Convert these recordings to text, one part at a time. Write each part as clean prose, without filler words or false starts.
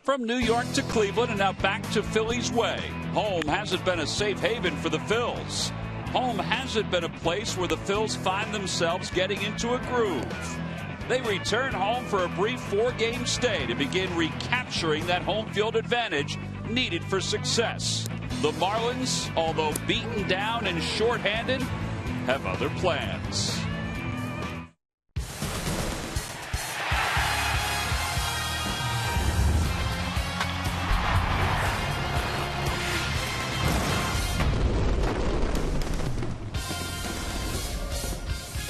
From New York to Cleveland and now back to Philly's way. Home hasn't been a safe haven for the Phils. Home hasn't been a place where the Phils find themselves getting into a groove. They return home for a brief 4-game stay to begin recapturing that home field advantage needed for success. The Marlins, although beaten down and shorthanded, have other plans.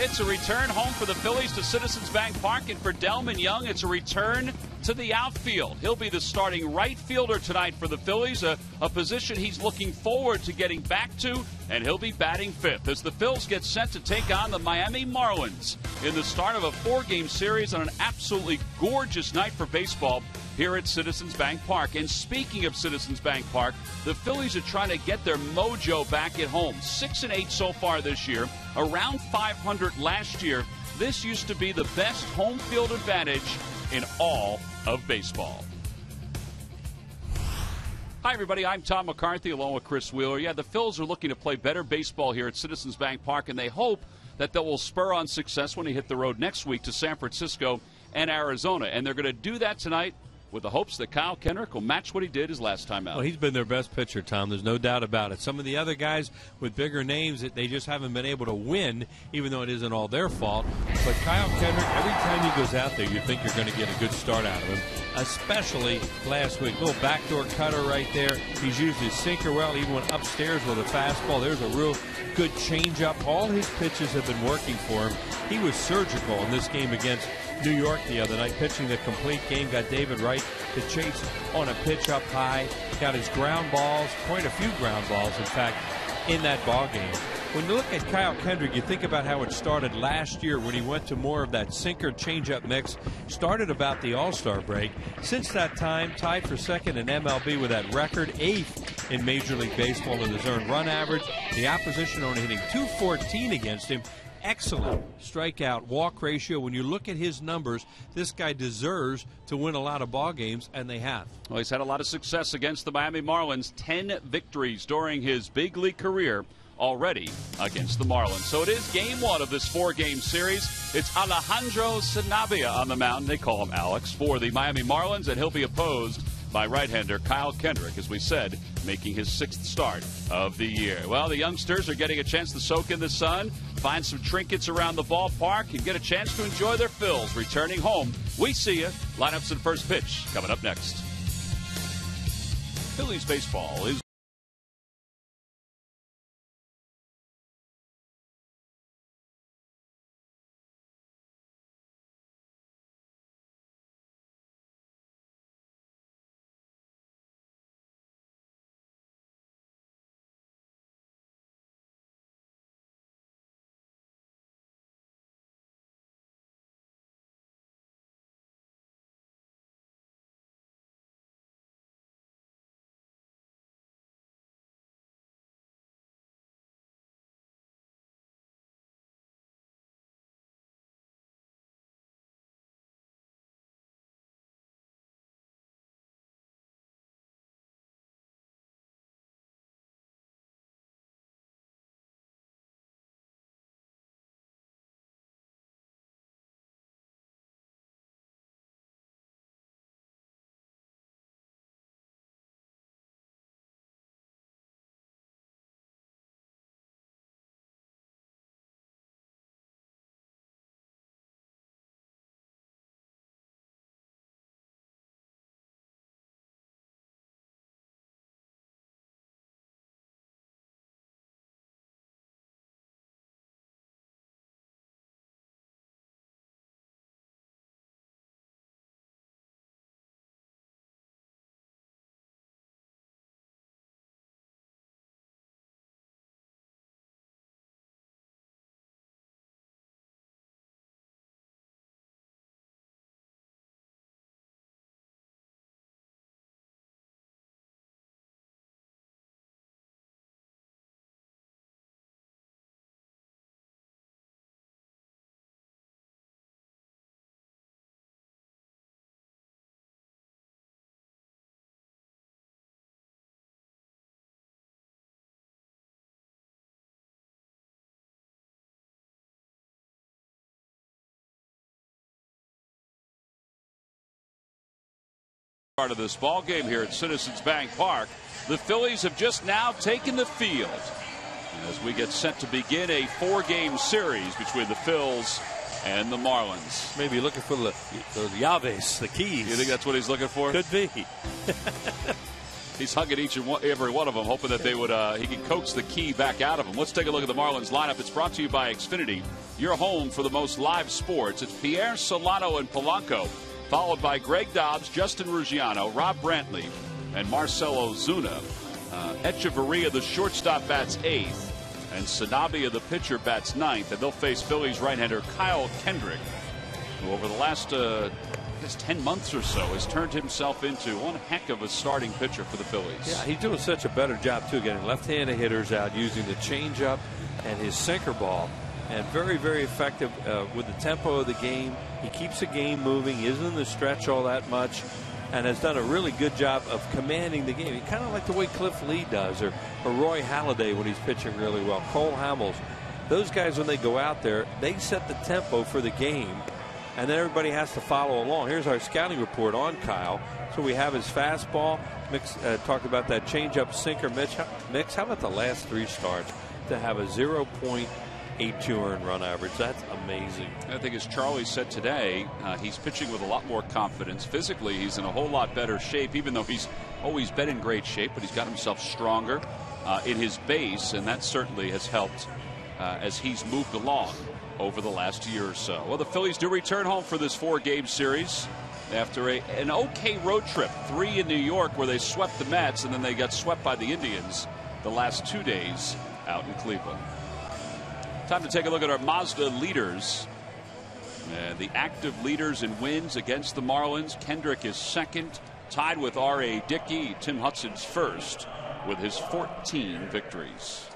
It's a return home for the Phillies to Citizens Bank Park, and for Delman Young, it's a return to the outfield. He'll be the starting right fielder tonight for the Phillies, a position he's looking forward to getting back to, and he'll be batting fifth as the Phils get set to take on the Miami Marlins in the start of a 4-game series on an absolutely gorgeous night for baseball here at Citizens Bank Park. And speaking of Citizens Bank Park, the Phillies are trying to get their mojo back at home. 6-8 so far this year, around 500 last year. This used to be the best home field advantage in all of baseball. Hi, everybody. I'm Tom McCarthy along with Chris Wheeler. Yeah, the Phils are looking to play better baseball here at Citizens Bank Park, and they hope that will spur on success when they hit the road next week to San Francisco and Arizona. And they're going to do that tonight with the hopes that Kyle Kendrick will match what he did his last time out. Well, he's been their best pitcher, Tom. There's no doubt about it. Some of the other guys with bigger names, they just haven't been able to win, even though it isn't all their fault. But Kyle Kendrick, every time he goes out there, you think you're going to get a good start out of him, especially last week. Little backdoor cutter right there. He's used his sinker well. He went upstairs with a fastball. There's a real good changeup. All his pitches have been working for him. He was surgical in this game against New York the other night, pitching the complete game. Got David Wright to chase on a pitch up high. Got his ground balls, quite a few ground balls, in fact, in that ball game. When you look at Kyle Kendrick, you think about how it started last year when he went to more of that sinker changeup mix. Started about the All-Star break. Since that time, tied for second in MLB with that record, 8th in Major League Baseball in his earned run average. The opposition only hitting .214 against him. Excellent strikeout walk ratio. When you look at his numbers, this guy deserves to win a lot of ball games, and they have. Well, he's had a lot of success against the Miami Marlins. 10 victories during his big league career already against the Marlins. So it is game 1 of this 4-game series. It's Alejandro Sanabria on the mound. They call him Alex for the Miami Marlins, and he'll be opposed by right-hander Kyle Kendrick, as we said, making his 6th start of the year. Well, the youngsters are getting a chance to soak in the sun, find some trinkets around the ballpark, and get a chance to enjoy their Phils returning home. We see you. Lineups and first pitch coming up next. Phillies baseball is Part of this ball game here at Citizens Bank Park. The Phillies have just now taken the field as we get set to begin a 4-game series between the Phils and the Marlins. Maybe looking for the llaves, the keys. You think that's what he's looking for? Could be. He's hugging each and every one of them, hoping that they would he can coax the key back out of them. Let's take a look at the Marlins lineup. It's brought to you by Xfinity, your home for the most live sports. It's Pierre, Solano, and Polanco, followed by Greg Dobbs, Justin Ruggiano, Rob Brantley, and Marcelo Zuna. Echeverria, the shortstop, bats 8th, and Sanabia, the pitcher, bats 9th. And they'll face Phillies right-hander Kyle Kendrick, who over the last 10 months or so has turned himself into one heck of a starting pitcher for the Phillies. Yeah, he's doing such a better job, too, getting left-handed hitters out, using the changeup and his sinker ball. And very, very effective with the tempo of the game. He keeps the game moving, isn't in the stretch all that much, and has done a really good job of commanding the game. He kind of like the way Cliff Lee does, or Roy Halladay when he's pitching really well. Cole Hamels. Those guys, when they go out there, they set the tempo for the game, and then everybody has to follow along. Here's our scouting report on Kyle. So we have his fastball. Talked about that changeup sinker mix. How about the last 3 starts to have a 0.82 earned run average? That's amazing. I think, as Charlie said today, he's pitching with a lot more confidence. Physically, he's in a whole lot better shape, even though he's always been in great shape, but he's got himself stronger in his base, and that certainly has helped as he's moved along over the last year or so. Well, the Phillies do return home for this 4-game series after an okay road trip. 3 in New York, where they swept the Mets, and then they got swept by the Indians the last 2 days out in Cleveland. Time to take a look at our Mazda leaders. The active leaders in wins against the Marlins. Kendrick is second, tied with R.A. Dickey. Tim Hudson's first with his 14 victories.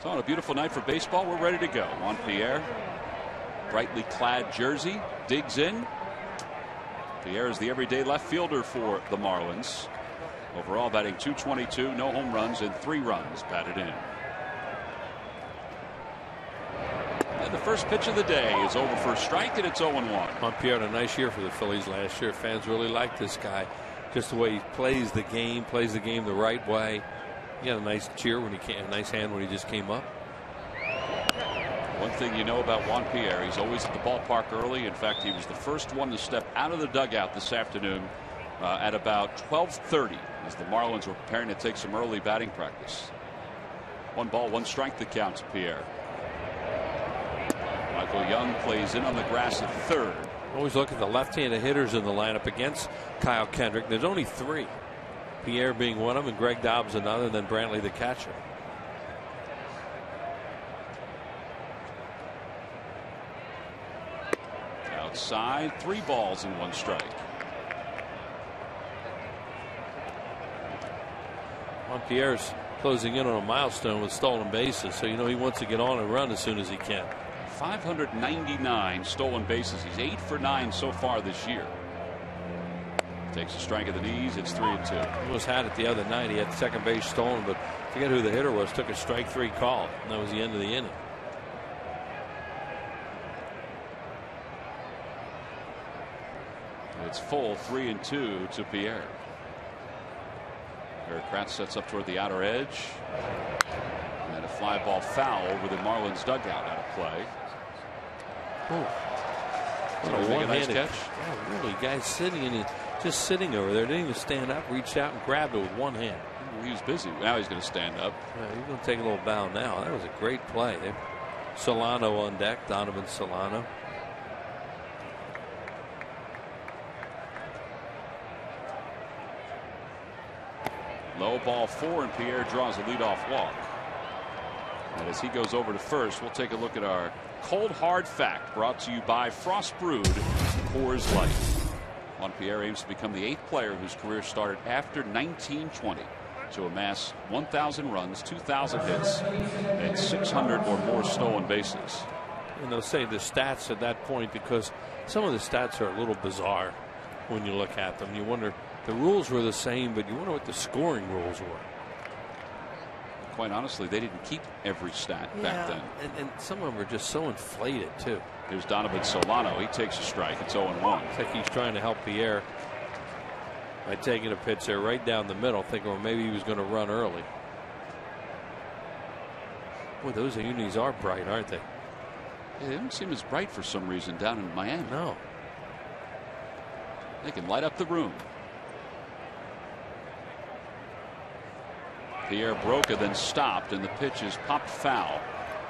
So on a beautiful night for baseball, we're ready to go. Juan Pierre, brightly clad jersey, digs in. Pierre is the everyday left fielder for the Marlins. Overall batting .222, no home runs, and 3 runs batted in. And the first pitch of the day is over for a strike, and it's 0-1. Juan Pierre had a nice year for the Phillies last year. Fans really like this guy. Just the way he plays the game the right way. He had a nice cheer when he came, a nice hand when he just came up. One thing you know about Juan Pierre, he's always at the ballpark early. In fact, he was the first one to step out of the dugout this afternoon at about 12:30 as the Marlins were preparing to take some early batting practice. 1 ball, 1 strike the count to Pierre. Michael Young plays in on the grass at third. Always look at the left-handed hitters in the lineup against Kyle Kendrick. There's only 3. Pierre being one of them, and Greg Dobbs another, and then Brantley the catcher. Outside, 3 balls and 1 strike. Juan Pierre's closing in on a milestone with stolen bases, so you know he wants to get on and run as soon as he can. 599 stolen bases. He's 8 for 9 so far this year. Takes a strike at the knees. It's 3-2. He almost had it the other night. He had second base stolen, but I forget who the hitter was. Took a strike 3 call, and that was the end of the inning. It's full 3-2 to Pierre. Eric Kratz sets up toward the outer edge, and a fly ball foul over the Marlins dugout out of play. What a one-handed catch. Yeah, really, guys just sitting over there. Didn't even stand up, reached out and grabbed it with one hand. He was busy. Now he's going to stand up. Yeah, he's going to take a little bow now. That was a great play. Solano on deck, Donovan Solano. Low ball 4, and Pierre draws a leadoff walk. And as he goes over to first, we'll take a look at our cold hard fact, brought to you by Frost Brewed Coors Light. Juan Pierre aims to become the 8th player whose career started after 1920 to amass 1,000 runs, 2,000 hits, and 600 or more stolen bases. And they'll say the stats at that point, because some of the stats are a little bizarre when you look at them. You wonder, the rules were the same, but you wonder what the scoring rules were. quite honestly, they didn't keep every stat back then. And some of them are just so inflated, too. Here's Donovan Solano. He takes a strike. It's 0-1. It's like he's trying to help Pierre by taking a pitch there right down the middle, thinking, well, maybe he was going to run early. Boy, those unis are bright, aren't they? Yeah, they don't seem as bright for some reason down in Miami. No. They can light up the room. Pierre Broca then stopped, and the pitch is popped foul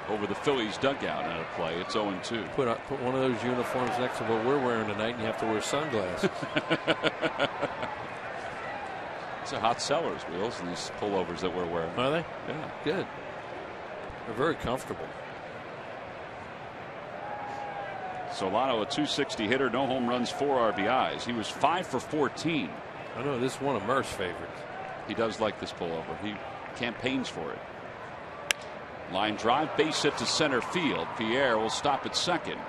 over the Phillies dugout out of play. It's 0-2. Put one of those uniforms next to what we're wearing tonight, and you have to wear sunglasses. It's a hot sellers, Wheels, and these pullovers that we're wearing. Are they? Yeah. Good. They're very comfortable. Solano, a .260 hitter, no home runs, 4 RBIs. He was 5 for 14. I know this is one of Murph's favorites. He does like this pullover. He campaigns for it. Line drive, base hit to center field. Pierre will stop at second.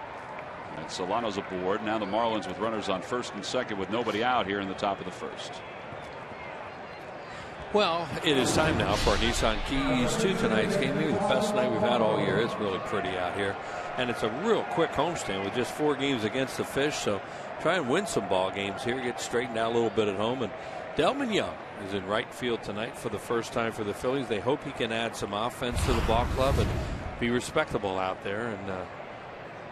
And Solano's aboard. Now the Marlins with runners on first and second with nobody out here in the top of the first. Well, it is time now for our Nissan Keys to tonight's game. Maybe the best night we've had all year. It's really pretty out here. And it's a real quick homestand with just 4 games against the Fish. So try and win some ball games here. Get straightened out a little bit at home. And Delman Young is in right field tonight for the first time for the Phillies. They hope he can add some offense to the ball club and be respectable out there. And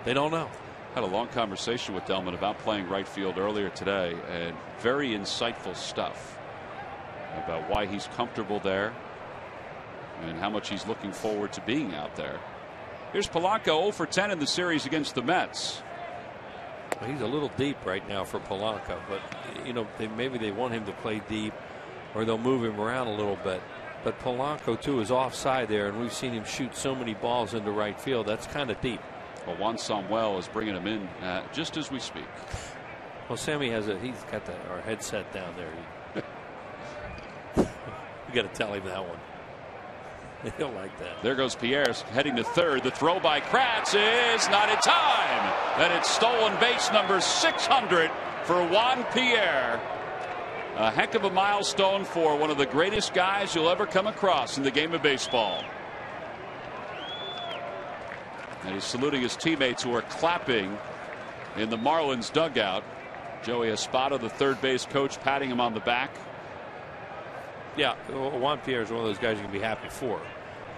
they don't know. Had a long conversation with Delman about playing right field earlier today, and very insightful stuff about why he's comfortable there and how much he's looking forward to being out there. Here's Polanco, 0 for 10 in the series against the Mets. Well, he's a little deep right now for Polanco, but you know, maybe they want him to play deep or they'll move him around a little bit. But Polanco too is offside there, and we've seen him shoot so many balls into right field. That's kind of deep. Well, Juan Samuel is bringing him in just as we speak. Well, Sammy he's got our headset down there. You got to tell him that one. He'll like that. There goes Pierre heading to third. The throw by Kratz is not in time. And it's stolen base number 600 for Juan Pierre. A heck of a milestone for one of the greatest guys you'll ever come across in the game of baseball. And he's saluting his teammates who are clapping in the Marlins dugout. Joey Espada, the third base coach, patting him on the back. Yeah, Juan Pierre is one of those guys you can be happy for.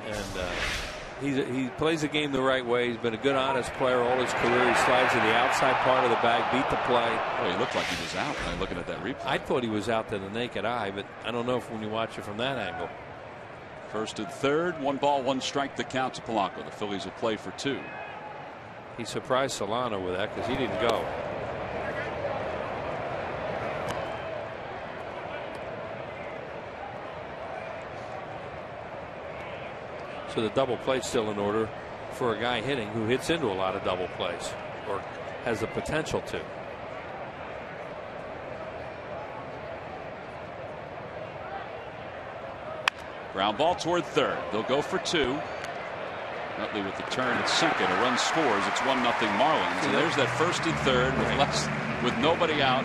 And he plays the game the right way. He's been a good, honest player all his career. He slides to the outside part of the bag, beat the play. Well, he looked like he was out looking at that replay. I thought he was out to the naked eye, but I don't know if when you watch it from that angle. First and third, 1 ball, 1 strike, the count to Polanco. The Phillies will play for 2. He surprised Solano with that because he didn't go. So the double play still in order for a guy hitting who hits into a lot of double plays or has the potential to. Ground ball toward third. They'll go for 2. Nutley with the turn at second. A run scores. It's 1-0 Marlins. And there's that first and third with nobody out.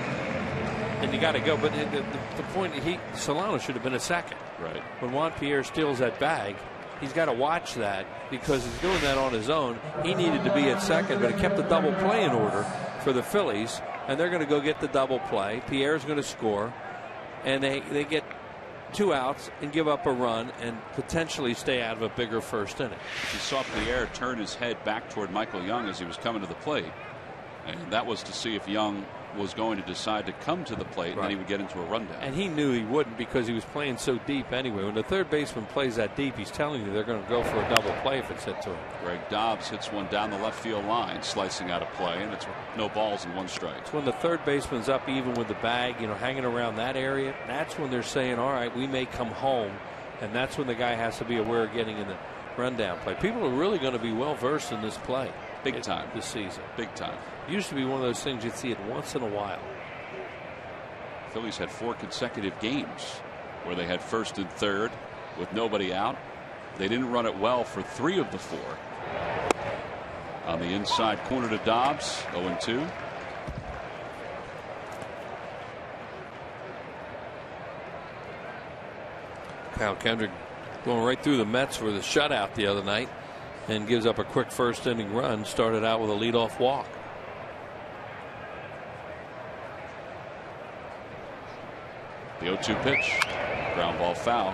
And you got to go. But the point, Solano should have been at second. Right. When Juan Pierre steals that bag, he's got to watch that because he's doing that on his own. He needed to be at second, but he kept the double play in order for the Phillies, and they're going to go get the double play. Pierre's going to score, and they get 2 outs and give up a run and potentially stay out of a bigger first inning. You saw Pierre turn his head back toward Michael Young as he was coming to the plate, and that was to see if Young was going to decide to come to the plate, and then he would get into a rundown. And he knew he wouldn't because he was playing so deep anyway. When the third baseman plays that deep, he's telling you they're going to go for a double play if it's hit to him. Greg Dobbs hits one down the left field line, slicing out of play, and it's no balls and 1 strike. It's when the third baseman's up even with the bag, hanging around that area. That's when they're saying, all right, we may come home. And that's when the guy has to be aware of getting in the rundown play. People are really going to be well versed in this play. Big time. This season. Big time. Used to be one of those things you'd see it once in a while. Phillies had 4 consecutive games where they had first and third with nobody out. They didn't run it well for 3 of the 4. On the inside corner to Dobbs, 0-2. Kyle Kendrick going right through the Mets with a shutout the other night and gives up a quick first inning run. Started out with a leadoff walk. The 0-2 pitch. Ground ball foul.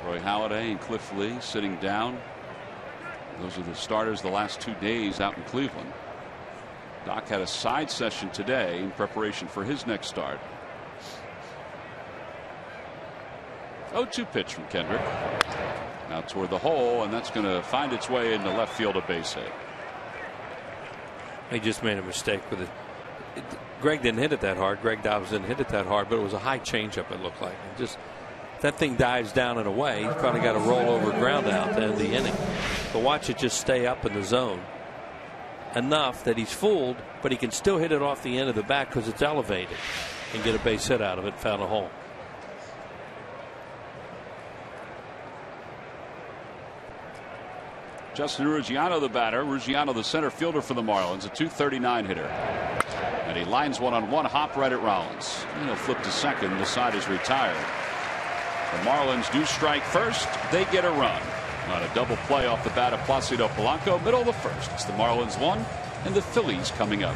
Roy Halladay and Cliff Lee sitting down. Those are the starters the last 2 days out in Cleveland. Doc had a side session today in preparation for his next start. 0-2 pitch from Kendrick. Now toward the hole, and that's going to find its way into left field, a base hit. He just made a mistake with it. Greg didn't hit it that hard. Greg Dobbs didn't hit it that hard, but it was a high changeup, it looked like. And just that thing dives down and away. He's probably got a rollover ground out to end the inning. But watch it just stay up in the zone enough that he's fooled, but he can still hit it off the end of the bat because it's elevated and get a base hit out of it. Found a hole. Justin Ruggiano, the batter. Ruggiano, the center fielder for the Marlins, a .239 hitter. And he lines one on one hop right at Rollins. And he'll flip to second. The side is retired. The Marlins do strike first. They get a run on a double play off the bat of Placido Polanco. Middle of the first. It's the Marlins 1 and the Phillies coming up.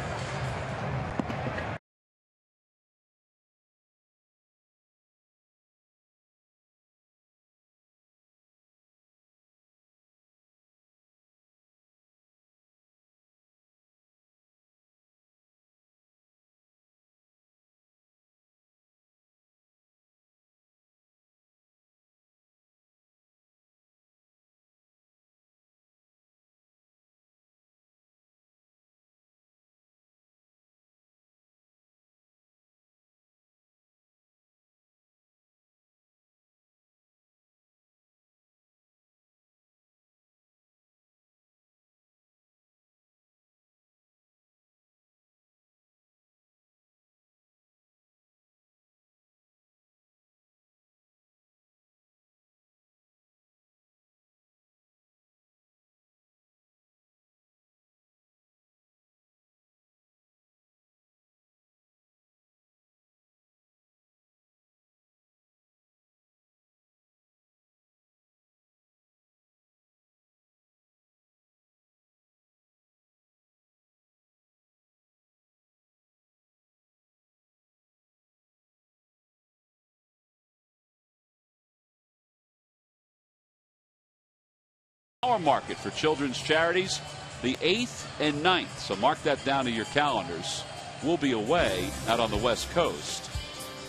Our market for children's charities, the 8th and 9th. So mark that down to your calendars. We'll be away out on the West Coast.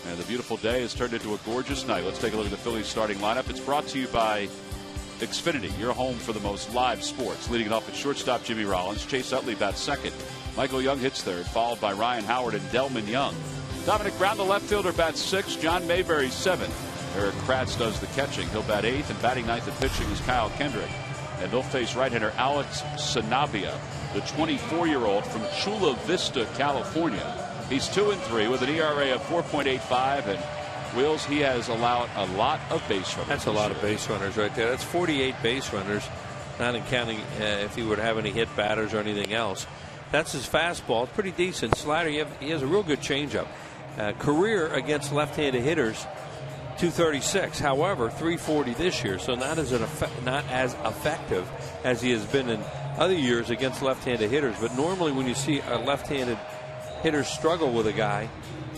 And the beautiful day has turned into a gorgeous night. Let's take a look at the Phillies starting lineup. It's brought to you by Xfinity, your home for the most live sports. Leading it off at shortstop, Jimmy Rollins. Chase Utley bats second. Michael Young hits third, followed by Ryan Howard and Delman Young. Dominic Brown, the left fielder, bats sixth. John Mayberry, seventh. Eric Kratz does the catching. He'll bat eighth, and batting ninth and pitching is Kyle Kendrick. And they'll face right-hander Alex Sanabia, the 24-year-old from Chula Vista, California. He's 2-3 with an ERA of 4.85, and Wills, he has allowed a lot of base runners. That's a lot of base runners right there. That's 48 base runners, not in counting if he would have any hit batters or anything else. That's his fastball. It's pretty decent. Slider, he has a real good changeup. Career against left-handed hitters, 236. However, 340 this year, so not as effective as he has been in other years against left-handed hitters. But normally when you see a left-handed hitter struggle with a guy,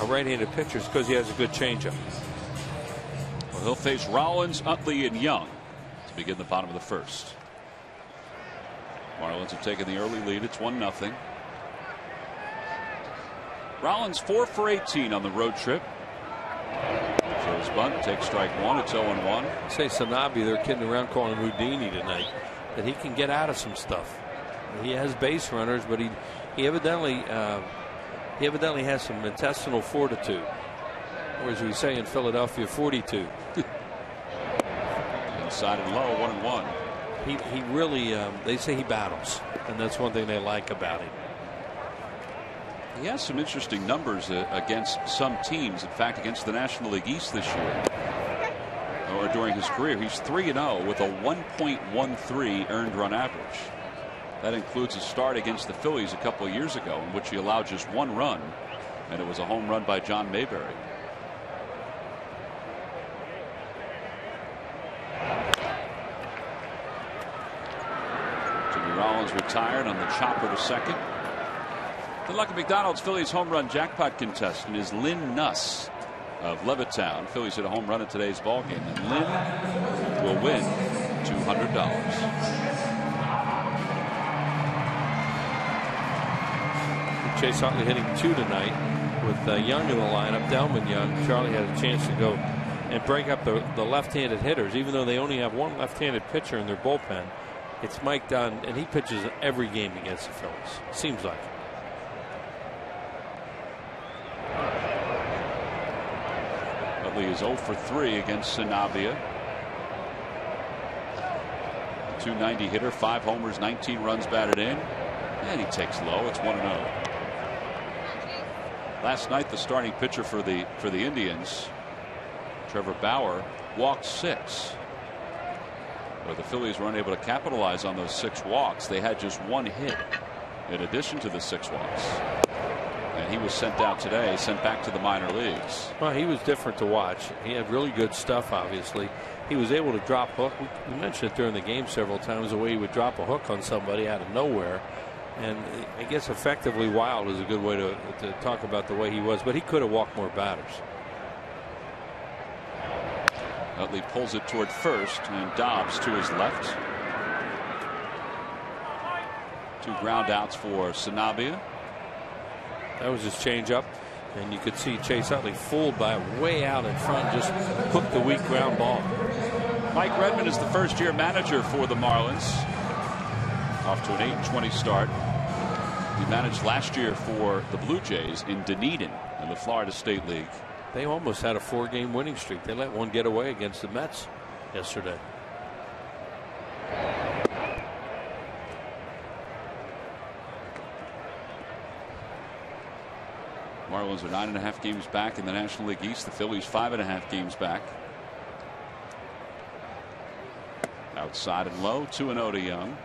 a right-handed pitcher, is because he has a good changeup. Well, he'll face Rollins, Utley, and Young to begin the bottom of the first. Marlins have taken the early lead. It's 1-0. Rollins 4 for 18 on the road trip. Throws bunt, takes strike one. It's 0-1. Say Sanabi, they're kidding around calling him Houdini tonight. That he can get out of some stuff. He has base runners, but he evidently has some intestinal fortitude, or as we say in Philadelphia, 42. Inside and low, 1-1. He really, they say he battles, and that's one thing they like about him. He has some interesting numbers against some teams. In fact, against the National League East this year, or during his career, he's 3-0 with a 1.13 earned run average. That includes a start against the Phillies a couple of years ago in which he allowed just one run, and it was a home run by John Mayberry. Jimmy Rollins retired on the chopper to second. The Lucky McDonald's Phillies home run jackpot contestant is Lynn Nuss of Levittown. Phillies hit a home run in today's ball game, and Lynn will win $200. Chase Utley hitting 2 tonight with Young in the lineup. Delman Young. Charlie had a chance to go and break up the left-handed hitters, even though they only have one left-handed pitcher in their bullpen. It's Mike Dunn, and he pitches every game against the Phillies. Seems like it. Utley is 0 for 3 against Sanabria. 290 hitter, 5 homers, 19 runs batted in, and he takes low. It's 1-0. Last night, the starting pitcher for the Indians, Trevor Bauer, walked 6. But the Phillies were unable to capitalize on those 6 walks. They had just 1 hit in addition to the 6 walks. And he was sent out today, sent back to the minor leagues. Well, he was different to watch. He had really good stuff, obviously. He was able to drop hook. We mentioned it during the game several times, the way he would drop a hook on somebody out of nowhere. And I guess effectively wild is a good way to talk about the way he was, but he could have walked more batters. Utley pulls it toward first, and Dobbs to his left. 2 ground outs for Sanabria. That was his changeup, and you could see Chase Utley fooled by it way out in front, just hooked the weak ground ball. Mike Redmond is the first-year manager for the Marlins. Off to an 8-20 start. He managed last year for the Blue Jays in Dunedin in the Florida State League. They almost had a 4-game winning streak. They let one get away against the Mets yesterday. Marlins are 9.5 games back in the National League East. The Phillies 5.5 games back. Outside and low, 2-0 to Young.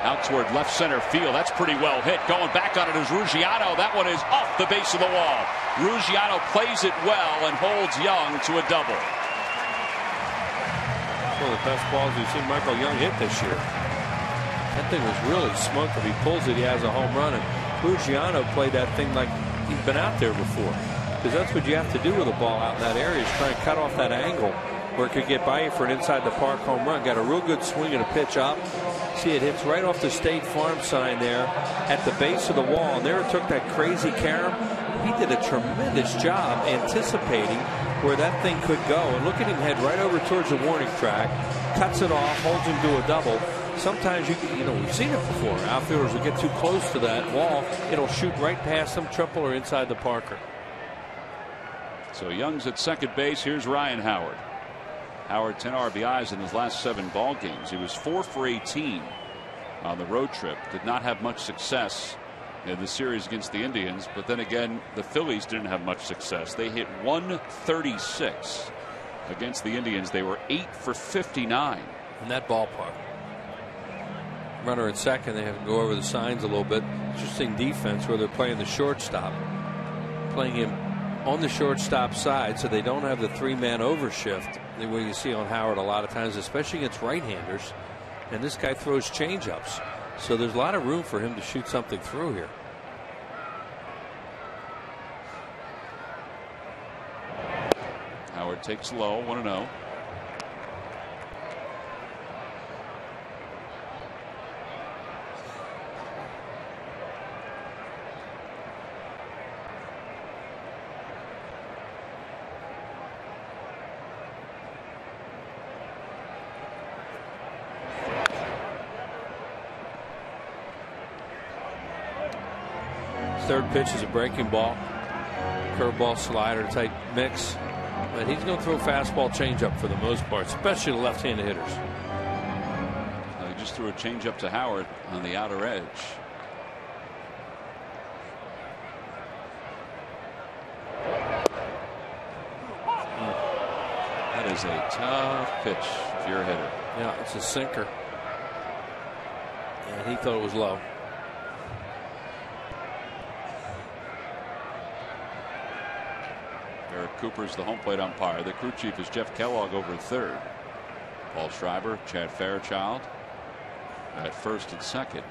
Out toward left center field. That's pretty well hit. Going back on it is Ruggiano. That one is off the base of the wall. Ruggiano plays it well and holds Young to a double. One of the best balls we've seen Michael Young hit this year. That thing was really smoked. If he pulls it, he has a home run. And Ruggiano played that thing like he's been out there before. Because that's what you have to do with a ball out in that area, is try and cut off that angle where it could get by you for an inside the park home run. Got a real good swing and a pitch up. See, it hits right off the State Farm sign there at the base of the wall. And there it took that crazy carom. He did a tremendous job anticipating where that thing could go. And look at him head right over towards the warning track, cuts it off, holds him to a double. Sometimes you know, we've seen it before. Outfielders will get too close to that wall. It'll shoot right past them, triple or inside the Parker. So Young's at second base. Here's Ryan Howard. Howard 10 RBIs in his last 7 ball games. He was 4 for 18 on the road trip. Did not have much success in the series against the Indians, but then again the Phillies didn't have much success. They hit 136 against the Indians. They were 8 for 59 in that ballpark. Runner at second, they have to go over the signs a little bit. Interesting defense where they're playing the shortstop, playing him on the shortstop side, so they don't have the 3-man overshift the way you see on Howard a lot of times, especially against right-handers. And this guy throws change-ups, so there's a lot of room for him to shoot something through here. Howard takes low, 1-0. Third pitch is a breaking ball, curveball, slider type mix, but he's going to throw fastball, changeup for the most part, especially the left-handed hitters. He just threw a changeup to Howard on the outer edge. is a tough pitch if you're a hitter. Yeah, it's a sinker. And he thought it was low. Eric Cooper's the home plate umpire. The crew chief is Jeff Kellogg over at third. Paul Schreiber, Chad Fairchild at first and second.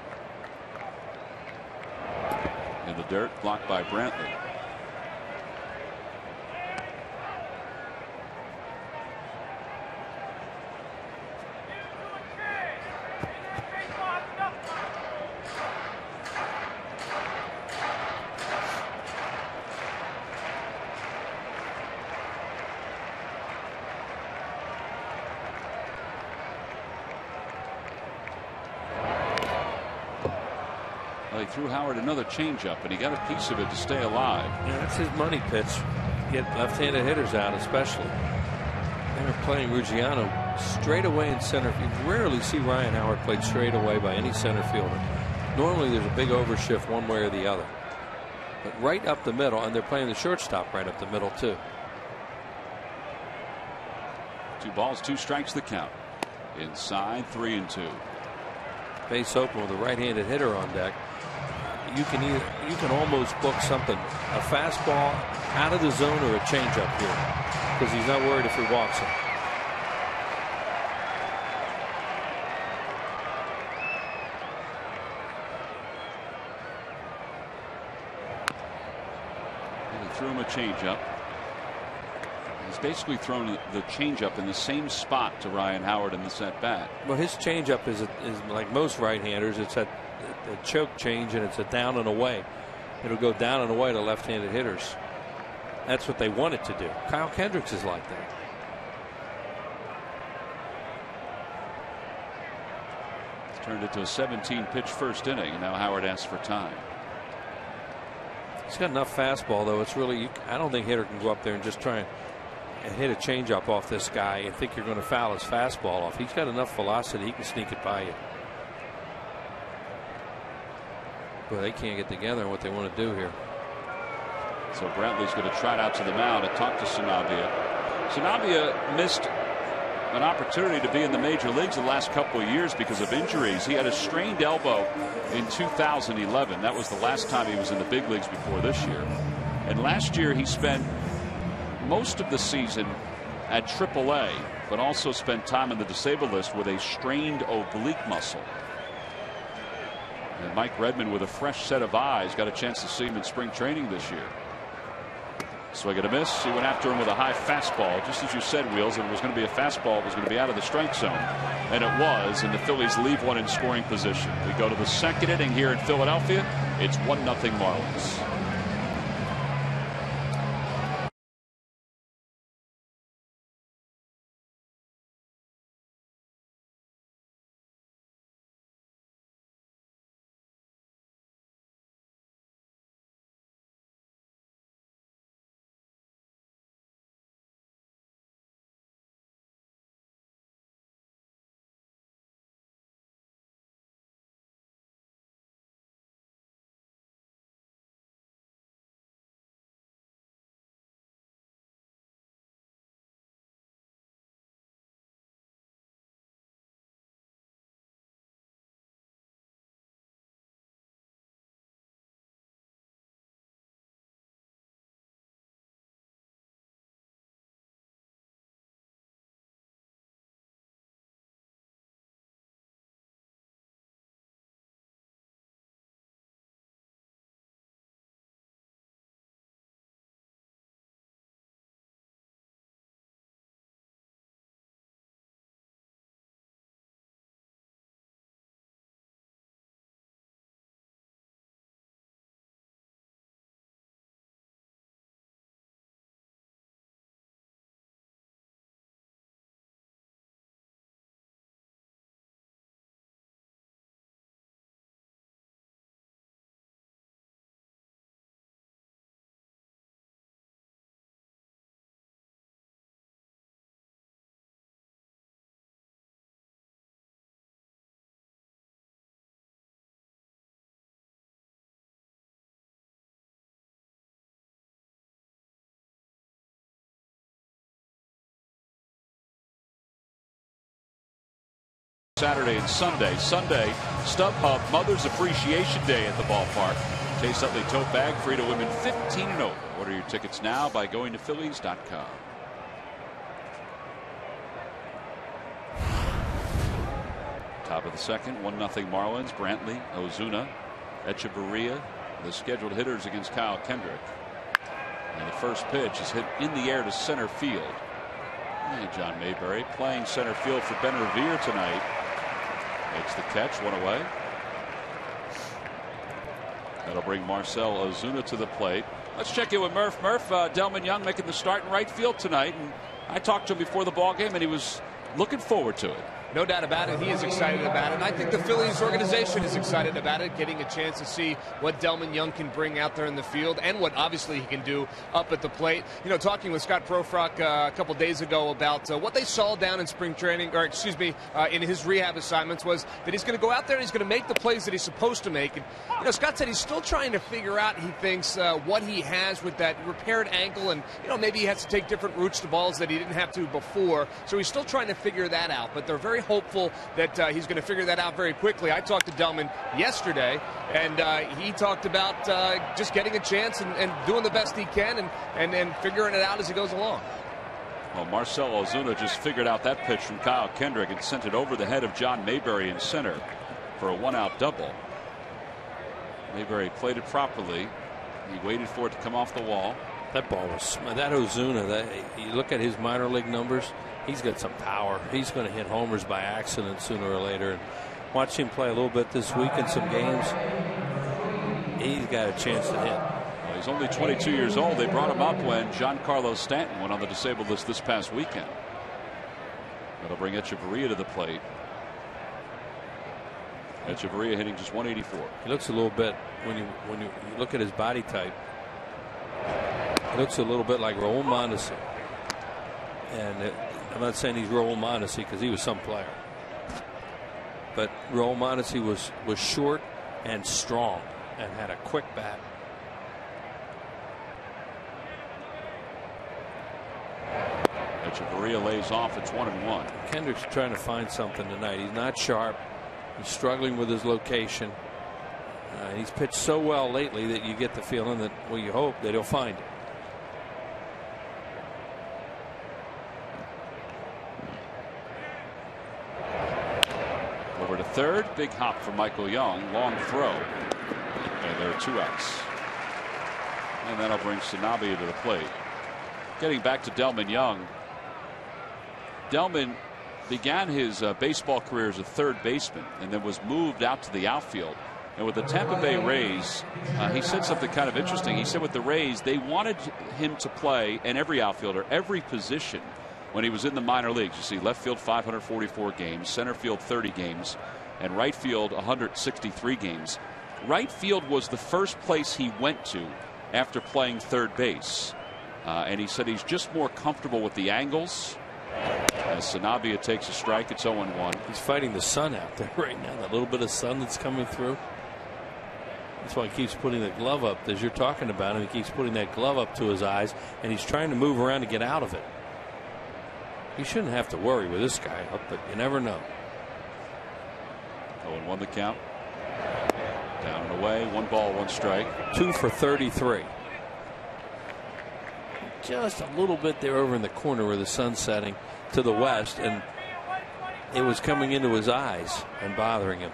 In the dirt, blocked by Brantley. They threw Howard another changeup, and he got a piece of it to stay alive. Yeah, that's his money pitch. Get left-handed hitters out, especially. They were playing Ruggiano straight away in center. You rarely see Ryan Howard played straight away by any center fielder. Normally, there's a big overshift one way or the other. But right up the middle, and they're playing the shortstop right up the middle too. 2 balls, 2 strikes the count. Inside, 3-2. Base open with a right-handed hitter on deck. You can almost book something, a fastball out of the zone or a changeup here, because he's not worried if he walks it. He threw him a changeup. He's basically thrown the changeup in the same spot to Ryan Howard in this at bat. Well, his changeup is like most right-handers. It's a choke change, and it's a down and away. It'll go down and away to left-handed hitters. That's what they want it to do. Kyle Kendricks is like that. It's turned into a 17-pitch first inning, and now Howard asks for time. He's got enough fastball, though. It's really, I don't think hitter can go up there and just try and hit a changeup off this guy and think you're going to foul his fastball off. He's got enough velocity, he can sneak it by you. But they can't get together on what they want to do here. So Brantley's going to trot out to the mound and talk to Sanabia. Sanabia missed an opportunity to be in the major leagues the last couple of years because of injuries. He had a strained elbow in 2011. That was the last time he was in the big leagues before this year. And last year he spent most of the season at AAA, but also spent time on the disabled list with a strained oblique muscle. And Mike Redmond, with a fresh set of eyes, got a chance to see him in spring training this year. Swing and a miss. He went after him with a high fastball, just as you said, Wheels. If it was going to be a fastball, it was going to be out of the strike zone, and it was. And the Phillies leave one in scoring position. We go to the second inning here in Philadelphia. It's 1-0 Marlins. Saturday and Sunday. Sunday, StubHub Mother's Appreciation Day at the ballpark. Chase Utley tote bag free to women 15 and over. Order your tickets now by going to Phillies.com. Top of the second, 1-0 Marlins. Brantley, Ozuna, Echeverria, the scheduled hitters against Kyle Kendrick. And the first pitch is hit in the air to center field. And John Mayberry playing center field for Ben Revere tonight. Makes the catch, one away. That'll bring Marcell Ozuna to the plate. Let's check in with Murph. Delmon Young making the start in right field tonight. And I talked to him before the ball game, and he was looking forward to it. No doubt about it. He is excited about it. And I think the Phillies organization is excited about it, getting a chance to see what Delmon Young can bring out there in the field and what obviously he can do up at the plate. You know, talking with Scott Profrock a couple days ago about what they saw down in spring training, or excuse me, in his rehab assignments, was that he's going to go out there and he's going to make the plays that he's supposed to make. And, you know, Scott said he's still trying to figure out, he thinks, what he has with that repaired ankle. And, you know, maybe he has to take different routes to balls that he didn't have to before. So he's still trying to figure that out. But they're very hopeful that he's going to figure that out very quickly. I talked to Delmon yesterday, and he talked about just getting a chance and doing the best he can and figuring it out as he goes along. Well, Marcell Ozuna just figured out that pitch from Kyle Kendrick and sent it over the head of John Mayberry in center for a one-out double. Mayberry played it properly. He waited for it to come off the wall. That ball was that Ozuna. You look at his minor league numbers. He's got some power. He's going to hit homers by accident sooner or later. And watch him play a little bit this week in some games. He's got a chance to hit. Well, he's only 22 years old. They brought him up when Giancarlo Stanton went on the disabled list this past weekend. That'll bring Echeverria to the plate. Echeverria hitting just 184. He looks a little bit, when you look at his body type, he looks a little bit like Raul Mondesi. And I'm not saying he's Raul Mondesi because he was some player, but Raul Mondesi was short and strong and had a quick bat. Echeverria lays off. It's 1-1. Kendrick's trying to find something tonight. He's not sharp. He's struggling with his location. He's pitched so well lately that you get the feeling that, well, you hope that he'll find it. Over to third, big hop for Michael Young, long throw, and there are 2 outs. And that'll bring Sanabia to the plate. Getting back to Delmon Young. Delmon began his baseball career as a third baseman and then was moved out to the outfield. And with the Tampa Bay Rays, he said something kind of interesting. He said with the Rays, they wanted him to play, and every outfielder, every position, when he was in the minor leagues. You see, left field 544 games, center field 30 games, and right field 163 games. Right field was the first place he went to after playing third base. And he said he's just more comfortable with the angles. As Sanabia takes a strike, it's 0-1. He's fighting the sun out there right now. That little bit of sun that's coming through. That's why he keeps putting the glove up. As you're talking about him, he keeps putting that glove up to his eyes, and he's trying to move around to get out of it. You shouldn't have to worry with this guy up, but you never know. 0-1 the count. Down and away. 1 ball, 1 strike. 2 for 33. Just a little bit there over in the corner where the sun's setting to the west, and it was coming into his eyes and bothering him.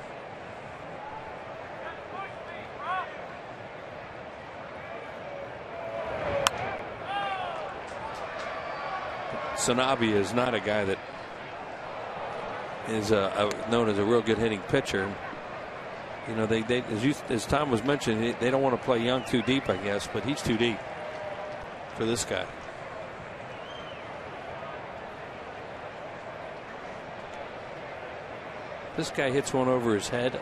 Sanabia is not a guy that is known as a real good hitting pitcher. You know, as Tom was mentioning, they don't want to play Young too deep, I guess, but he's too deep for this guy. This guy hits one over his head.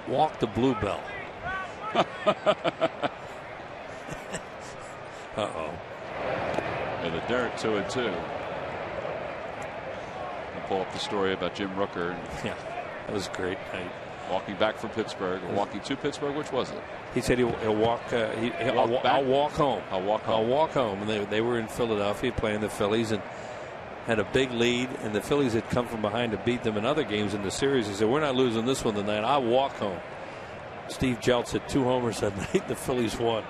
Walk the bluebell. Uh-oh. And the dirt 2-2. I'll pull up the story about Jim Rooker. Yeah, that was great. Walking back from Pittsburgh, or walking to Pittsburgh, which was it? He said he'll walk. I'll walk home. I'll walk home. I'll walk home. And they were in Philadelphia playing the Phillies, and had a big lead, and the Phillies had come from behind to beat them in other games in the series. He said, "We're not losing this one tonight. I'll walk home." Steve Jeltz hit 2 homers that night. The Phillies won.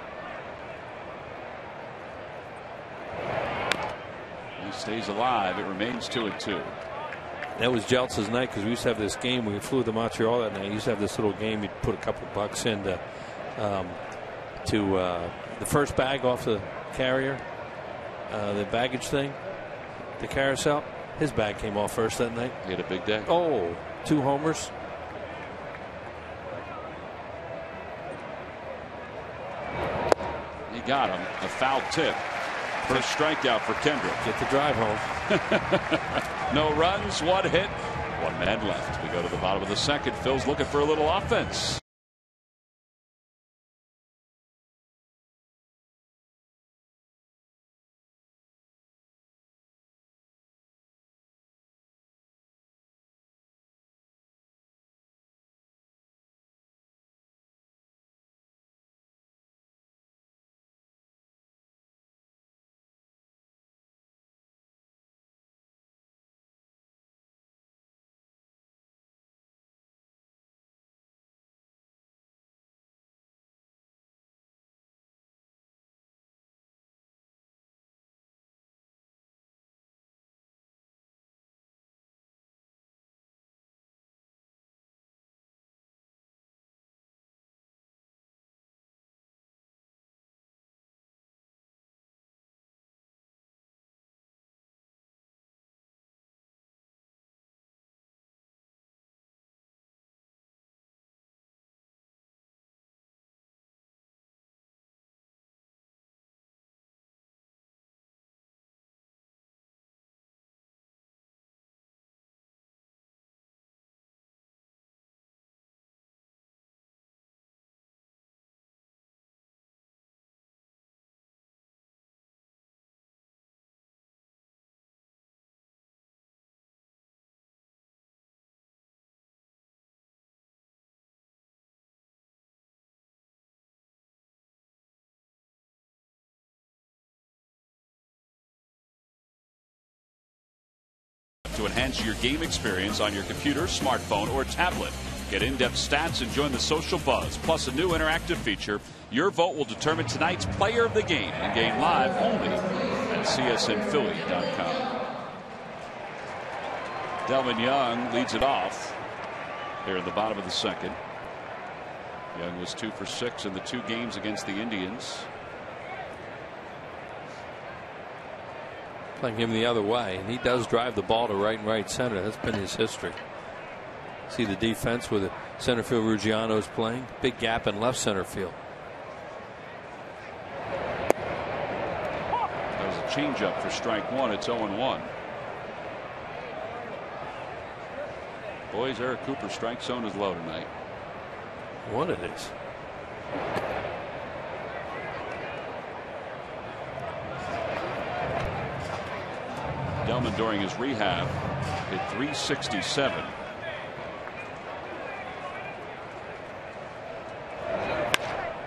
He stays alive. It remains 2-2. That was Jeltz's night, because we used to have this game. We flew to Montreal that night. We used to have this little game. You'd put a couple bucks in to the first bag off the carrier, the baggage thing, the carousel. His bag came off first that night. He had a big day. Oh, 2 homers. He got him. A foul tip. First strikeout for Kendrick. Get the drive home. No runs, 1 hit, 1 man left. We go to the bottom of the second. Phil's looking for a little offense. To enhance your game experience on your computer, smartphone, or tablet. Get in-depth stats and join the social buzz. Plus a new interactive feature. Your vote will determine tonight's player of the game and game live only at csnphilly.com. Delvin Young leads it off here in the bottom of the second. Young was 2 for 6 in the 2 games against the Indians. Playing him the other way, and he does drive the ball to right and right center. That's been his history. See the defense with the center field Ruggiano is playing. Big gap in left center field. That was a changeup for strike 1. It's 0-1. Boys, Eric Cooper's strike zone is low tonight. What it is. Delman during his rehab hit .367.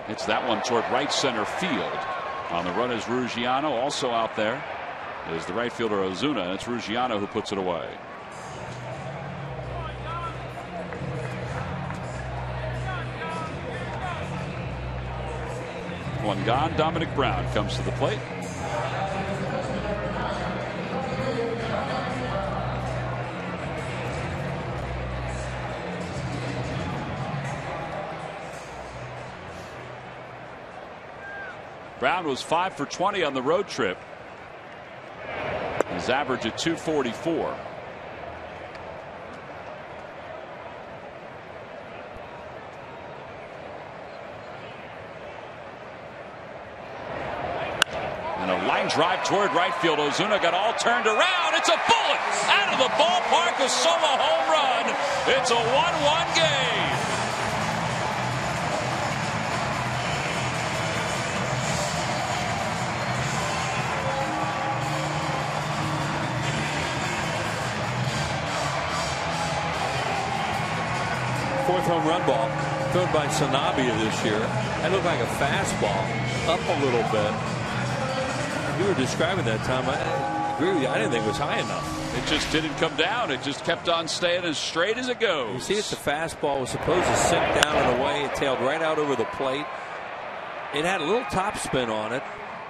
Hits that one toward right center field. On the run is Ruggiano. Also out there is the right fielder Ozuna. It's Ruggiano who puts it away. One gone. Dominic Brown comes to the plate. Brown was 5 for 20 on the road trip. His average at .244. And a line drive toward right field. Ozuna got all turned around. It's a bullet out of the ballpark. A solo home run. It's a 1-1 game. Fourth home run ball thrown by Sanabia this year. That looked like a fastball up a little bit. You were describing that, Tom. agree with you. I didn't think it was high enough. It just didn't come down. It just kept on staying as straight as it goes. You see it, the fastball was supposed to sink down and away. It tailed right out over the plate. It had a little top spin on it,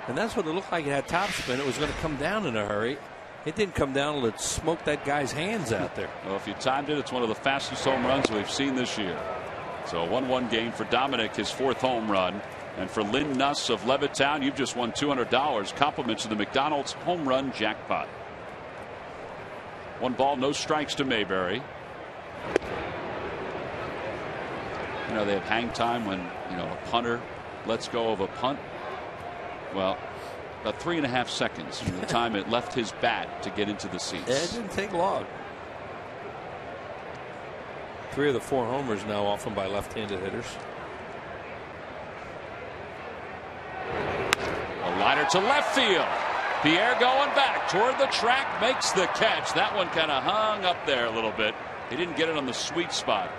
and that's what it looked like. It had top spin. It was going to come down in a hurry. It didn't come down until it smoked that guy's hands out there. Well, if you timed it, it's one of the fastest home runs we've seen this year. So a 1-1 game for Dominic, his 4th home run. And for Lynn Nuss of Levittown, you've just won $200. Compliments of the McDonald's home run jackpot. 1 ball, no strikes to Mayberry. You know, they have hang time when, you know, a punter lets go of a punt. Well, about 3.5 seconds from the time it left his bat to get into the seats. It didn't take long. 3 of the 4 homers now often by left-handed hitters. A liner to left field. Pierre going back toward the track, makes the catch. That one kind of hung up there a little bit. He didn't get it on the sweet spot.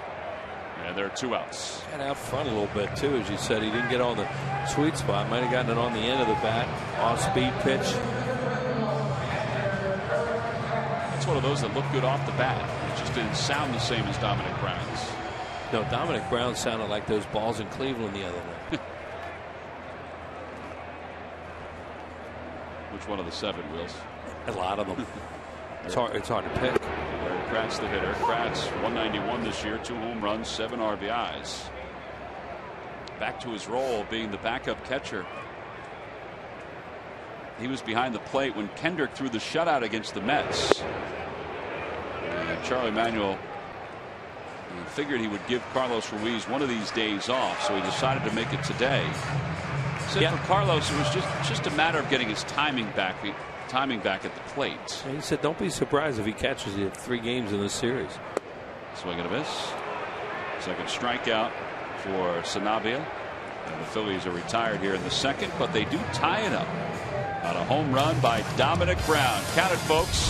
And there are 2 outs. And out front a little bit too, as you said. He didn't get on the sweet spot. Might have gotten it on the end of the bat. Off-speed pitch. It's one of those that look good off the bat. It just didn't sound the same as Dominic Brown's. No, Dominic Brown sounded like those balls in Cleveland the other night. Which one of the 7, Wheels? A lot of them. It's hard to pick. Larry Kratz, the hitter. Kratz, 191 this year, 2 home runs, 7 RBIs. Back to his role of being the backup catcher. He was behind the plate when Kendrick threw the shutout against the Mets. And Charlie Manuel figured he would give Carlos Ruiz one of these days off, so he decided to make it today. Said for Carlos, it was just a matter of getting his timing back at the plate. And he said, "Don't be surprised if he catches you 3 games in this series." Swing and a miss. Second strikeout for Sanabria. And the Phillies are retired here in the 2nd, but they do tie it up on a home run by Dominic Brown. Count it, folks.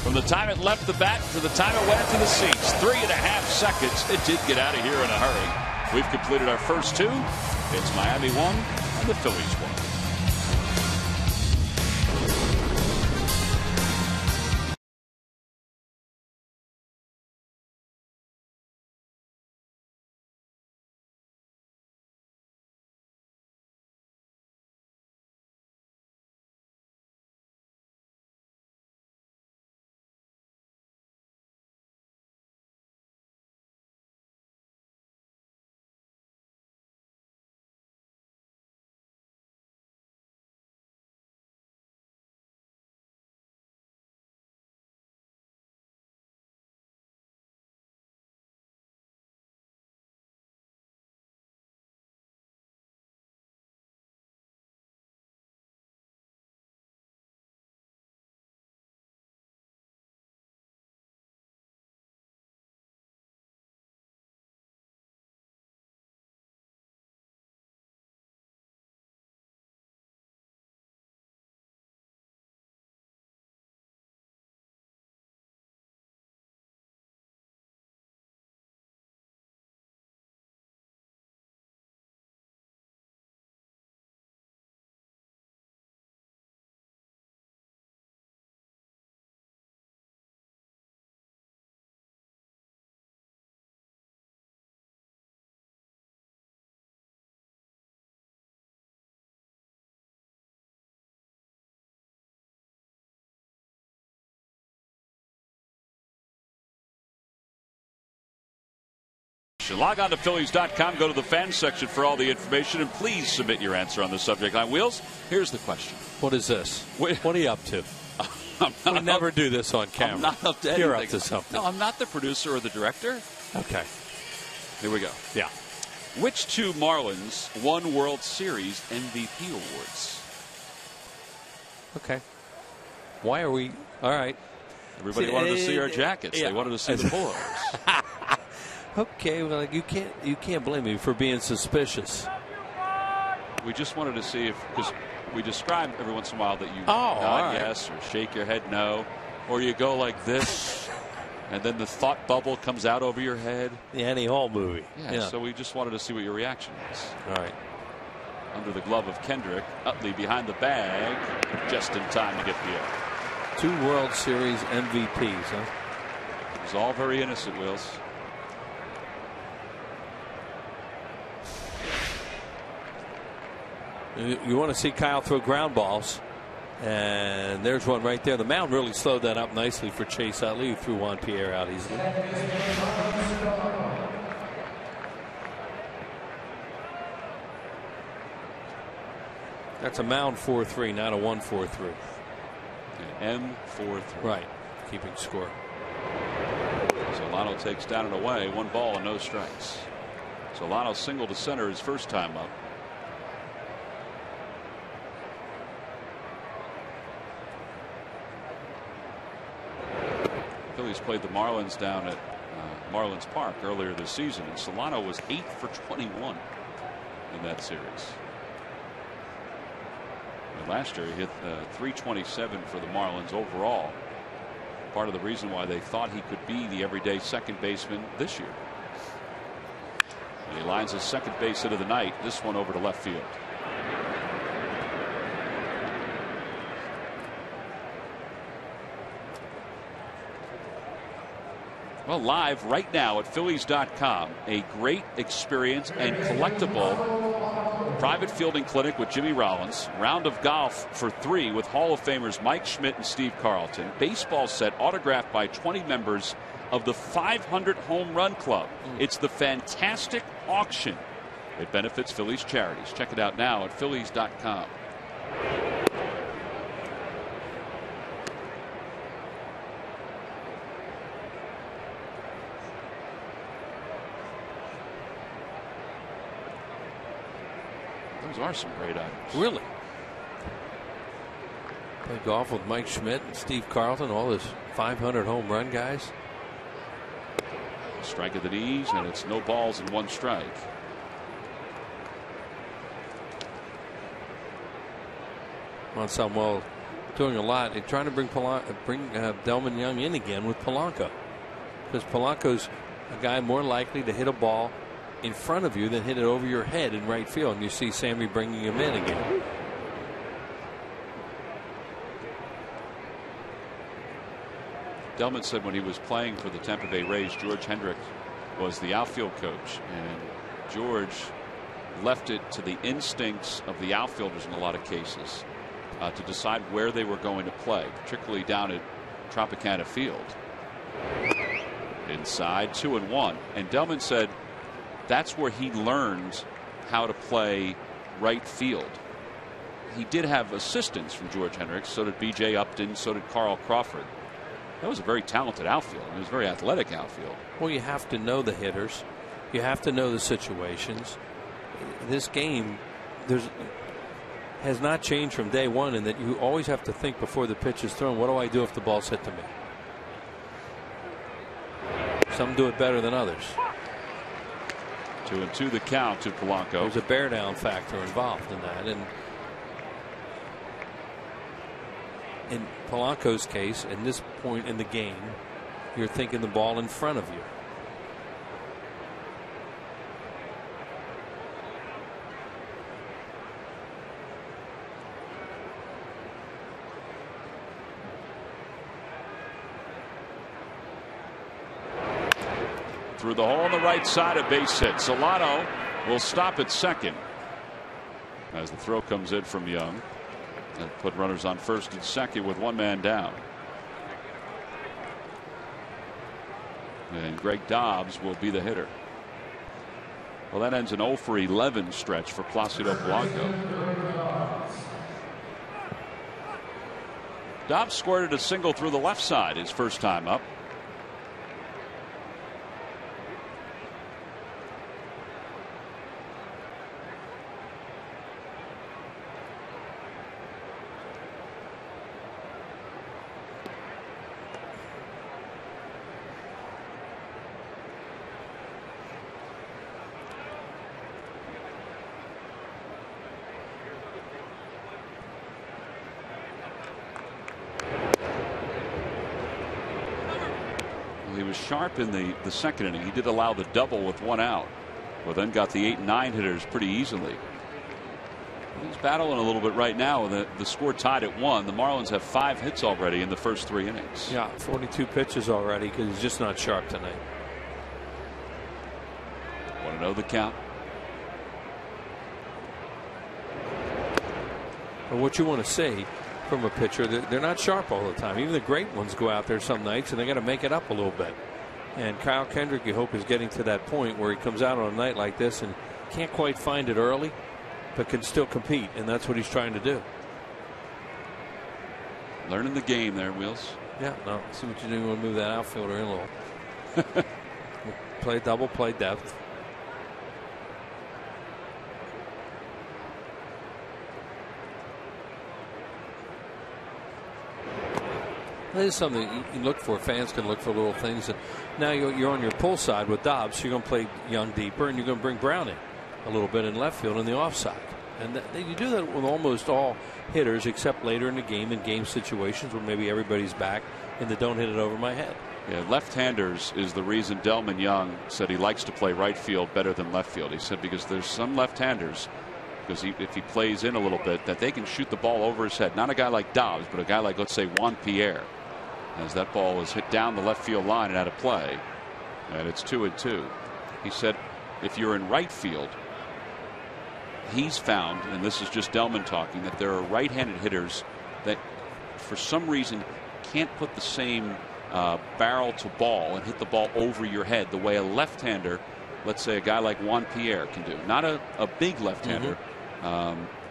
From the time it left the bat to the time it went into the seats, 3.5 seconds. It did get out of here in a hurry. We've completed our first 2. It's Miami 1 and the Phillies 1. Log on to Phillies.com, go to the fans section for all the information, and please submit your answer on the subject line. Wheels, here's the question. What is this? What are you up to? We never do this on camera. I'm not up to anything. You're up to something. No, I'm not the producer or the director. Okay. Here we go. Yeah. Which 2 Marlins won World Series MVP awards? Okay. Why are we? All right. Everybody wanted to see our jackets. Yeah. They wanted to see the pullovers. Okay, well, you can't blame me for being suspicious. We just wanted to see because we describe every once in a while that you nod yes or shake your head no, or you go like this, and then the thought bubble comes out over your head. The Annie Hall movie. Yeah. So we just wanted to see what your reaction was. All right. Under the glove of Kendrick, Utley behind the bag, just in time to get Pierre. 2 World Series MVPs, huh? It was all very innocent, Wills. You want to see Kyle throw ground balls. And there's one right there. The mound really slowed that up nicely for Chase Utley, who threw Juan Pierre out easily. That's a mound 4-3, not a 1-4-3. M4-3. Right, keeping score. Solano takes down and away. 1 ball and no strikes. Solano single to center his first time up. Phillies played the Marlins down at Marlins Park earlier this season, and Solano was 8 for 21 in that series. And last year he hit 327 for the Marlins overall. Part of the reason why they thought he could be the everyday second baseman this year. And he lines his second base hit of the night, this one over to left field. Well, live right now at Phillies.com, a great experience and collectible private fielding clinic with Jimmy Rollins. Round of golf for 3 with Hall of Famers Mike Schmidt and Steve Carlton. Baseball set autographed by 20 members of the 500 Home Run Club. It's the fantastic auction. It benefits Phillies charities. Check it out now at Phillies.com. Those are some great items. Really? Played golf with Mike Schmidt and Steve Carlton, all those 500 home run guys. Strike at the knees, and it's no balls and 1 strike. Monsalvo doing a lot. They're trying to bring Delmon Young in again with Polanco, because Polanco's a guy more likely to hit a ball in front of you than hit it over your head in right field. And you see Sammy bringing him in again. Delmon said when he was playing for the Tampa Bay Rays, George Hendrick was the outfield coach, and George left it to the instincts of the outfielders in a lot of cases to decide where they were going to play, particularly down at Tropicana Field. Inside, 2-1, and Delmon said that's where he learned how to play right field. He did have assistance from George Hendricks, so did B.J. Upton, so did Carl Crawford. That was a very talented outfield. It was a very athletic outfield. Well, you have to know the hitters. You have to know the situations. This game has not changed from day one, in that you always have to think before the pitch is thrown, what do I do if the ball's hit to me? Some do it better than others. 2-2 the count to Polanco. There's a bear down factor involved in that, and in Polanco's case, in this point in the game, you're thinking the ball in front of you. Through the hole on the right side, a base hit. Solano will stop at second as the throw comes in from Young and put runners on first and second with 1 man down. And Greg Dobbs will be the hitter. Well, that ends an 0 for 11 stretch for Placido Polanco. Dobbs squirted a single through the left side his first time up. He was sharp in the second inning. He did allow the double with 1 out, but then got the 8 and 9 hitters pretty easily. He's battling a little bit right now. The score tied at 1. The Marlins have 5 hits already in the first 3 innings. Yeah, 42 pitches already because he's just not sharp tonight. 1-0 the count. But what you want to see from a pitcher, they're not sharp all the time. Even the great ones go out there some nights and they got to make it up a little bit. And Kyle Kendrick, you hope, is getting to that point where he comes out on a night like this and can't quite find it early, but can still compete, and that's what he's trying to do. Learning the game there, Wheels. Yeah, no, see what you do. You want to move that outfielder in a little. Play double, play depth. That is something you look for. Fans can look for little things. And now you're on your pull side with Dobbs. So you're going to play Young deeper, and you're going to bring Brown in a little bit in left field in the offside. And you do that with almost all hitters, except later in the game, in game situations where maybe everybody's back and they don't hit it over my head. Yeah, left-handers is the reason Delman Young said he likes to play right field better than left field. He said because there's some left-handers, because if he plays in a little bit, that they can shoot the ball over his head. Not a guy like Dobbs, but a guy like, let's say, Juan Pierre. As that ball was hit down the left field line and out of play, and it's 2-2. He said if you're in right field, he's found, and this is just Delman talking, that there are right-handed hitters that for some reason can't put the same barrel to ball and hit the ball over your head the way a left-hander, let's say a guy like Juan Pierre, can do. Not a big left-hander,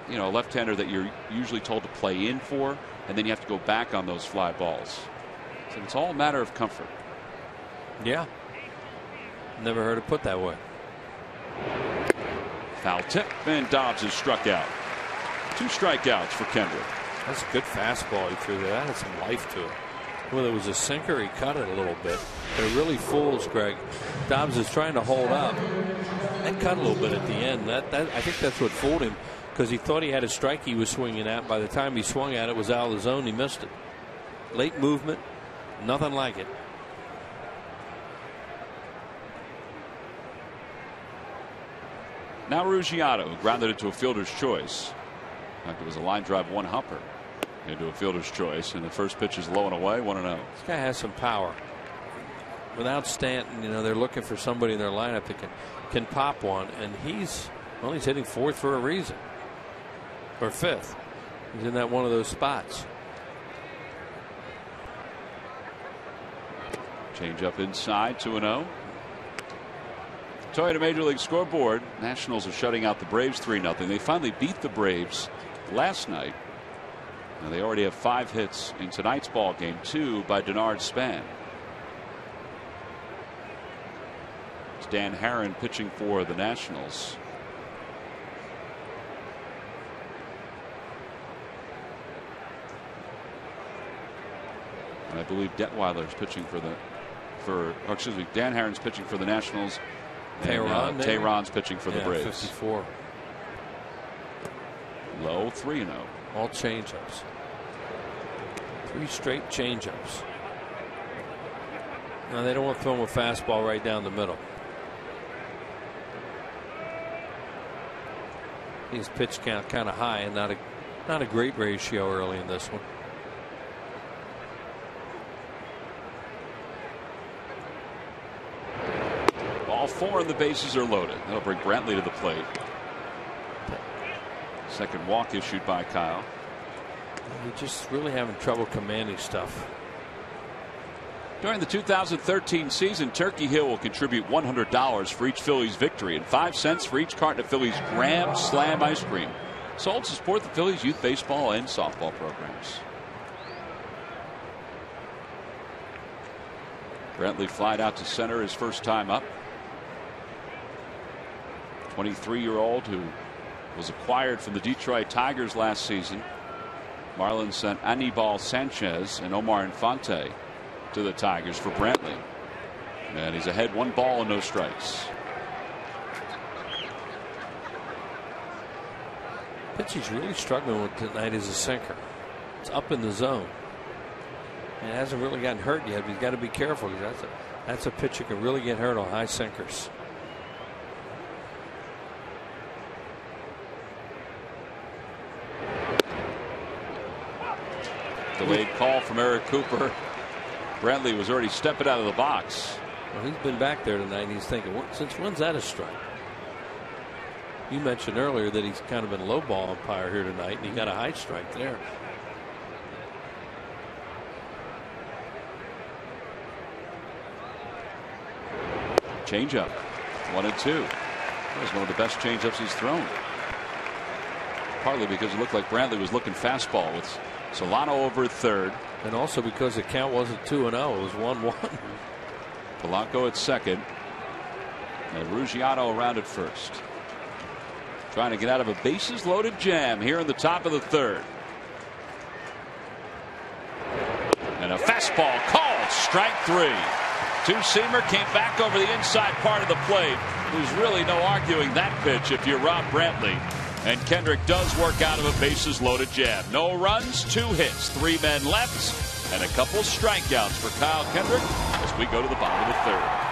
you know, a left-hander that you're usually told to play in for, and then you have to go back on those fly balls. So it's all a matter of comfort. Yeah. Never heard it put that way. Foul tip, and Dobbs is struck out. 2 strikeouts for Kendrick. That's a good fastball he threw there. That had some life to it. Whether it was a sinker, he cut it a little bit. But it really fools Greg. Dobbs is trying to hold up. That cut a little bit at the end. I think that's what fooled him, because he thought he had a strike he was swinging at. By the time he swung at it, it was out of the zone. He missed it. Late movement. Nothing like it. Now Ruggiero grounded it to a fielder's choice. In fact, it was a line drive one hopper into a fielder's choice, and the first pitch is low and away, 1-0. This guy has some power. Without Stanton, you know, they're looking for somebody in their lineup that can pop one, and he's hitting 4th for a reason, or 5th. He's in that one of those spots. Change up inside, 2-0. Toyota Major League Scoreboard. Nationals are shutting out the Braves 3-0. They finally beat the Braves last night. Now they already have 5 hits in tonight's ball game, 2 by Denard Span. It's Dan Herron pitching for the Nationals. And I believe Detweiler's pitching Dan Herron's pitching for the Nationals. Tehran's pitching for the Braves. 54. Low, 3-0. All changeups. 3 straight changeups. Now they don't want to throw him a fastball right down the middle. His pitch count kind of high, and not a great ratio early in this one. All 4 and the bases are loaded. That'll bring Brantley to the plate. Second walk issued by Kyle. He's just really having trouble commanding stuff. During the 2013 season, Turkey Hill will contribute $100 for each Phillies victory and 5 cents for each carton of Phillies Grand Slam ice cream. Sold to support the Phillies youth baseball and softball programs. Brantley flied out to center his first time up. 23-year-old who was acquired from the Detroit Tigers last season. Marlins sent Anibal Sanchez and Omar Infante to the Tigers for Brantley. And he's ahead 1 ball and no strikes. Pitch he's really struggling with tonight is a sinker. It's up in the zone. And it hasn't really gotten hurt yet, but he's got to be careful, because that's a pitch that can really get hurt on high sinkers. Delayed call from Eric Cooper. Brantley was already stepping out of the box. Well, he's been back there tonight, and he's thinking, since when's that a strike? You mentioned earlier that he's kind of been low ball umpire here tonight, and he got a high strike there. Changeup, 1-2. That was one of the best changeups he's thrown. Partly because it looked like Brantley was looking fastball with Solano over at third. And also because the count wasn't 2-0, it was 1-1. Polanco at second. And Ruggiano around at first. Trying to get out of a bases loaded jam here in the top of the third. And a fastball called strike 3. Two-seamer came back over the inside part of the plate. There's really no arguing that pitch if you're Rob Brantley. And Kendrick does work out of a bases loaded jam. No runs, 2 hits, 3 men left, and a couple strikeouts for Kyle Kendrick as we go to the bottom of the third.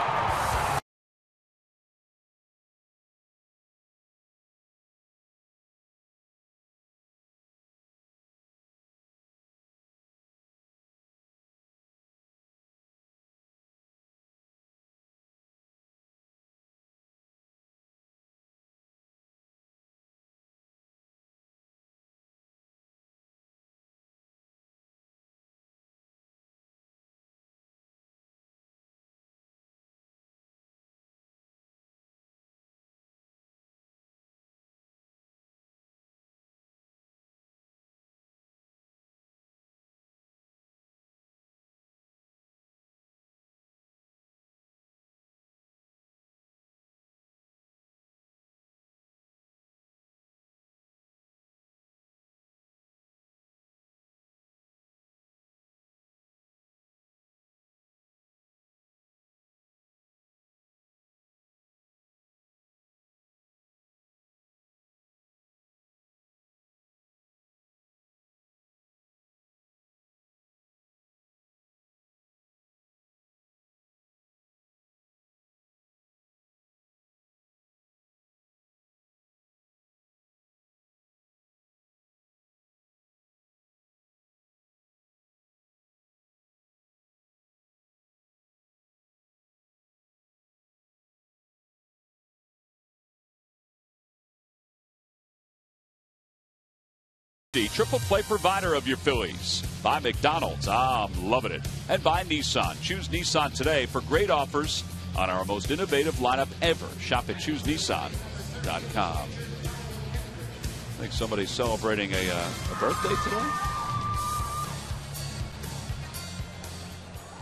The triple play provider of your Phillies. By McDonald's. I'm loving it. And by Nissan. Choose Nissan today for great offers on our most innovative lineup ever. Shop at ChooseNissan.com. I think somebody's celebrating a birthday today.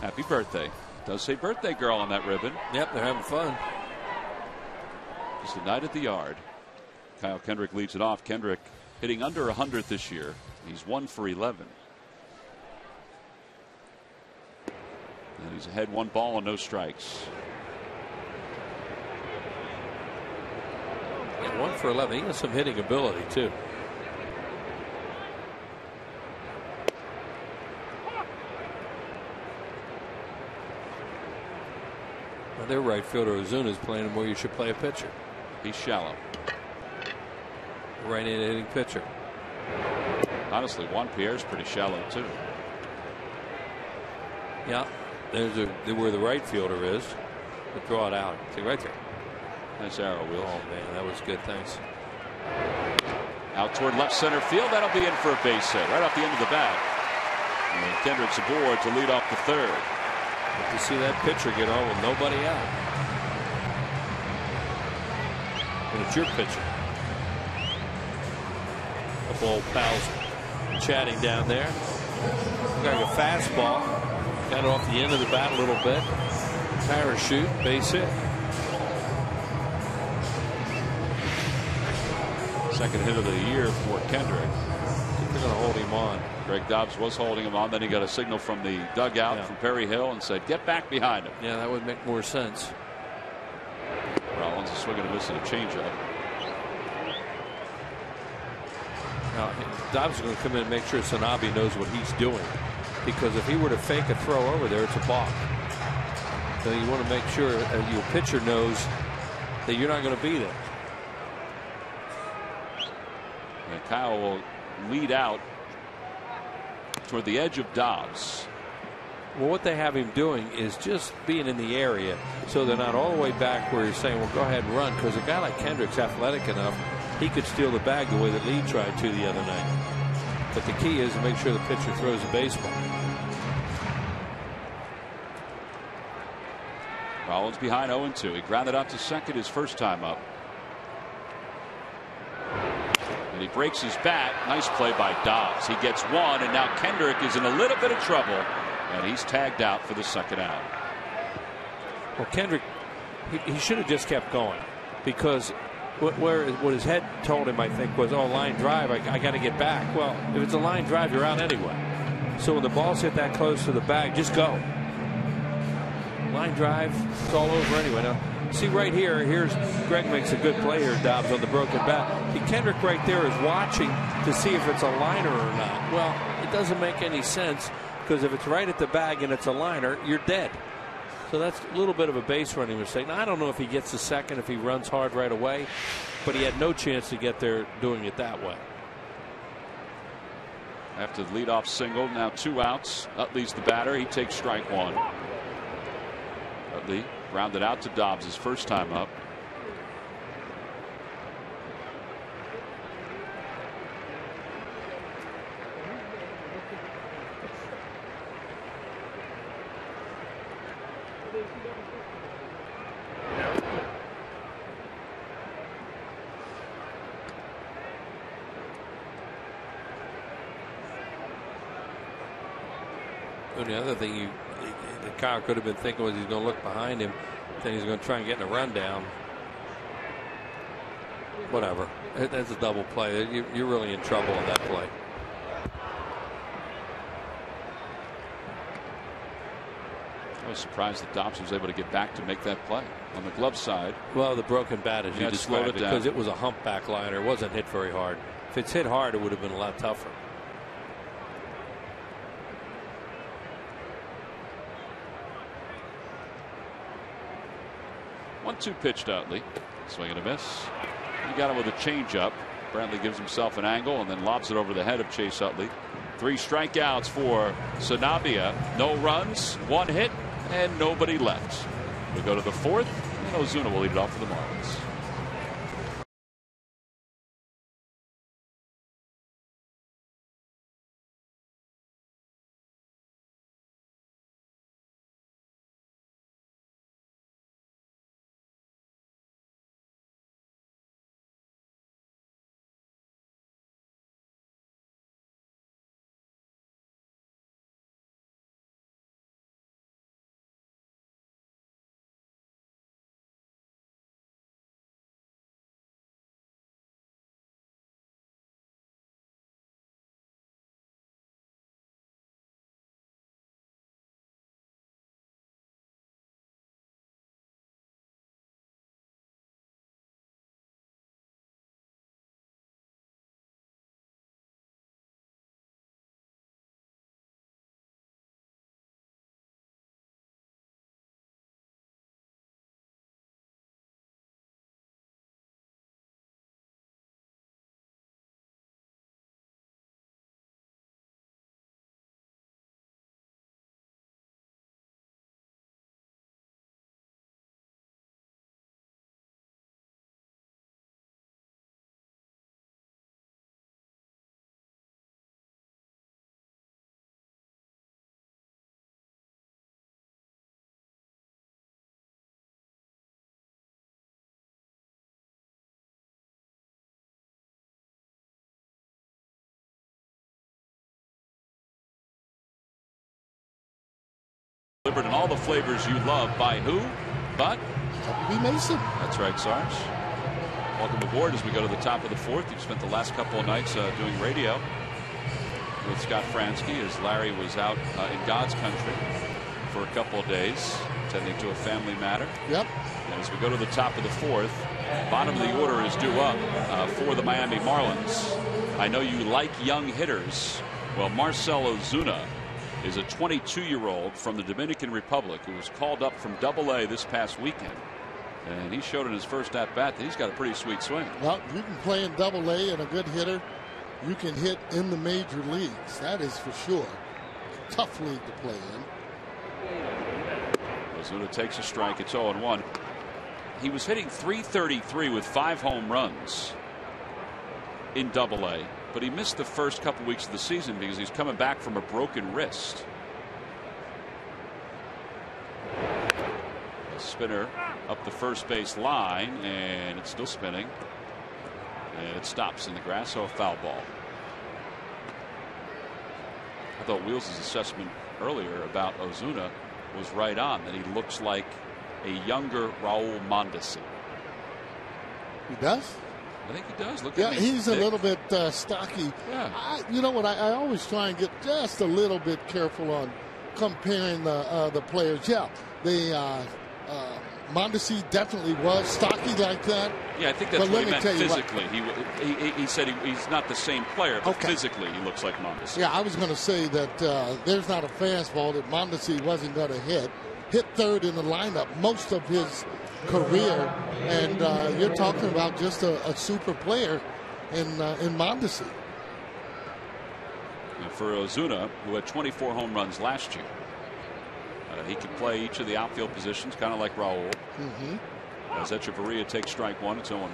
Happy birthday. It does say birthday girl on that ribbon. Yep, they're having fun. Just a night at the yard. Kyle Kendrick leads it off. Kendrick hitting under 100 this year. He's 1 for 11. And he's ahead 1 ball and no strikes. Yeah, 1 for 11. He has some hitting ability too. Well, their right fielder Ozuna is playing him where you should play a pitcher. He's shallow. Right-handed hitting pitcher. Honestly, Juan Pierre's pretty shallow too. Yeah, there's where the right fielder is. But throw it out. See right there. Nice arrow, Will. Oh man, that was good. Thanks. Out toward left center field. That'll be in for a base hit right off the end of the bat. And Kendrick's aboard to lead off the third. Good to see that pitcher get on with nobody out. And it's your pitcher. Old pals chatting down there. Got a fastball. Got it off the end of the bat a little bit. Parachute, base hit. Second hit of the year for Kendrick. They're going to hold him on. Greg Dobbs was holding him on. Then he got a signal from the dugout from Perry Hill and said, "Get back behind him." Yeah, that would make more sense. Rollins is swinging a miss at a changeup. Now, Dobbs is going to come in and make sure Sanabi knows what he's doing, because if he were to fake a throw over there, it's a balk. So you want to make sure your pitcher knows that you're not going to be there. And Kyle will lead out toward the edge of Dobbs. Well, what they have him doing is just being in the area so they're not all the way back where you're saying, well, go ahead and run, because a guy like Kendrick's athletic enough, he could steal the bag the way that Lee tried to the other night. But the key is to make sure the pitcher throws the baseball. Rollins behind 0-2. He grounded out to second his first time up. And he breaks his bat. Nice play by Dobbs. He gets one, and now Kendrick is in a little bit of trouble. And he's tagged out for the second out. Well, Kendrick, he should have just kept going, because what his head told him, I think, was, oh, line drive, I got to get back. Well, if it's a line drive, you're out anyway. So when the ball's hit that close to the bag, just go. Line drive, it's all over anyway. Now, see right here, here's Greg makes a good play here, Dobbs, on the broken bat. Kendrick right there is watching to see if it's a liner or not. Well, it doesn't make any sense, because if it's right at the bag and it's a liner, you're dead. So that's a little bit of a base running mistake. Now, I don't know if he gets the second, if he runs hard right away, but he had no chance to get there doing it that way. After the leadoff single, now 2 outs. Utley's the batter. He takes strike one. Utley grounded out to Dobbs his first time up. And the other thing that Kyle could have been thinking was he's going to look behind him, then he's going to try and get in a rundown. Whatever. That's a double play. You're really in trouble on that play. I was surprised that Dobbs was able to get back to make that play on the glove side. Well, the broken bat, as you described it, because it was a humpback liner. It wasn't hit very hard. If it's hit hard, it would have been a lot tougher. 1-2 pitch to Utley. Swing and a miss. He got him with a changeup. Brantley gives himself an angle and then lobs it over the head of Chase Utley. 3 strikeouts for Sanabia. No runs, 1 hit, and nobody left. We go to the 4th, and Ozuna will lead it off for the Marlins. Delivered in all the flavors you love by who? But W. Mason. That's right, Sarge. Welcome aboard as we go to the top of the 4th. You've spent the last couple of nights doing radio with Scott Fransky as Larry was out in God's country for a couple of days, attending to a family matter. Yep. And as we go to the top of the 4th, bottom of the order is due up for the Miami Marlins. I know you like young hitters. Well, Marcell Ozuna is a 22-year-old from the Dominican Republic who was called up from AA this past weekend. And he showed in his first at-bat that he's got a pretty sweet swing. Well, you can play in AA and a good hitter you can hit in the major leagues. That is for sure. Tough league to play in. Ozuna takes a strike. It's 0-1. He was hitting .333 with 5 home runs in Double-A, but he missed the first couple weeks of the season because he's coming back from a broken wrist. A spinner up the first base line, and it's still spinning. And it stops in the grass, so a foul ball. I thought Wheels' assessment earlier about Ozuna was right on, that he looks like a younger Raul Mondesi. He does? I think he does. Look yeah, at me. He's a little bit stocky. Yeah. You know what? I always try and get just a little bit careful on comparing the players. Yeah, Mondesi definitely was stocky like that. Yeah, I think that's what he meant physically. What, he said he's not the same player, but physically he looks like Mondesi. Yeah, I was going to say that there's not a fastball that Mondesi wasn't going to hit. Hit third in the lineup most of his career, and you're talking about just a super player in Mondesi. And for Ozuna, who had 24 home runs last year, he can play each of the outfield positions, kind of like Raul. As Echeverria takes strike one, it's 0-1.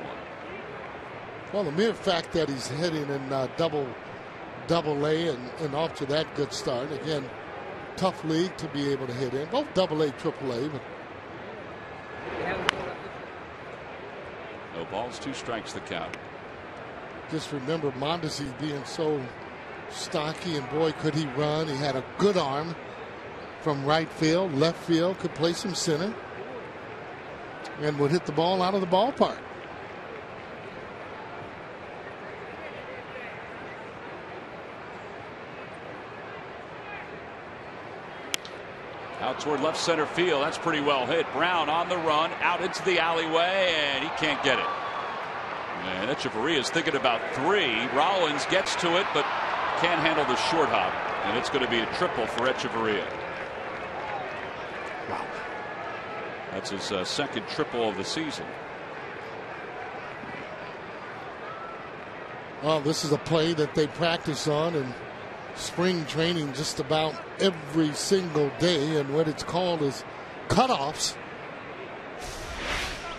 Well, the mere fact that he's hitting in double-A and off to that good start. Again, tough league to be able to hit in. Both double-A, triple-A. But no balls, 2 strikes the count. Just remember Mondesi being so stocky, and boy, could he run. He had a good arm from right field, left field, could play some center, and would hit the ball out of the ballpark. Out toward left center field. That's pretty well hit. Brown on the run, out into the alleyway, and he can't get it. And Echeverria is thinking about 3. Rollins gets to it, but can't handle the short hop. And it's going to be a triple for Echeverria. Wow. That's his second triple of the season. Well, this is a play that they practice on in spring training just about every single day, and what it's called is cutoffs.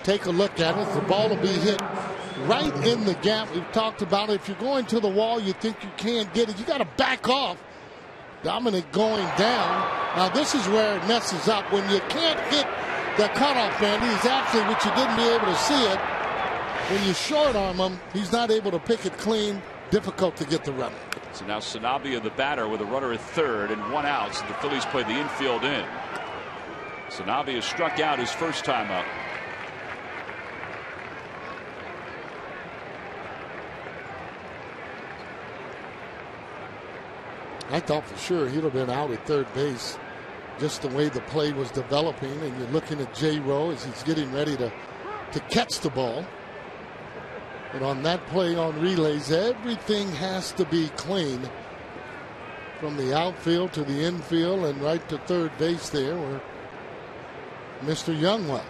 Take a look at it. The ball will be hit right in the gap. We've talked about it. If you're going to the wall, you think you can't get it. You got to back off. Dominic going down. Now this is where it messes up. When you can't get the cutoff, Andy, is actually what you didn't be able to see it. When you short arm him, he's not able to pick it clean. Difficult to get the runner. So now Sanabia, the batter, with a runner at third and 1 out. So the Phillies play the infield in. Sanabia struck out his first time up. I thought for sure he'd have been out at third base, just the way the play was developing. And you're looking at J. Rowe as he's getting ready to catch the ball. But on that play on relays, everything has to be clean from the outfield to the infield and right to third base there where Mr. Young was.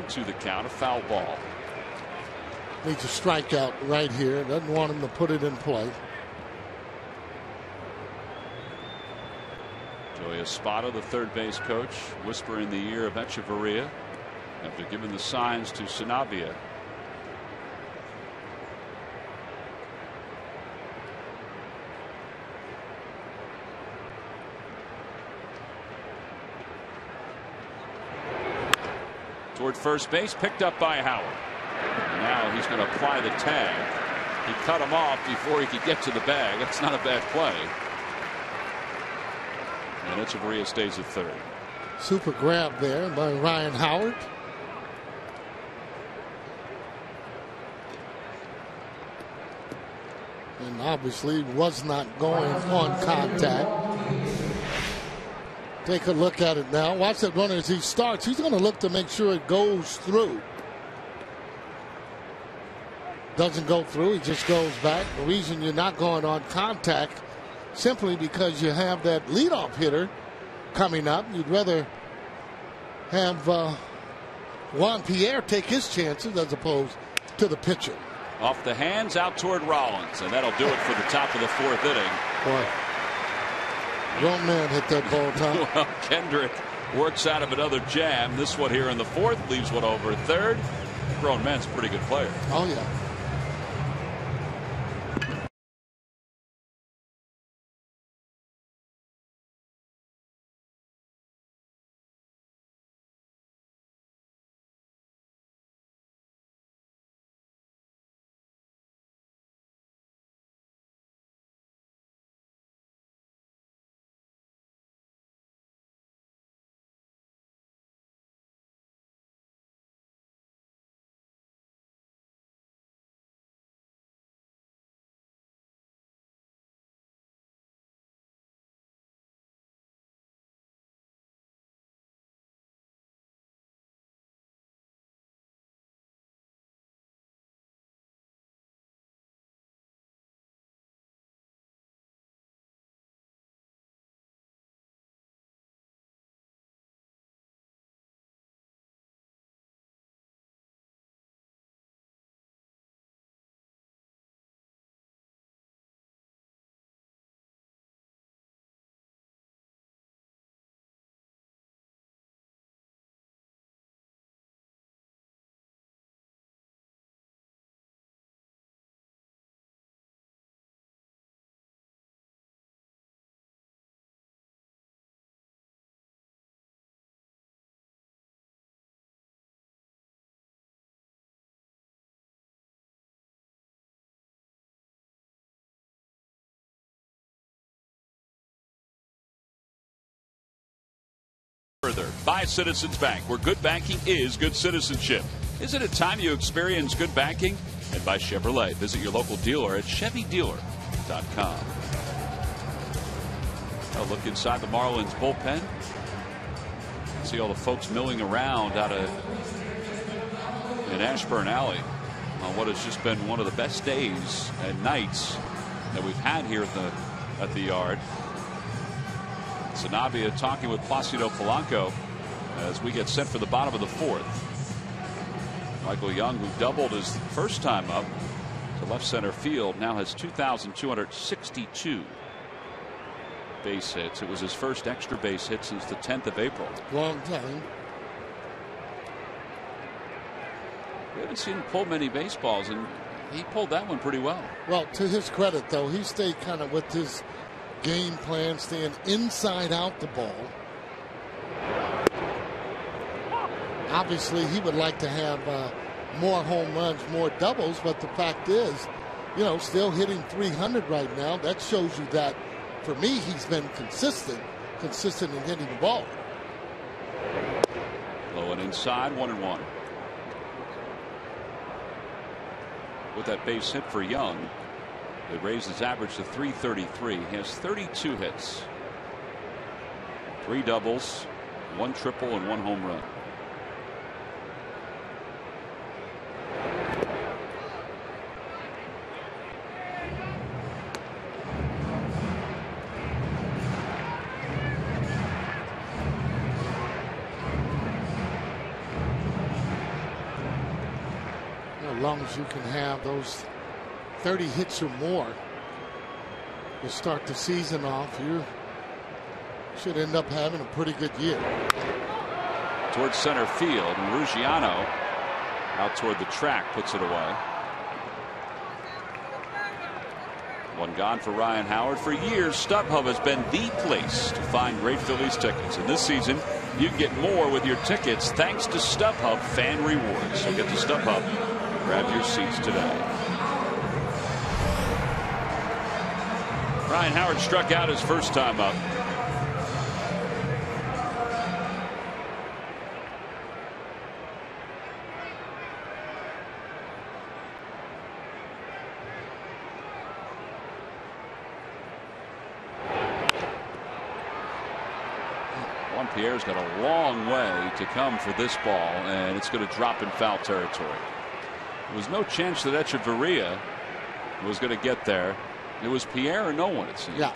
To the count, a foul ball. Needs a strikeout right here. Doesn't want him to put it in play. Joey Espada, the third base coach, whisper in the ear of Echeverria after giving the signs to Sanabia. Toward first base, picked up by Howard. And now he's going to apply the tag. He cut him off before he could get to the bag. That's not a bad play. And Echeverria stays at third. Super grab there by Ryan Howard. And obviously was not going on contact. Take a look at it now. Watch that runner as he starts. He's going to look to make sure it goes through. Doesn't go through. He just goes back. The reason you're not going on contact simply because you have that leadoff hitter coming up. You'd rather have Juan Pierre take his chances as opposed to the pitcher. Off the hands, out toward Rollins, and that'll do it for the top of the 4th inning. Boy, grown man hit that ball, Tom. Well, Kendrick works out of another jam. This one here in the 4th, leaves one over 3rd. Grown man's a pretty good player. Oh, yeah. Further by Citizens Bank, where good banking is good citizenship. Isn't it time you experience good banking? And by Chevrolet, visit your local dealer at ChevyDealer.com. A look inside the Marlins bullpen. See all the folks milling around out of in Ashburn Alley on what has just been one of the best days and nights that we've had here at the yard. Sanabia talking with Placido Polanco as we get set for the bottom of the 4th. Michael Young, who doubled his first time up to left center field, now has 2,262 base hits. It was his first extra base hit since the 10th of April. Long time. We haven't seen him pull many baseballs, and he pulled that one pretty well. Well, to his credit, though, he stayed kind of with his game plan, staying inside out the ball. Obviously, he would like to have more home runs, more doubles, but the fact is, you know, still hitting 300 right now. That shows you that, for me, he's been consistent in hitting the ball. Low and inside, 1-1. With that base hit for Young, it raised his average to 333. He has 32 hits, 3 doubles, 1 triple, and 1 home run. As long as you can have those 30 hits or more to start the season off, you should end up having a pretty good year. Towards center field, and Ruggiano out toward the track puts it away. One gone for Ryan Howard. For years, StubHub has been the place to find great Phillies tickets. And this season, you can get more with your tickets thanks to StubHub Fan Rewards. So get to StubHub. Grab your seats today. Ryan Howard struck out his first time up. Juan Pierre's got a long way to come for this ball, and it's going to drop in foul territory. There was no chance that Echeverria was going to get there. It was Pierre or no one, it seemed. Yeah.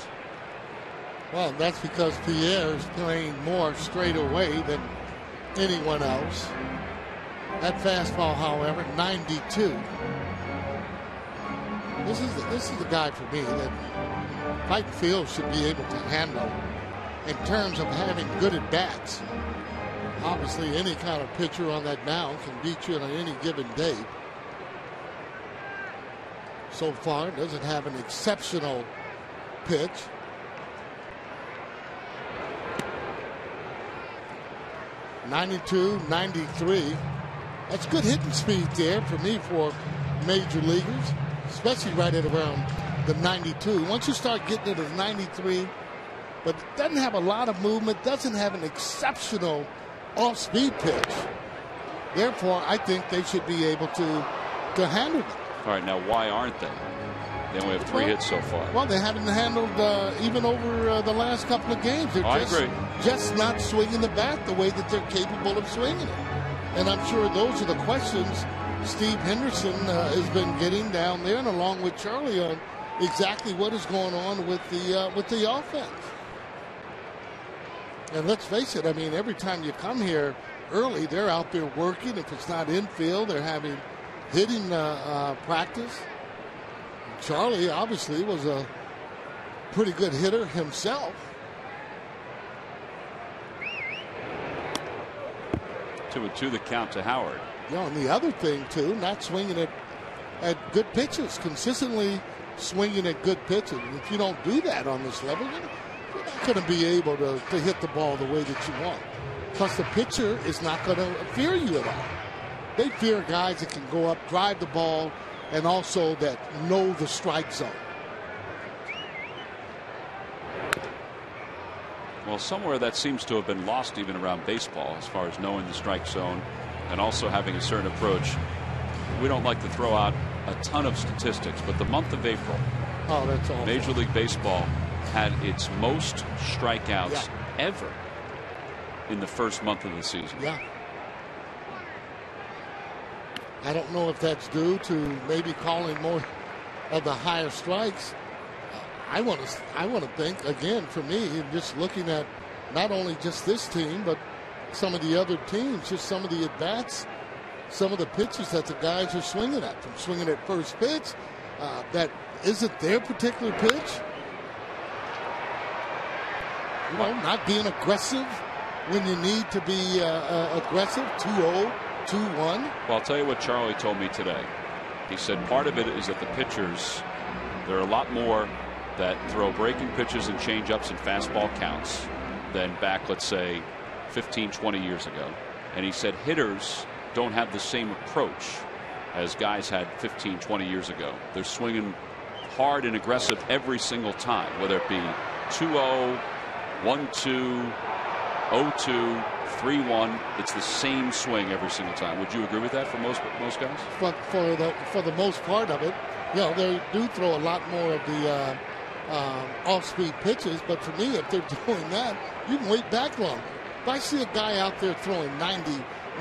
Well, that's because Pierre is playing more straight away than anyone else. That fastball, however, 92. This is the guy for me that Pike Field should be able to handle in terms of having good at bats. Obviously, any kind of pitcher on that mound can beat you on any given day. So far, doesn't have an exceptional pitch. .92, 93. That's good hitting speed there for me for major leaguers, especially right at around the 92. Once you start getting it at 93, but doesn't have a lot of movement, doesn't have an exceptional off-speed pitch. Therefore, I think they should be able to handle it. All right, now why aren't they? They only have 3 hits so far. Well, they haven't handled even over the last couple of games. They're I agree. Just not swinging the bat the way that they're capable of swinging it. And I'm sure those are the questions Steve Henderson has been getting down there, and along with Charlie, on exactly what is going on with the offense. And let's face it, I mean, every time you come here early, they're out there working. If it's not infield, they're having hitting practice. Charlie obviously was a pretty good hitter himself. 2-2 the count to Howard. Yeah, and the other thing too, not swinging at good pitches, consistently swinging at good pitches. And if you don't do that on this level, you're not going to be able to hit the ball the way that you want. Plus, the pitcher is not going to fear you at all. They fear guys that can go up, drive the ball, and also that know the strike zone. Well, somewhere that seems to have been lost even around baseball as far as knowing the strike zone and also having a certain approach. We don't like to throw out a ton of statistics, but the month of April, that's awful. Major League Baseball had its most strikeouts ever in the first month of the season. Yeah. I don't know if that's due to maybe calling more of the higher strikes. I want to think, again, for me, just looking at not only just this team, but some of the other teams, just some of the at-bats, some of the pitches that the guys are swinging at. From swinging at first pitch, that isn't their particular pitch. You know, not being aggressive when you need to be aggressive, 2-0. 2-1. Well, I'll tell you what Charlie told me today. He said part of it is that the pitchers, there are a lot more that throw breaking pitches and change-ups and fastball counts than back, let's say, 15, 20 years ago. And he said hitters don't have the same approach as guys had 15, 20 years ago. They're swinging hard and aggressive every single time, whether it be 2-0, 1-2, 0-2, 3-1. It's the same swing every single time. Would you agree with that for most guys? But for the most part of it, you know, they do throw a lot more of the off-speed pitches. But for me, if they're doing that, you can wait back longer. If I see a guy out there throwing 90,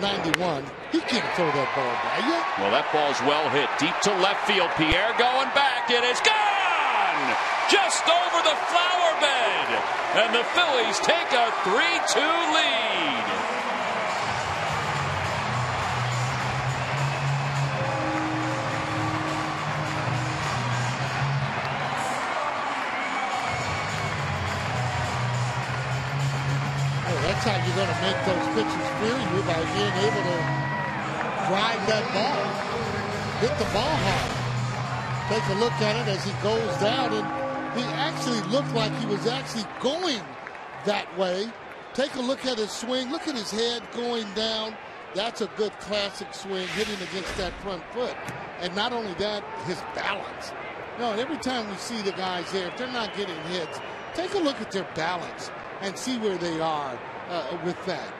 91, he can't throw that ball by you. Well, that ball's well hit deep to left field. Pierre going back. It is gone! Just over the flower bed. And the Phillies take a 3-2 lead. That's how you're going to make those pitches fear you, by being able to drive that ball, hit the ball hard. Take a look at it as he goes down, and he actually looked like he was actually going that way. Take a look at his swing. Look at his head going down. That's a good classic swing, hitting against that front foot. And not only that, his balance. You know, every time we see the guys there, if they're not getting hits, take a look at their balance and see where they are with that.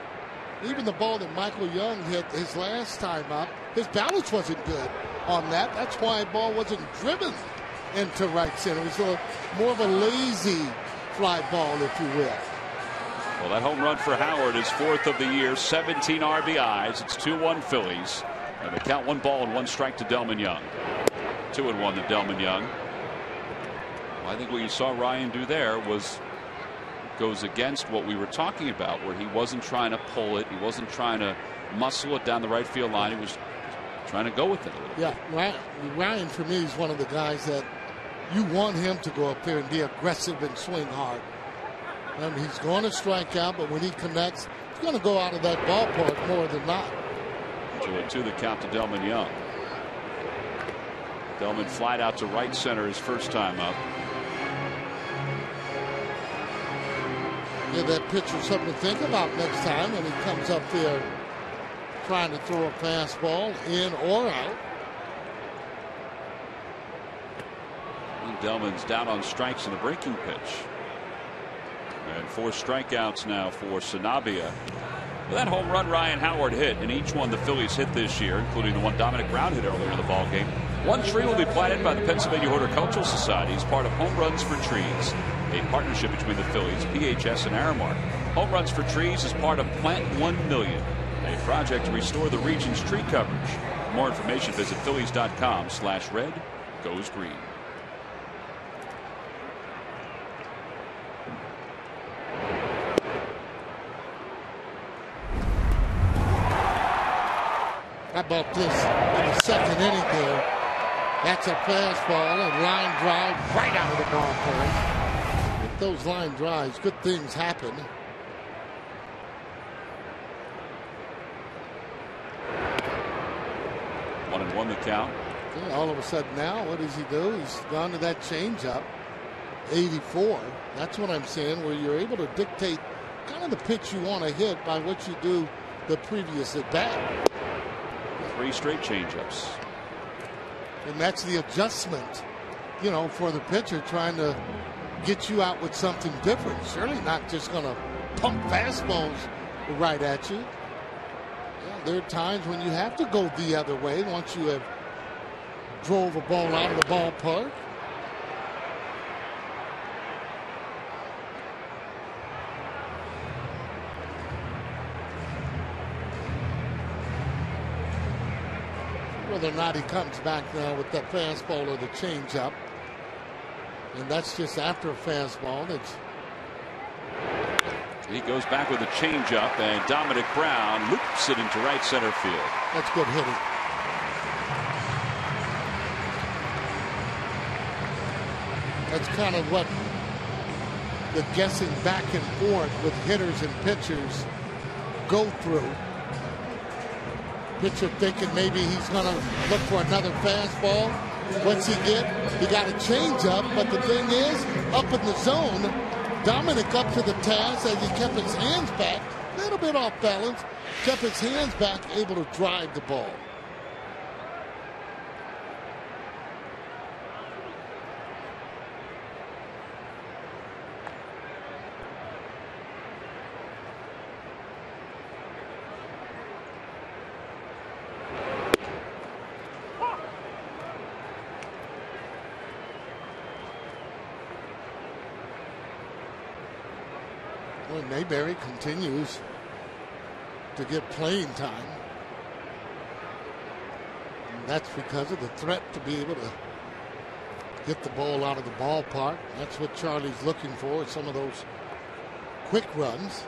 Even the ball that Michael Young hit his last time up, his balance wasn't good on that. That's why the ball wasn't driven into right center. It was more of a lazy fly ball, if you will. Well, that home run for Howard is 4th of the year, 17 RBIs. It's 2-1 Phillies. And they count 1 ball and 1 strike to Delmon Young. 2-1 to Delmon Young. Well, I think what you saw Ryan do there was goes against what we were talking about, where he wasn't trying to pull it, he wasn't trying to muscle it down the right field line, he was trying to go with it a little bit. Yeah, Ryan for me is one of the guys that you want him to go up there and be aggressive and swing hard. And he's going to strike out, but when he connects, he's going to go out of that ballpark more than not. 2-2 the count to Delmon Young. Delmon flied out to right center his first time up. Yeah, that pitcher something to think about next time when he comes up there trying to throw a fastball in or out. And Delmon's down on strikes in the breaking pitch. And 4 strikeouts now for Sanabia. That home run Ryan Howard hit, and each one the Phillies hit this year, including the one Dominic Brown hit earlier in the ballgame. One tree will be planted by the Pennsylvania Horticultural Society as part of Home Runs for Trees, a partnership between the Phillies, PHS, and Aramark. Home Runs for Trees is part of Plant 1 Million, a project to restore the region's tree coverage. For more information, visit phillies.com/red goes green. How about this in the second inning there? That's a fastball and line drive right out of the ballpark. With those line drives, good things happen. One and one the count. Okay, all of a sudden now, what does he do? He's gone to that changeup. 84. That's what I'm saying, where you're able to dictate kind of the pitch you want to hit by what you do the previous at bat. 3 straight changeups. And that's the adjustment, you know, for the pitcher trying to get you out with something different. Surely not just going to pump fastballs right at you. Yeah, there are times when you have to go the other way once you have drove a ball out of the ballpark. Whether or not he comes back now with that fastball or the changeup, and that's just after a fastball. He goes back with a changeup, and Dominic Brown loops it into right center field. That's good hitting. That's kind of what the guessing back and forth with hitters and pitchers go through. Pitcher thinking maybe he's going to look for another fastball. What's he get? He got a changeup, but the thing is, up in the zone, Dominic up to the task as he kept his hands back, a little bit off balance, kept his hands back, able to drive the ball. Mayberry continues to get playing time. And that's because of the threat to be able to get the ball out of the ballpark. That's what Charlie's looking for, some of those quick runs.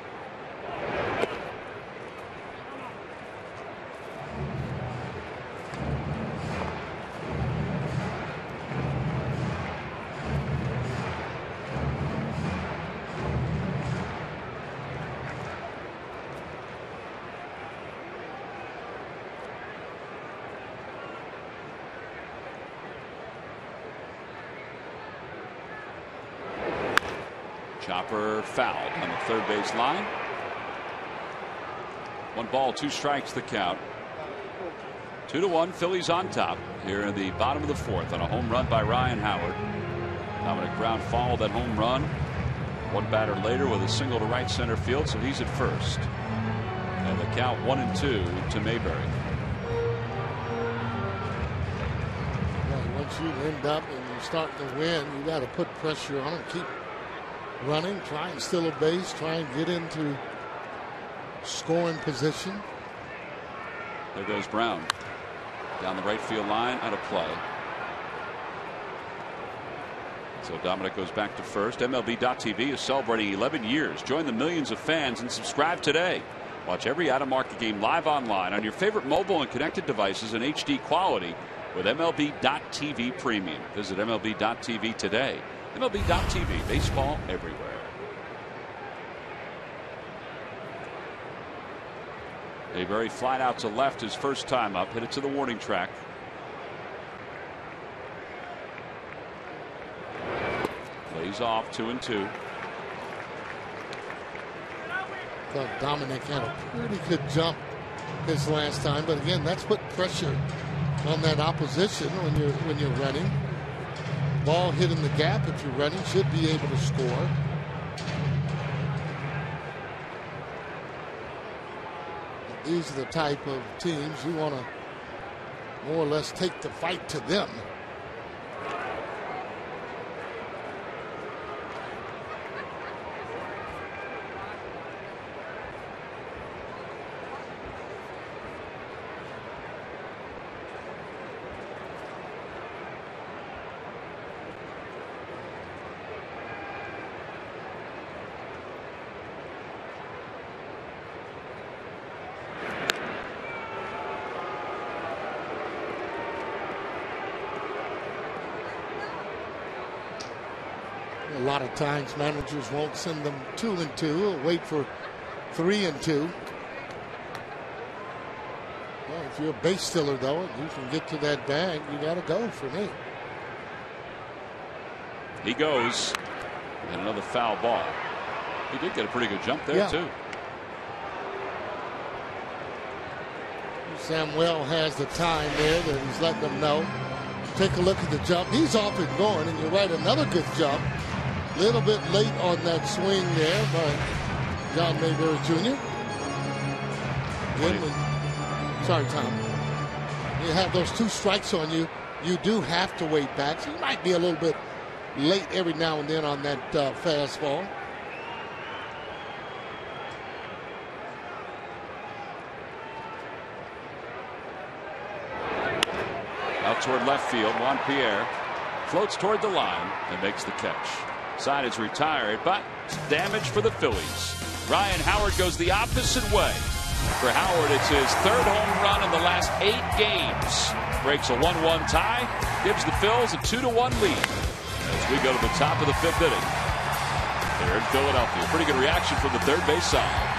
Chopper fouled on the third base line. 1 ball, 2 strikes the count. 2-1 Phillies on top here in the bottom of the 4th on a home run by Ryan Howard. Dominic Brown followed that home run 1 batter later with a single to right center field, so he's at first. And the count 1-2 to Mayberry. Well, once you end up and you're starting to win, you got to put pressure on him, keep running, try and steal a base, try and get into scoring position. There goes Brown down the right field line, out of play. So Dominic goes back to first. MLB.TV is celebrating 11 years. Join the millions of fans and subscribe today. Watch every out-of-market game live online on your favorite mobile and connected devices in HD quality with MLB.TV Premium. Visit MLB.TV today. MLB.TV, baseball everywhere. Mayberry flat out to left his first time up. Hit it to the warning track. Lays off 2-2. Thought Dominic had a pretty good jump his last time, but again, that's put pressure on that opposition when you're running. Ball hit in the gap if you're running, should be able to score. These are the type of teams you want to more or less take the fight to them. A lot of times managers won't send them 2-2 or wait for 3-2. Well, if you're a base stealer, though, you can get to that bag. You got to go for me. He goes. And another foul ball. He did get a pretty good jump there, too. Samuel has the time there that he's letting them know. Take a look at the jump. He's off and going, and you're right, another good jump. A little bit late on that swing there by John Mayberry Jr. Sorry, Tom. You have those two strikes on you. You do have to wait back. So you might be a little bit late every now and then on that fastball. Out toward left field, Juan Pierre floats toward the line and makes the catch. Side is retired, but damage for the Phillies. Ryan Howard goes the opposite way. For Howard, it's his third home run in the last 8 games. Breaks a 1-1 tie, gives the Phils a 2-1 lead. As we go to the top of the 5th inning. They're in Philadelphia. Pretty good reaction from the third base side.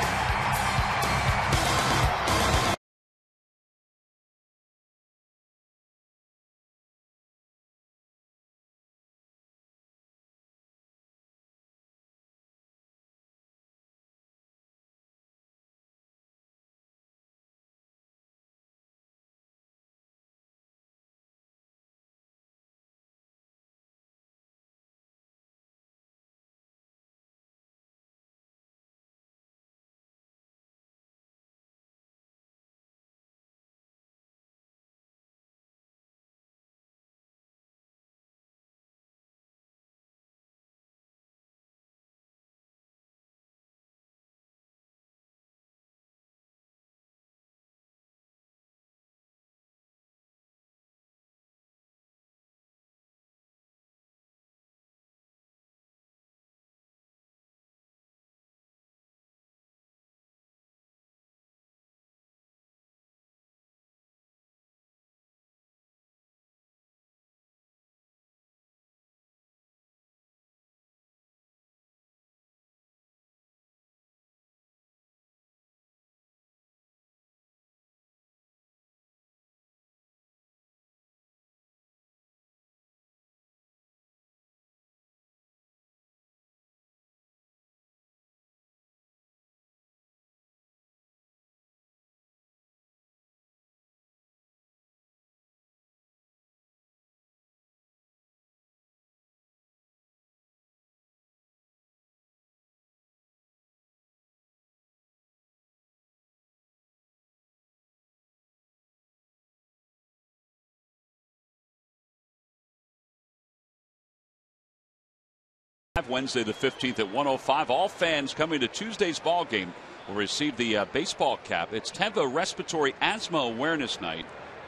Wednesday the 15th at 1:05. All fans coming to Tuesday's ball game will receive the baseball cap. It's 10th Respiratory Asthma Awareness Night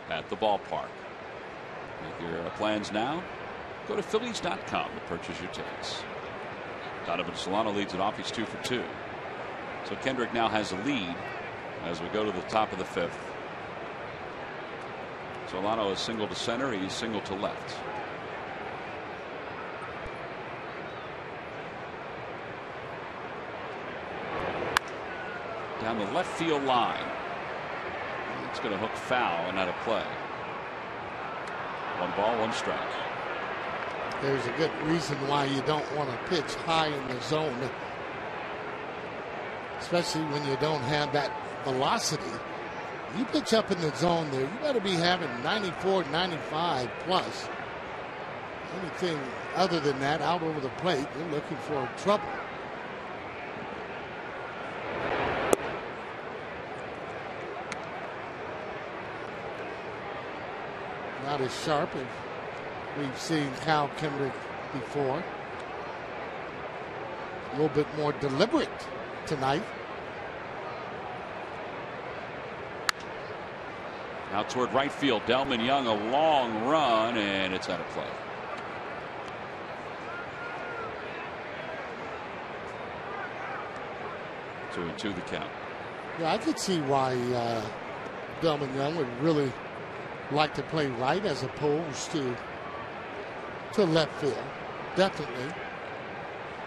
at the ballpark. Make your plans now. Go to Phillies.com to purchase your tickets. Donovan Solano leads it off. He's 2 for 2. So Kendrick now has a lead as we go to the top of the 5th. Solano is single to center. He's single to left. Down the left field line. It's going to hook foul and out of play. 1 ball, 1 strike. There's a good reason why you don't want to pitch high in the zone, especially when you don't have that velocity. You pitch up in the zone there, you got to be having 94, 95 plus. Anything other than that out over the plate, you're looking for trouble. Not as sharp as we've seen Kyle Kendrick before. A little bit more deliberate tonight. Out toward right field, Delman Young, a long run, and it's out of play. Two and 2 the count. Yeah, I could see why Delman Young would really like to play right as opposed to left field. Definitely.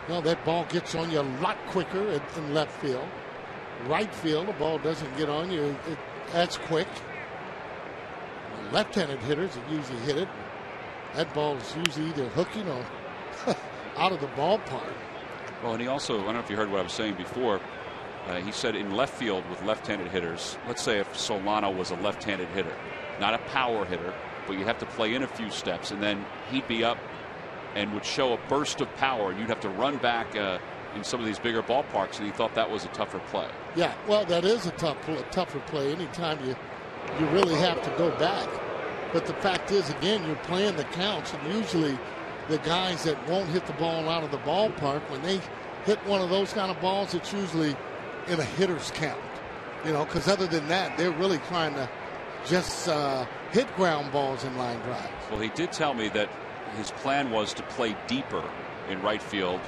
You know, that ball gets on you a lot quicker in left field. Right field, the ball doesn't get on you as quick. Left-handed hitters that usually hit it. That ball is usually either hooking or out of the ballpark. Well, and he also, I don't know if you heard what I was saying before. He said in left field with left-handed hitters, let's say if Solano was a left-handed hitter, not a power hitter, but you have to play in a few steps, and then he'd be up and would show a burst of power, and you'd have to run back in some of these bigger ballparks, and he thought that was a tougher play. Yeah, well, that is a tougher play anytime you really have to go back. But the fact is, again, you're playing the counts, and usually the guys that won't hit the ball out of the ballpark, when they hit one of those kind of balls, it's usually in a hitter's count. You know, because other than that, they're really trying to just hit ground balls and line drives. Well, he did tell me that his plan was to play deeper in right field,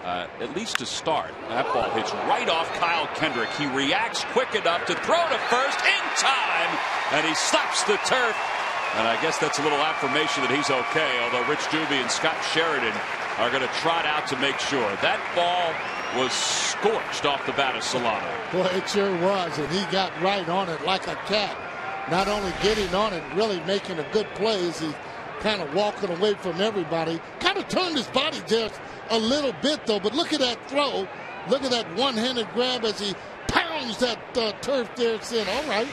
at least to start. That ball hits right off Kyle Kendrick. He reacts quick enough to throw to first in time, and he slaps the turf. And I guess that's a little affirmation that he's okay, although Rich Doobie and Scott Sheridan are going to trot out to make sure. That ball was scorched off the bat of Solano. Boy, it sure was, and he got right on it like a cat. Not only getting on it, really making a good play as he kind of walking away from everybody. Kind of turned his body just a little bit, though, but look at that throw. Look at that one-handed grab as he pounds that turf there. Saying, all right.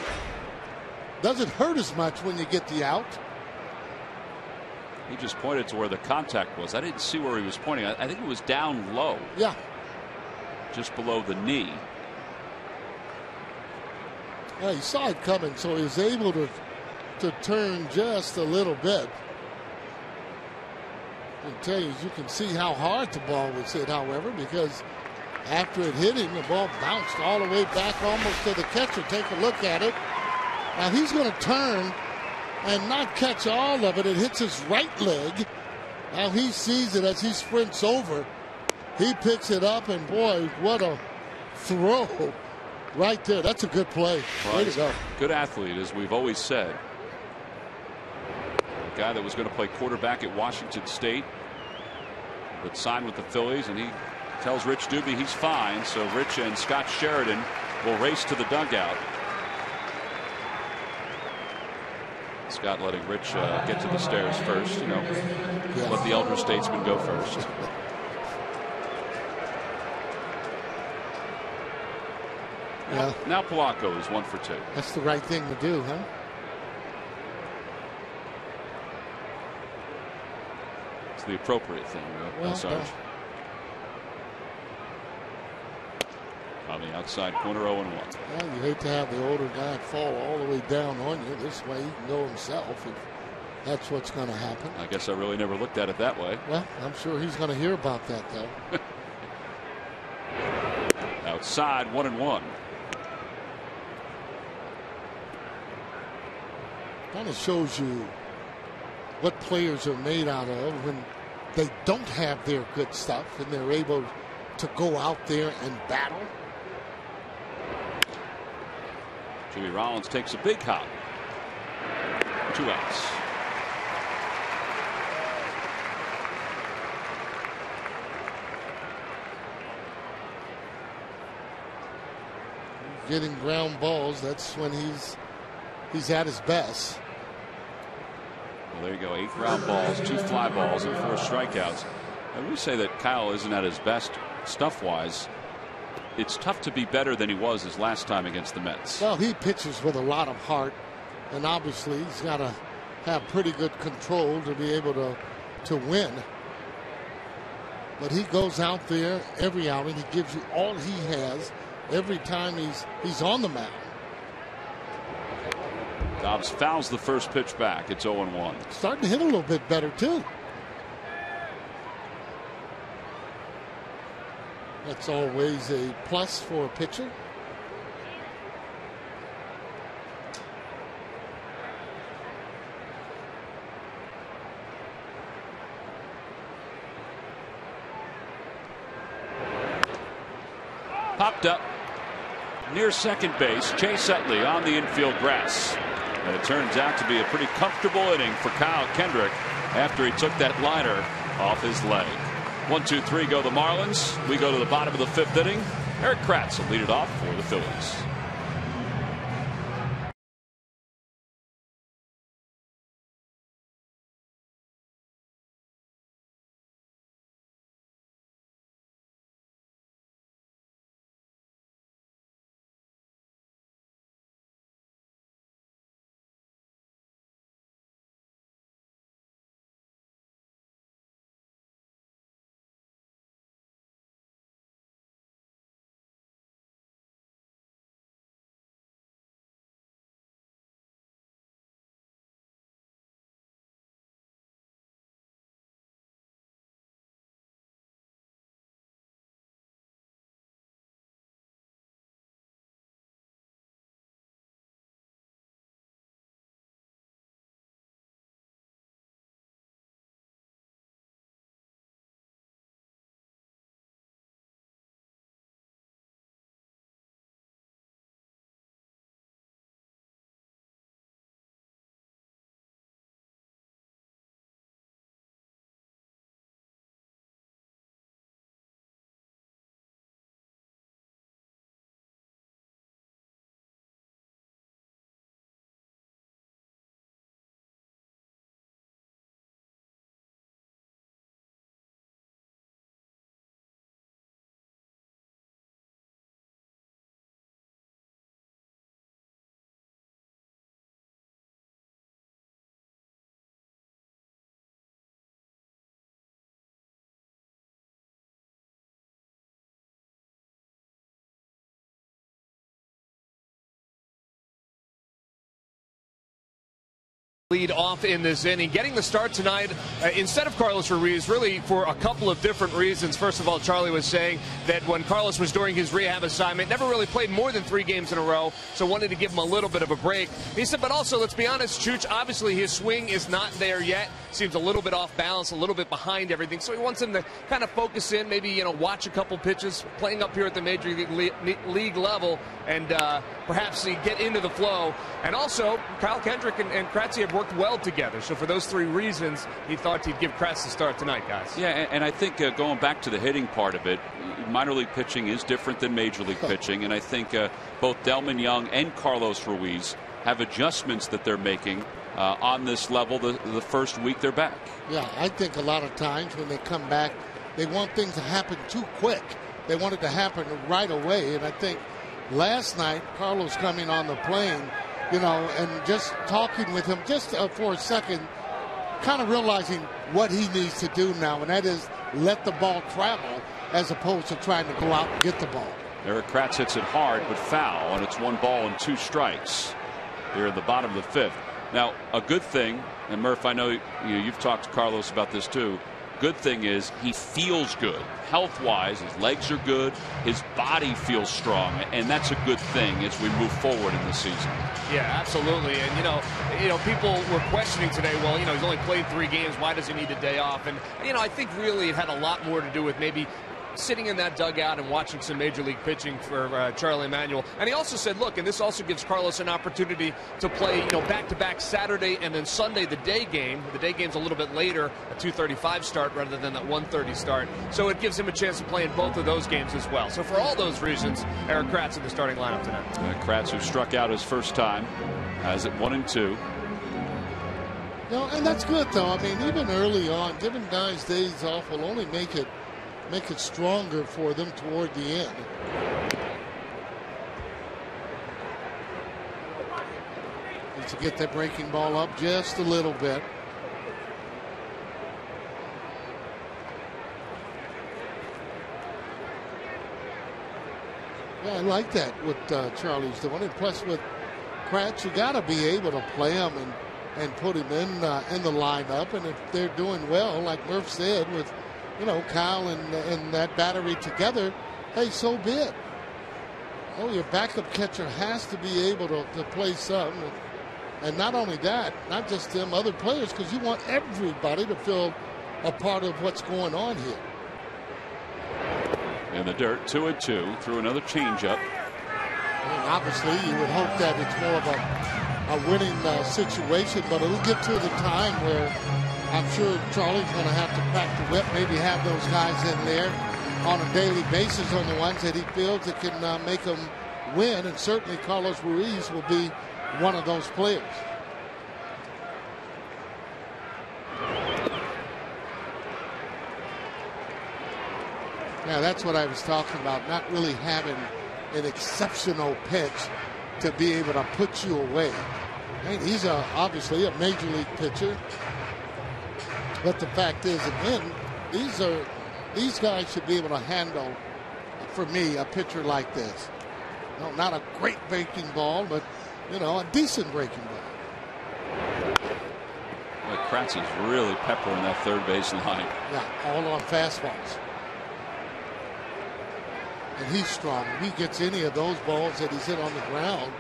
Doesn't hurt as much when you get the out. He just pointed to where the contact was. I didn't see where he was pointing. I think it was down low. Yeah. Just below the knee. Yeah, he saw it coming, so he was able to turn just a little bit. I can tell you, you can see how hard the ball was hit, however, because after it hit him, the ball bounced all the way back almost to the catcher. Take a look at it. Now he's going to turn and not catch all of it. It hits his right leg. Now he sees it as he sprints over. He picks it up, and boy, what a throw right there. That's a good play. Way to go. Good athlete, as we've always said. A guy that was going to play quarterback at Washington State, but signed with the Phillies, and he tells Rich Doobie he's fine. So Rich and Scott Sheridan will race to the dugout. Scott letting Rich get to the stairs first. You know, let the elder statesman go first. Yeah. Now Polanco is 1 for 2. That's the right thing to do, huh? It's the appropriate thing, Sarge. On the outside corner, 0-1. Well, you hate to have the older guy fall all the way down on you. This way he can go himself if that's what's going to happen. I guess I really never looked at it that way. Well, I'm sure he's going to hear about that, though. Outside, 1-1. Kind of shows you what players are made out of when they don't have their good stuff and they're able to go out there and battle. Jimmy Rollins takes a big hop. 2 outs. Getting ground balls, that's when he's at his best. Well, there you go. 8 ground balls, 2 fly balls, and 4 strikeouts. I would say that Kyle isn't at his best stuff-wise. It's tough to be better than he was his last time against the Mets. Well, he pitches with a lot of heart, and obviously he's got to have pretty good control to be able to win. But he goes out there every outing. He gives you all he has every time he's on the mound. Dobbs fouls the first pitch back. It's 0-1. Starting to hit a little bit better, too. That's always a plus for a pitcher. Popped up near second base. Chase Utley on the infield grass. And it turns out to be a pretty comfortable inning for Kyle Kendrick after he took that liner off his leg. 1, 2, 3 go the Marlins. We go to the bottom of the 5th inning. Eric Kratz will lead it off for the Phillies. Lead off in this inning, getting the start tonight instead of Carlos Ruiz, really for a couple of different reasons. First of all, Charlie was saying that when Carlos was doing his rehab assignment, never really played more than 3 games in a row, so wanted to give him a little bit of a break. He said, but also, let's be honest, Chooch, obviously his swing is not there yet. Seems a little bit off balance, a little bit behind everything, so he wants him to kind of focus in, maybe, watch a couple pitches, playing up here at the Major League level, and perhaps get into the flow. And also, Kyle Kendrick and Kratz have worked well together. So for those 3 reasons, he thought he'd give Kratz the start tonight, guys. Yeah, and I think going back to the hitting part of it, minor league pitching is different than major league pitching. And I think both Delmon Young and Carlos Ruiz have adjustments that they're making on this level the first week they're back. Yeah, I think a lot of times when they come back, they want things to happen too quick. They want it to happen right away. And I think last night, Carlos coming on the plane, and just talking with him just for a second, kind of realizing what he needs to do now, and that is let the ball travel as opposed to trying to go out and get the ball. Eric Kratz hits it hard but foul, and it's 1 ball and 2 strikes here in the bottom of the 5th. Now, a good thing, and Murph, I know you've talked to Carlos about this too. Good thing is he feels good health-wise. His legs are good. His body feels strong, and that's a good thing as we move forward in the season. Yeah, absolutely. And people were questioning today, well, he's only played 3 games. Why does he need a day off? And, I think really it had a lot more to do with maybe sitting in that dugout and watching some major league pitching for Charlie Emanuel. And he also said, look, and this also gives Carlos an opportunity to play, back-to-back Saturday and then Sunday, the day game. The day game's a little bit later, a 2:35 start rather than that 1:30 start. So it gives him a chance to play in both of those games as well. So for all those reasons, Eric Kratz in the starting lineup tonight. Kratz, who struck out his first time, has it 1-2. And that's good, though. I mean, even early on, giving guys days off will only make it stronger for them toward the end. Needs to get that breaking ball up just a little bit. Yeah, I like that, what Charlie's doing. And plus with Kratz, you got to be able to play him and put him in the lineup. And if they're doing well, like Murph said, with Kyle and that battery together, hey, so be it. Your backup catcher has to be able to play some. And not only that, not just them, other players, because you want everybody to feel a part of what's going on here. In the dirt, 2-2, through another changeup. Obviously, you would hope that it's more of a winning situation, but it'll get to the time where I'm sure Charlie's going to have to crack the whip, maybe have those guys in there on a daily basis on the ones that he feels that can make them win, and certainly Carlos Ruiz will be one of those players. Now, that's what I was talking about, not really having an exceptional pitch to be able to put you away. And he's obviously a major league pitcher. But the fact is, again, these guys should be able to handle, for me, a pitcher like this. Not a great breaking ball, but, a decent breaking ball. Well, Kratz is really peppering that third base line. Yeah, all on fastballs. And he's strong. If he gets any of those balls that he's hit on the ground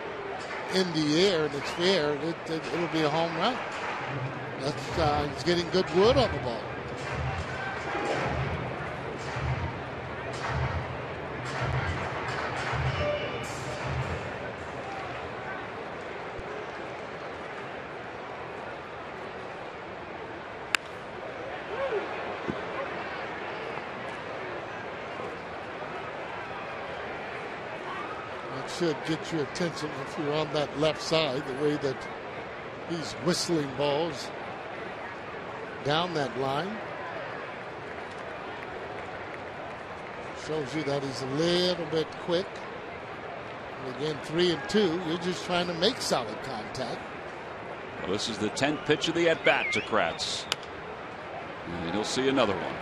in the air and it's fair, it'll be a home run. He's getting good wood on the ball. That should get your attention if you're on that left side, the way that he's whistling balls down that line. Shows you that he's a little bit quick. And again, 3-2. You're just trying to make solid contact. Well, this is the 10th pitch of the at-bat to Kratz. And he'll see another one.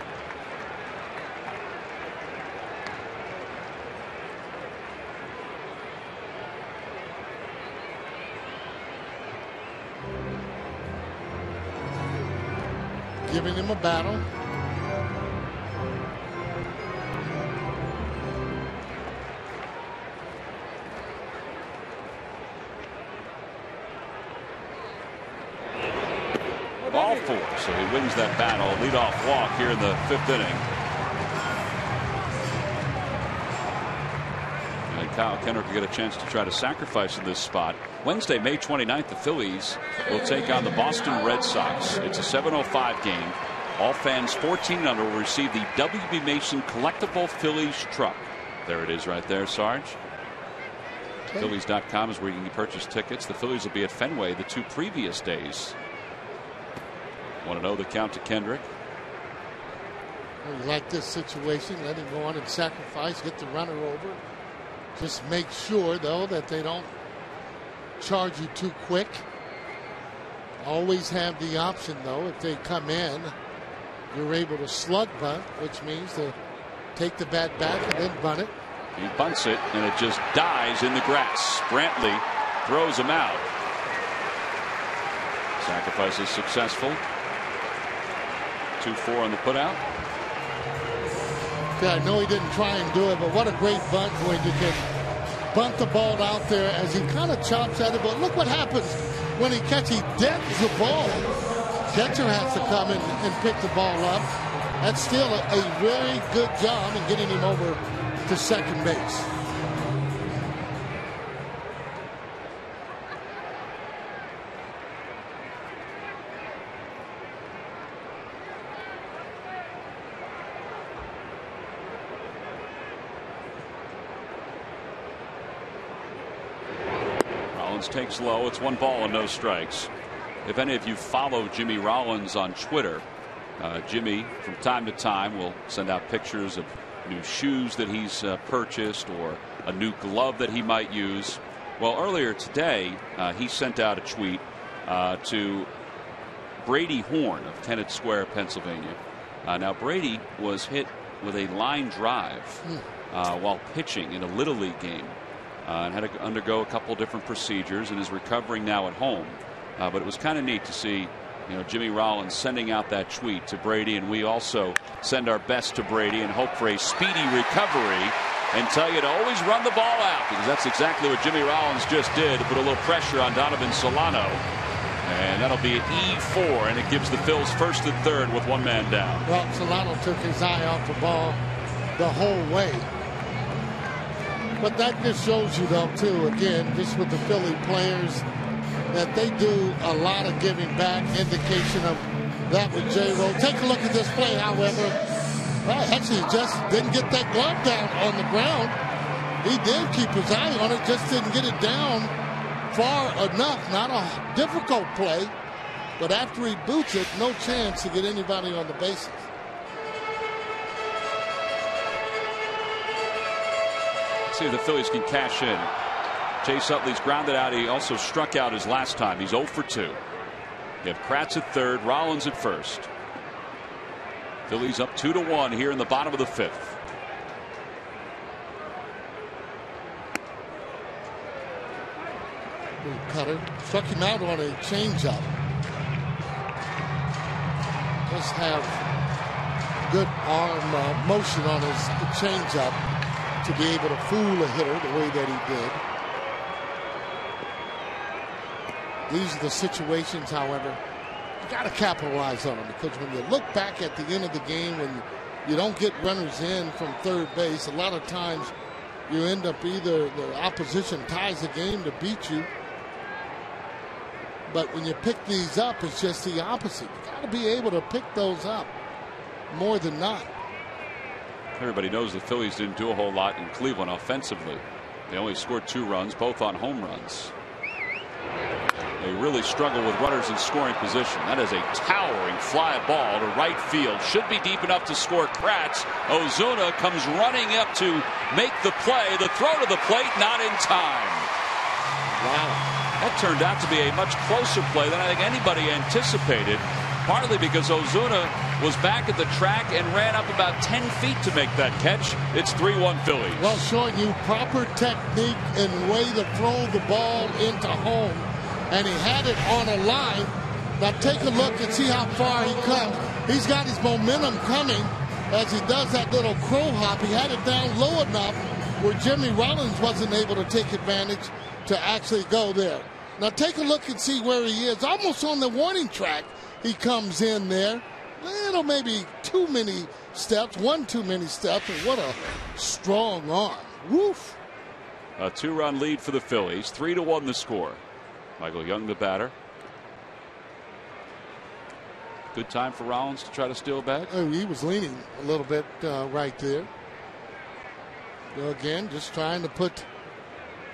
Giving him a battle. Ball 4, so he wins that battle. Leadoff walk here in the 5th inning. And Kyle Kendrick will get a chance to try to sacrifice in this spot. Wednesday, May 29th, the Phillies will take on the Boston Red Sox. It's a 7:05 game. All fans 14 and under will receive the W.B. Mason collectible Phillies truck. There it is right there, Sarge. Okay. Phillies.com is where you can purchase tickets. The Phillies will be at Fenway the 2 previous days. 1-0 the count to Kendrick. You like this situation, let him go on and sacrifice, get the runner over. Just make sure, though, that they don't charge you too quick. Always have the option, though, if they come in, you're able to slug bunt, which means to take the bat back and then bunt it. He bunts it, and it just dies in the grass. Brantley throws him out. Sacrifice is successful. 2-4 on the putout. Yeah, I know he didn't try and do it, but what a great bunt when you can bunt the ball out there as he kind of chops at it. But look what happens when he catches, he deads the ball. Catcher has to come in and pick the ball up. That's still a very good job in getting him over to second base. Takes low. It's 1 ball and no strikes. If any of you follow Jimmy Rollins on Twitter, Jimmy from time to time will send out pictures of new shoes that he's purchased or a new glove that he might use. Well, earlier today he sent out a tweet to Brady Horn of Kennett Square, Pennsylvania. Now Brady was hit with a line drive while pitching in a Little League game. And had to undergo a couple different procedures and is recovering now at home. But it was kind of neat to see, Jimmy Rollins sending out that tweet to Brady, and we also send our best to Brady and hope for a speedy recovery and tell you to always run the ball out, because that's exactly what Jimmy Rollins just did, to put a little pressure on Donovan Solano. And that'll be an E4, and it gives the Phils first and third with 1 man down. Well, Solano took his eye off the ball the whole way. But that just shows you, though, too, again, just with the Philly players, that they do a lot of giving back. Indication of that with J-Ro. Take a look at this play, however. Well, actually, just didn't get that glove down on the ground. He did keep his eye on it, just didn't get it down far enough. Not a difficult play, but after he boots it, no chance to get anybody on the bases. See if the Phillies can cash in. Chase Utley's grounded out. He also struck out his last time. He's 0 for 2. You have Kratz at third, Rollins at first. Phillies up 2-1 here in the bottom of the 5th. Cutter struck him out on a changeup. Must have good arm motion on his changeup to be able to fool a hitter the way that he did. These are the situations, however, you got to capitalize on them, because when you look back at the end of the game, when you don't get runners in from third base, a lot of times you end up either the opposition ties the game to beat you, but when you pick these up, it's just the opposite. You got to be able to pick those up more than not. Everybody knows the Phillies didn't do a whole lot in Cleveland offensively. They only scored 2 runs, both on home runs. They really struggle with runners in scoring position. That is a towering fly ball to right field. Should be deep enough to score Kratz. Ozuna comes running up to make the play. The throw to the plate, not in time. Wow. That turned out to be a much closer play than I think anybody anticipated. Partly because Ozuna was back at the track and ran up about 10 feet to make that catch. It's 3-1 Phillies. Well, showing you proper technique and way to throw the ball into home. And he had it on a line. Now take a look and see how far he comes. He's got his momentum coming as he does that little crow hop. He had it down low enough where Jimmy Rollins wasn't able to take advantage to actually go there. Now take a look and see where he is. Almost on the warning track. He comes in there. Little maybe too many steps. One too many steps. And what a strong arm. Woof. A 2-run lead for the Phillies. 3-1 the score. Michael Young the batter. Good time for Rollins to try to steal back. Oh, he was leaning a little bit right there. So again, just trying to put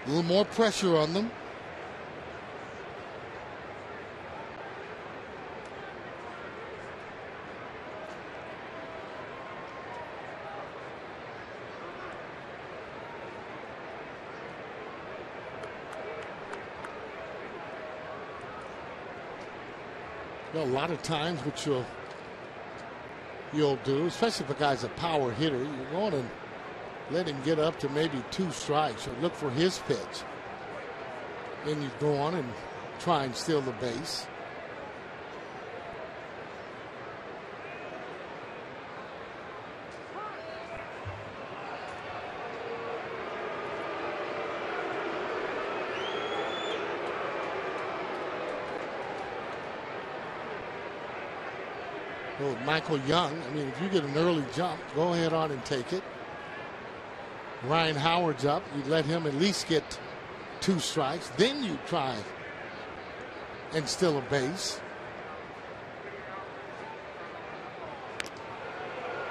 a little more pressure on them. A lot of times what you'll do, especially if a guy's a power hitter, you're going to let him get up to maybe 2 strikes or look for his pitch. Then you go on and try and steal the base. Well, Michael Young, I mean, if you get an early jump, go ahead on and take it. Ryan Howard's up. You let him at least get 2 strikes. Then you try and steal a base.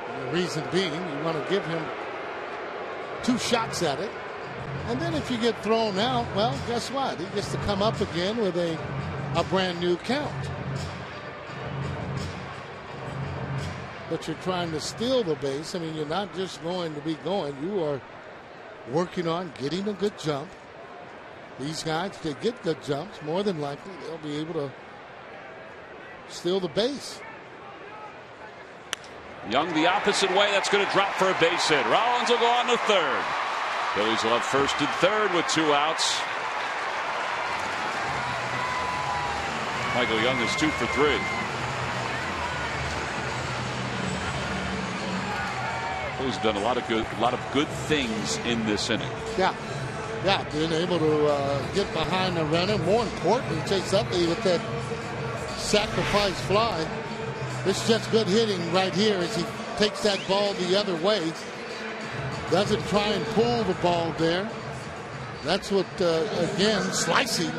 And the reason being, you want to give him 2 shots at it. And then if you get thrown out, well, guess what? He gets to come up again with a brand new count. But you're trying to steal the base. I mean, you're not just going to be going. You are working on getting a good jump. These guys, if they get good jumps, more than likely they'll be able to steal the base. Young the opposite way. That's going to drop for a base hit. Rollins will go on to third. Phillies will have first and third with 2 outs. Michael Young is 2 for 3. Phillies have done a lot of good things in this inning. Yeah, being able to get behind the runner. More importantly, Chase Utley with that sacrifice fly. It's just good hitting right here as he takes that ball the other way. Doesn't try and pull the ball there. That's what, again, slicing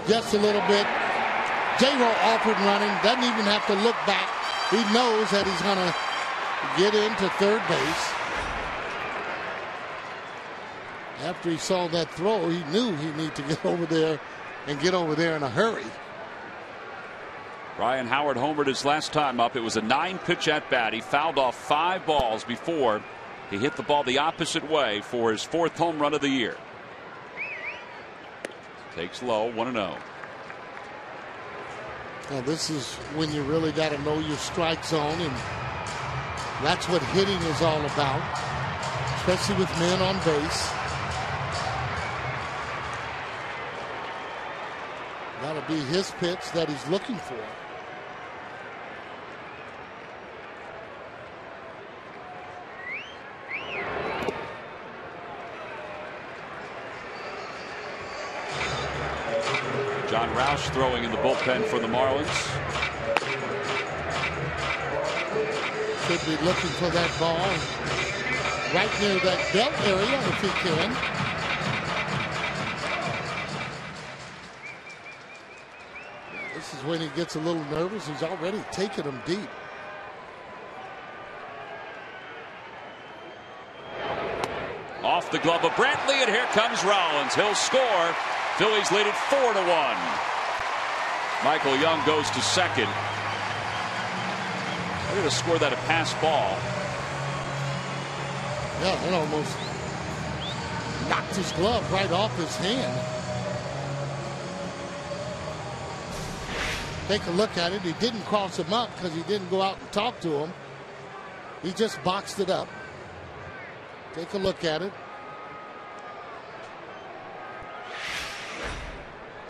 just a little bit. J-Ro off and running. Doesn't even have to look back. He knows that he's going to get into third base. After he saw that throw, he knew he needed to get over there and get over there in a hurry. Ryan Howard homered his last time up. It was a 9-pitch at bat. He fouled off 5 balls before he hit the ball the opposite way for his 4th home run of the year. Takes low, 1-0. Now this is when you really got to know your strike zone, and that's what hitting is all about, especially with men on base. Got to be his pitch that he's looking for. John Roush throwing in the bullpen for the Marlins. Should be looking for that ball right near that belt area if he can. This is when he gets a little nervous. He's already taken him deep. Off the glove of Brantley, and here comes Rollins. He'll score. Phillies lead it 4-1. Michael Young goes to second. They're going to score that a pass ball. Yeah, it almost knocked his glove right off his hand. Take a look at it. He didn't cross him up because he didn't go out and talk to him. He just boxed it up. Take a look at it.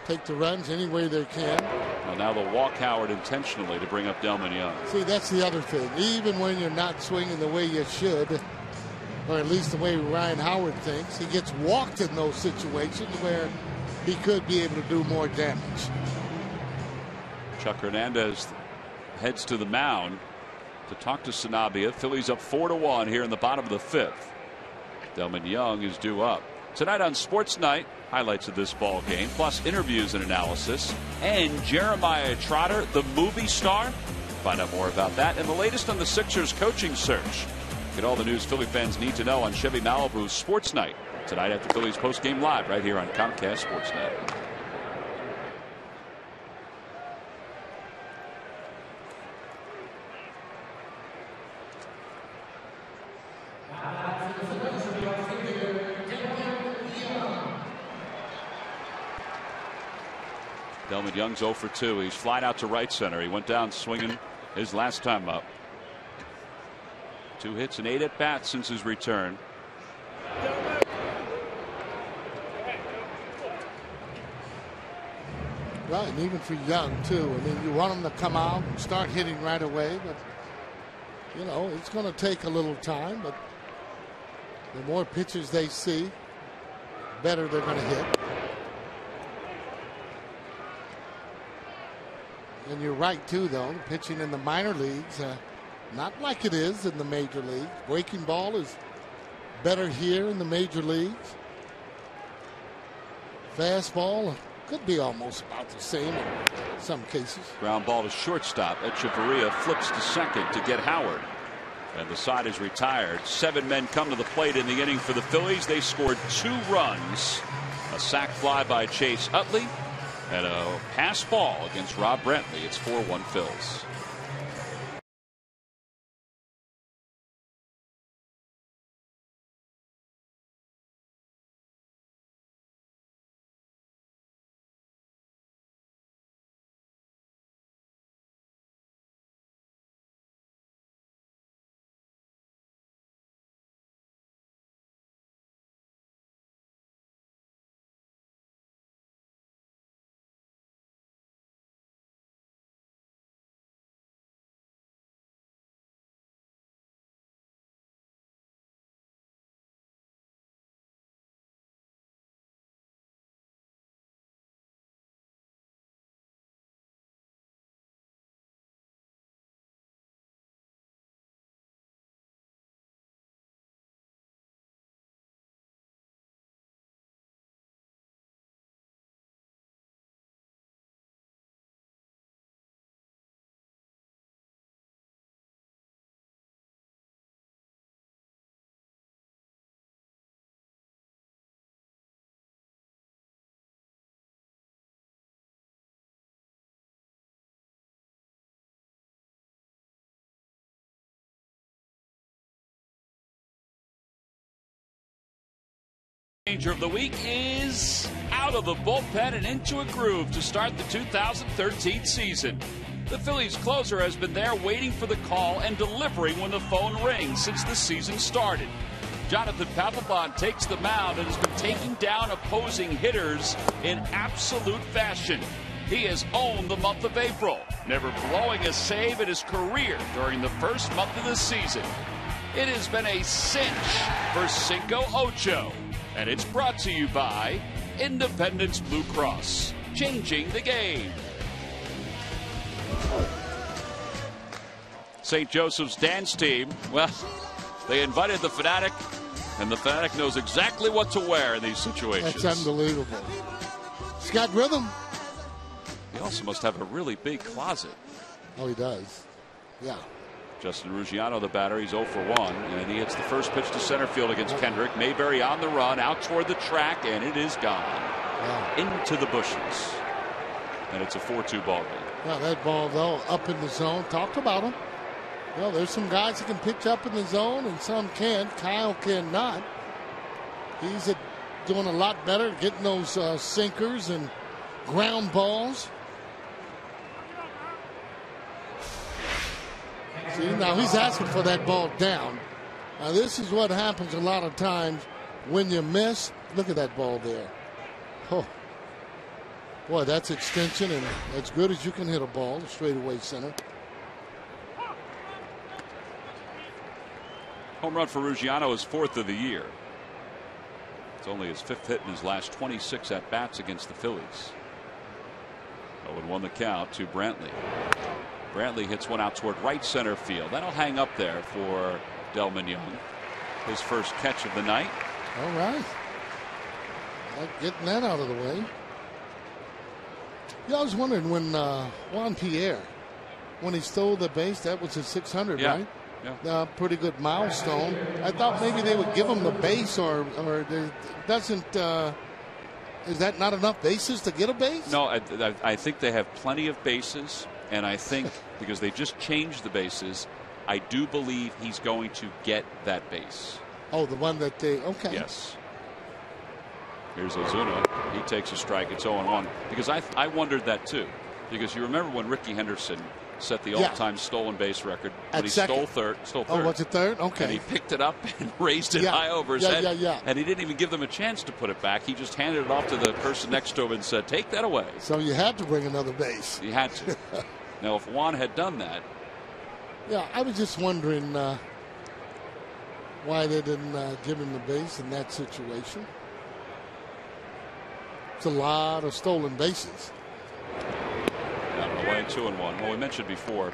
Take the runs any way they can. Well, now they'll walk Howard intentionally to bring up Delman Young. See, that's the other thing. Even when you're not swinging the way you should, or at least the way Ryan Howard thinks, he gets walked in those situations where he could be able to do more damage. Chuck Hernandez heads to the mound to talk to Sanabia. Phillies up 4-1 here in the bottom of the 5th. Delman Young is due up. Tonight on Sports Night, highlights of this ball game, plus interviews and analysis, and Jeremiah Trotter, the movie star. Find out more about that and the latest on the Sixers coaching search. Get all the news Philly fans need to know on Chevy Malibu's Sports Night tonight at the Phillies postgame live right here on Comcast Sportsnet. Delman Young's 0 for 2. He's flying out to right center. He went down swinging his last time up. 2 hits and 8 at bats since his return. Right, and even for Young too. I mean, you want him to come out and start hitting right away, but you know it's going to take a little time. But the more pitches they see, better they're going to hit. And you're right, too, though. Pitching in the minor leagues, not like it is in the major leagues. Breaking ball is better here in the major leagues. Fastball could be almost about the same in some cases. Ground ball to shortstop. Echeverria flips to second to get Howard. And the side is retired. 7 men come to the plate in the inning for the Phillies. They scored 2 runs. A sac fly by Chase Utley and a pass ball against Rob Brantley. It's 4-1 Phils. Danger of the week is out of the bullpen and into a groove to start the 2013 season. The Phillies closer has been there waiting for the call and delivering when the phone rings since the season started. Jonathan Papelbon takes the mound and has been taking down opposing hitters in absolute fashion. He has owned the month of April, never blowing a save in his career during the first month of the season. It has been a cinch for Cinco Ocho. And it's brought to you by Independence Blue Cross, changing the game. St. Joseph's dance team, well, they invited the Fanatic, and the Fanatic knows exactly what to wear in these situations. That's unbelievable. He's got rhythm. He also must have a really big closet. Oh, he does. Yeah. Justin Ruggiano, the batter, he's 0 for 1, and he hits the first pitch to center field against Kendrick. Mayberry on the run, out toward the track, and it is gone. Wow. Into the bushes. And it's a 4-2 ball game. Well, that ball, though, up in the zone. Talked about him. Well, there's some guys that can pitch up in the zone, and some can't. Kyle cannot. He's doing a lot better, getting those sinkers and ground balls. See, now he's asking for that ball down. Now, this is what happens a lot of times when you miss. Look at that ball there. Oh, boy, that's extension, and as good as you can hit a ball, straightaway center. Home run for Ruggiano is 4th of the year. It's only his 5th hit in his last 26 at-bats against the Phillies. 0-1 the count to Brantley. Brantley hits one out toward right center field. That'll hang up there for Delmon Young. His first catch of the night. All right. Getting that out of the way. Yeah, I was wondering when Juan Pierre, when he stole the base, that was his 600, right? Yeah. Pretty good milestone. I thought maybe they would give him the base, or doesn't. Is that not enough bases to get a base? No, I think they have plenty of bases. And I think because they just changed the bases, I do believe he's going to get that base. Oh, the one that they, okay. Yes. Here's Ozuna. He takes a strike. It's 0-1. Because I wondered that too. Because you remember when Ricky Henderson set the all-time stolen base record when he stole third. Oh, was it third? Okay. And he picked it up and raised it high over his head. Yeah. And he didn't even give them a chance to put it back. He just handed it off to the person next to him and said, "Take that away." So you had to bring another base. You had to. Now, if Juan had done that. Yeah, I was just wondering why they didn't give him the base in that situation. It's a lot of stolen bases. Away 2-1. Well, we mentioned before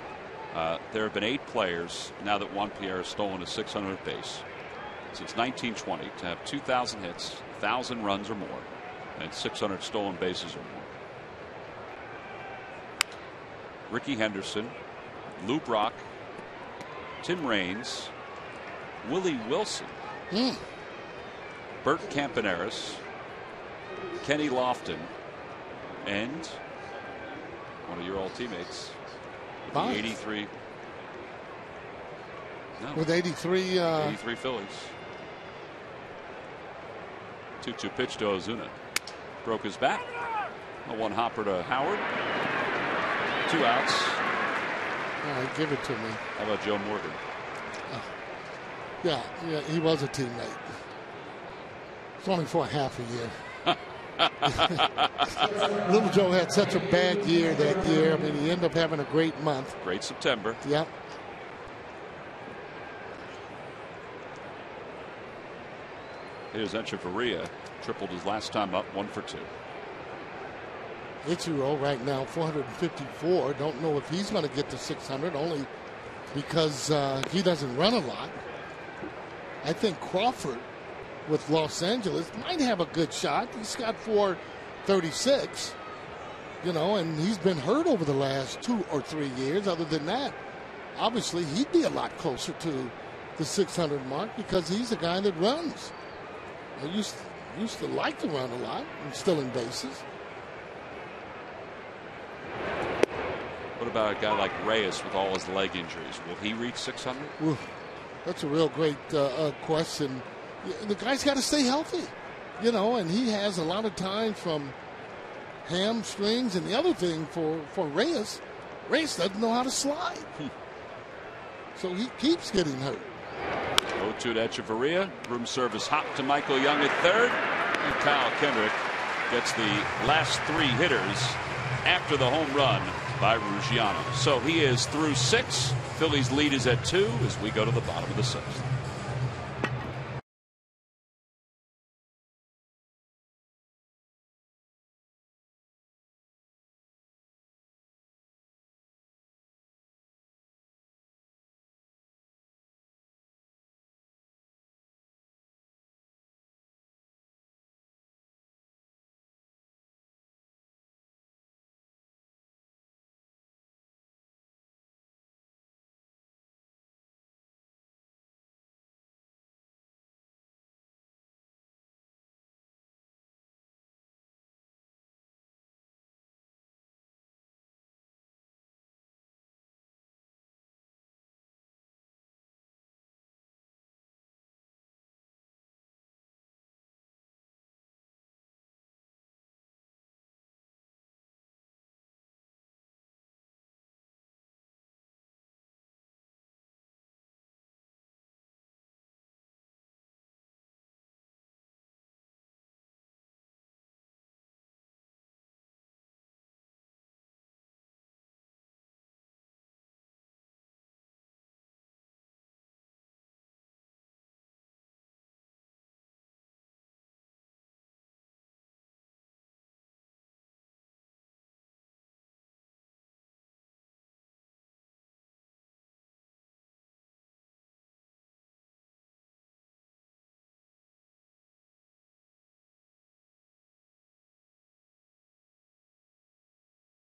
there have been 8 players now that Juan Pierre has stolen a 600th base since 1920 to have 2,000 hits, 1,000 runs or more, and 600 stolen bases or more. Ricky Henderson, Lou Brock, Tim Raines, Willie Wilson, Bert Campaneris, Kenny Lofton, and one of your old teammates with the 83. No, with 83. 83 Phillies. 2-2 pitch to Ozuna. Broke his bat. A one hopper to Howard. 2 outs. All right, give it to me. How about Joe Morgan? Yeah, he was a teammate. It's only for a half a year. Little Joe had such a bad year that year. I mean, he ended up having a great month. Great September. Yep. Here's Echeverria. Tripled his last time up, 1 for 2. Ichiro right now 454. Don't know if he's going to get to 600 only because he doesn't run a lot. I think Crawford with Los Angeles might have a good shot. He's got 436, and he's been hurt over the last 2 or 3 years. Other than that, obviously he'd be a lot closer to the 600 mark because he's a guy that runs. I used to like to run a lot and stealing bases. What about a guy like Reyes with all his leg injuries? Will he reach 600? Ooh, that's a real great question. The guy's got to stay healthy, and he has a lot of time from hamstrings. And the other thing for Reyes doesn't know how to slide. So he keeps getting hurt. 0-2 to Echeverria. Room service hop to Michael Young at third. And Kyle Kendrick gets the last 3 hitters after the home run by Ruggiano. So he is through 6. Phillies lead is at 2 as we go to the bottom of the 6th.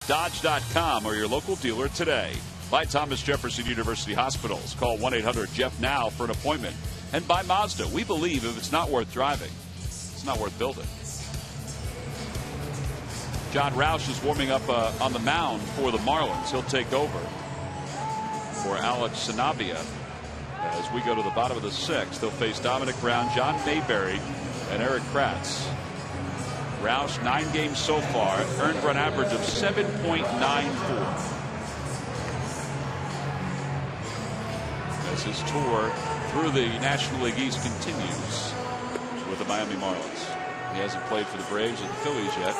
Dodge.com or your local dealer today. By Thomas Jefferson University Hospitals. Call 1-800-JEFF-NOW for an appointment. And by Mazda. We believe if it's not worth driving, it's not worth building. John Roush is warming up on the mound for the Marlins. He'll take over for Alex Sanabria. As we go to the bottom of the 6th, they'll face Dominic Brown, John Mayberry, and Eric Kratz. Roush, 9 games so far, earned run average of 7.94. As his tour through the National League East continues with the Miami Marlins. He hasn't played for the Braves or the Phillies yet.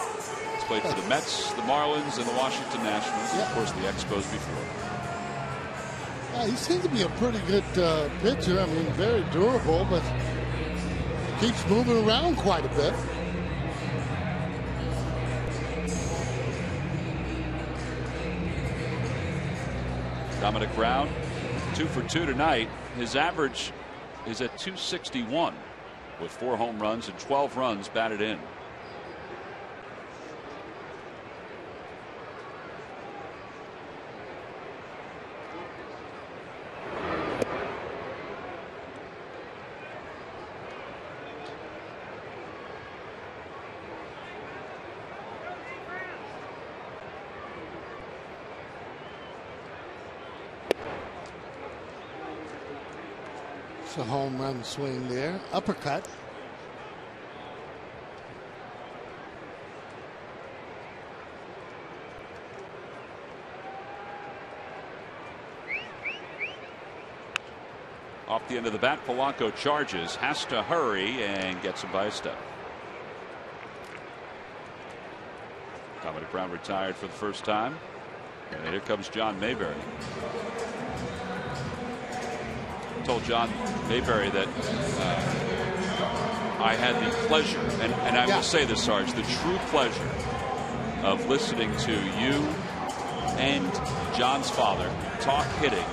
He's played for the Mets, the Marlins, and the Washington Nationals, and of course the Expos before. He seems to be a pretty good pitcher. I mean, very durable, but keeps moving around quite a bit. Dominic Brown, 2 for 2 tonight. His average is at 261 with 4 home runs and 12 runs batted in. A home run swing there. Uppercut. Off the end of the bat, Polanco charges, has to hurry, and gets him by a step. Dominic Brown retired for the first time. And here comes John Mayberry. Told John Mayberry that I had the pleasure, and I will say this, Sarge, the true pleasure of listening to you and John's father talk hitting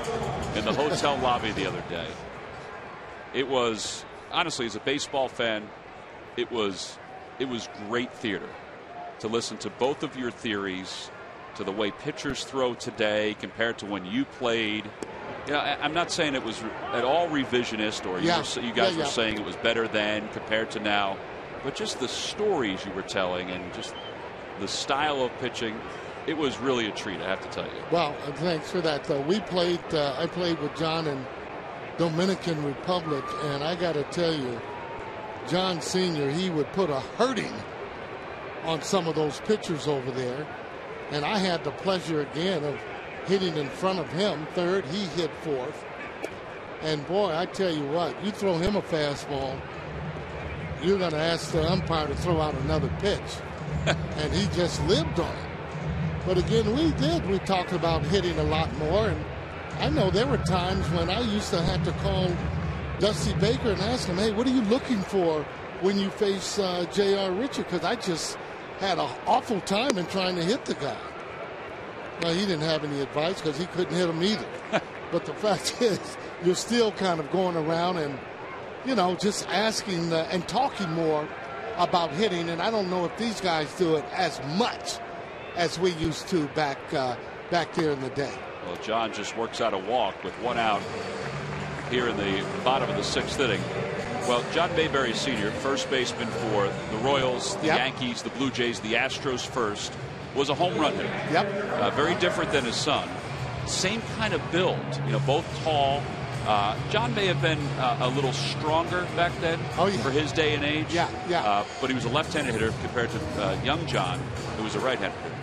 in the hotel lobby the other day. It was, honestly, as a baseball fan, it was great theater to listen to both of your theories, to the way pitchers throw today compared to when you played. You know, I'm not saying it was at all revisionist, or you guys were saying it was better then compared to now, but just the stories you were telling and just the style of pitching, it was really a treat, I have to tell you. Well, thanks for that. We played. I played with John in Dominican Republic, and I got to tell you, John Sr., he would put a hurting on some of those pitchers over there, and I had the pleasure again of hitting in front of him. Third, he hit fourth. And boy, I tell you what, you throw him a fastball, you're going to ask the umpire to throw out another pitch. And he just lived on it. But again, we talked about hitting a lot more. And I know there were times when I used to have to call Dusty Baker and ask him, hey, what are you looking for when you face J.R. Richard? Because I just had an awful time in trying to hit the guy. Well, he didn't have any advice because he couldn't hit him either. But the fact is, you're still kind of going around and, you know, just asking and talking more about hitting. And I don't know if these guys do it as much as we used to back there in the day. Well, John just works out a walk with 1 out here in the bottom of the 6th inning. Well, John Mayberry Sr., first baseman for the Royals, the Yankees, the Blue Jays, the Astros first, was a home run hitter. Yep. Very different than his son. Same kind of build, you know, both tall. John may have been a little stronger back then for his day and age. But he was a left-handed hitter compared to young John, who was a right-handed hitter.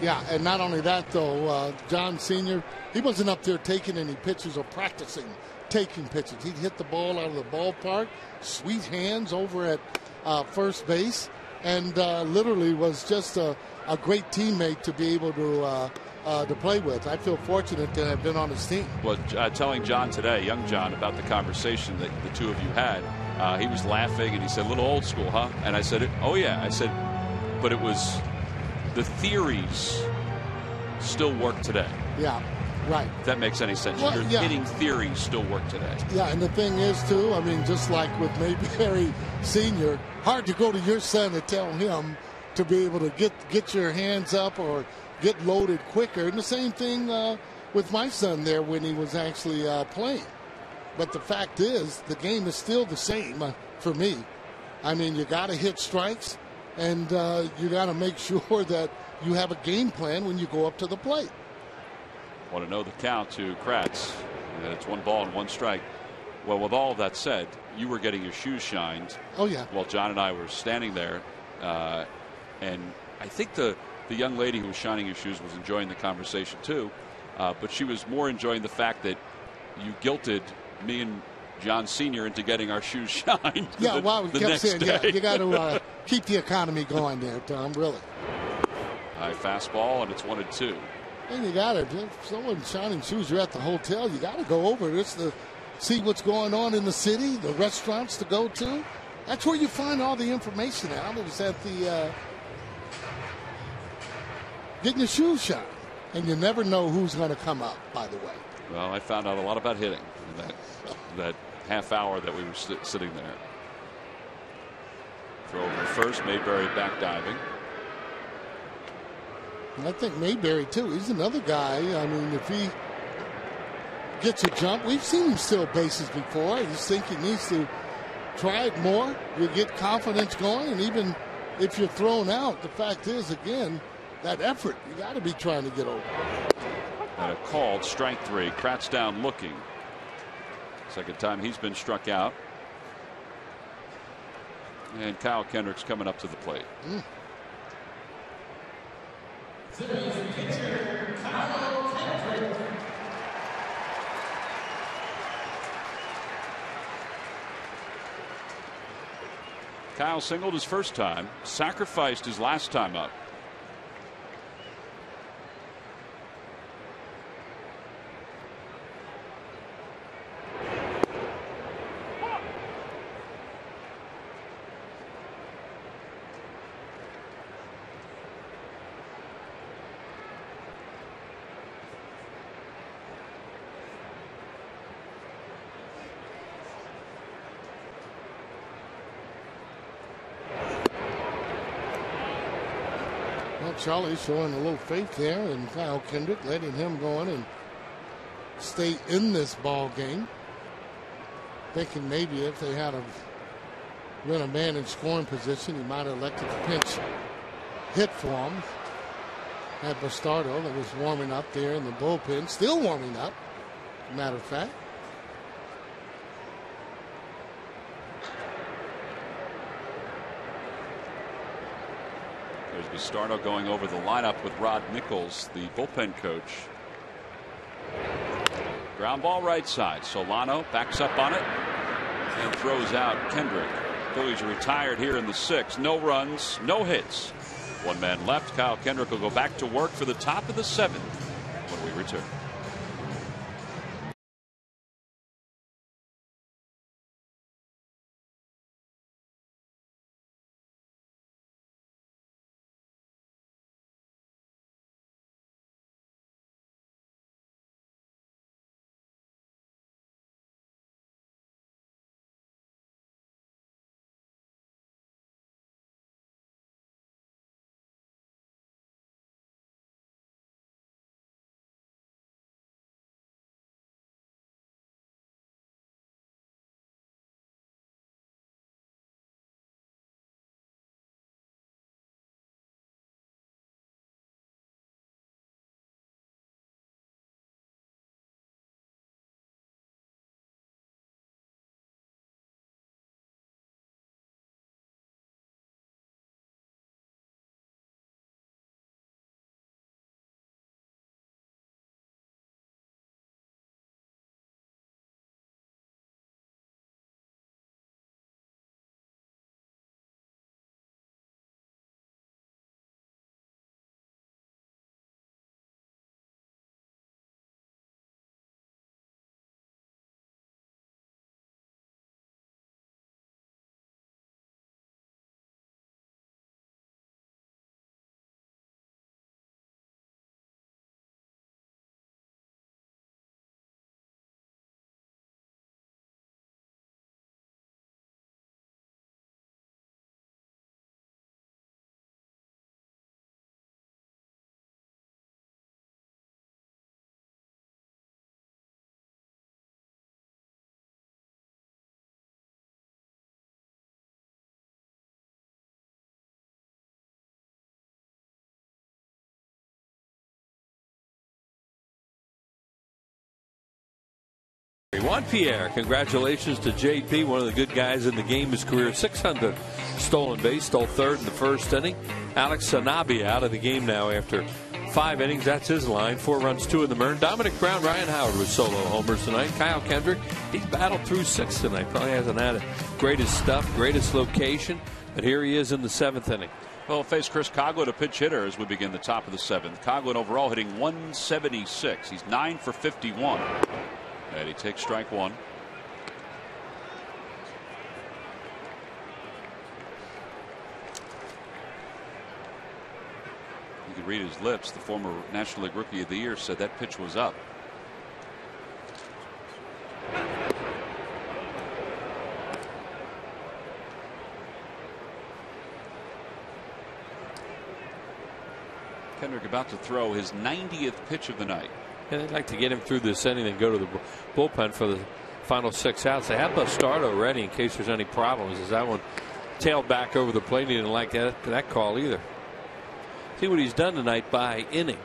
Yeah. And not only that, though, John Sr., he wasn't up there taking any pitches or practicing taking pitches. He'd hit the ball out of the ballpark, sweet hands over at first base, and literally was just a great teammate to be able to play with. I feel fortunate to have been on his team. Well, telling John today, young John, about the conversation that the two of you had, he was laughing and he said, a little old school, huh? And I said, oh yeah. I said, but it was, the theories still work today. Yeah, right. If that makes any sense. Well, Your hitting theories still work today. Yeah, and the thing is, too, I mean, just like with Mayberry Sr., hard to go to your son and tell him to be able to get your hands up or get loaded quicker. And the same thing with my son there when he was actually playing. But the fact is, the game is still the same for me. I mean, you got to hit strikes, and you got to make sure that you have a game plan when you go up to the plate. Want to know the count to Kratz. It's 1 ball and 1 strike. Well, with all of that said, you were getting your shoes shined. Oh, yeah. While John and I were standing there. And I think the young lady who was shining your shoes was enjoying the conversation too. But she was more enjoying the fact that you guilted me and John Sr. into getting our shoes shined. Yeah, well, we kept saying, day. You got to keep the economy going there, Tom, really. High fastball, and it's 1-2. And you got to, if someone's shining shoes, you're at the hotel, you got to go over this to see what's going on in the city, the restaurants to go to. That's where you find all the information out. It was at the getting your shoes shined. And you never know who's going to come up, by the way. Well, I found out a lot about hitting in that half hour that we were sitting there. Throw over first, Mayberry back diving. And I think Mayberry too. He's another guy. I mean, if he gets a jump, we've seen him steal bases before. I just think he needs to try it more. You get confidence going, and even if you're thrown out, the fact is, again, that effort, you got to be trying to get over. And a called strike 3. Kratz down looking. Second time he's been struck out. And Kyle Kendrick's coming up to the plate. Kyle singled his first time, sacrificed his last time up. Charlie showing a little faith there, and Kyle Kendrick letting him go in and stay in this ball game. Thinking maybe if they had been a man in scoring position, he might have elected to pinch hit for him. Had Bastardo that was warming up there in the bullpen, still warming up, matter of fact. Bastardo going over the lineup with Rod Nichols, the bullpen coach. Ground ball right side. Solano backs up on it and throws out Kendrick. Phillies are retired here in the 6th. No runs, no hits. One man left. Kyle Kendrick will go back to work for the top of the 7th when we return. Juan Pierre, congratulations to JP, one of the good guys in the game. His career 600 stolen base, stole third in the first inning. Alex Sanabia out of the game now after 5 innings. That's his line. 4 runs, 2 in the burn. Dominic Brown, Ryan Howard with solo homers tonight. Kyle Kendrick, he's battled through 6 tonight. Probably hasn't had it greatest stuff, greatest location, but here he is in the 7th inning. Well, face Chris Coghlan, a pinch hitter, as we begin the top of the 7th. Coghlan overall hitting 176. He's 9 for 51. And he takes strike 1. You could read his lips. The former National League Rookie of the Year said that pitch was up. Kendrick about to throw his 90th pitch of the night. And they'd like to get him through this inning and go to the bullpen for the final 6 outs. They have Bastardo ready in case there's any problems, as that one tailed back over the plate. He didn't like that call either. See what he's done tonight by inning.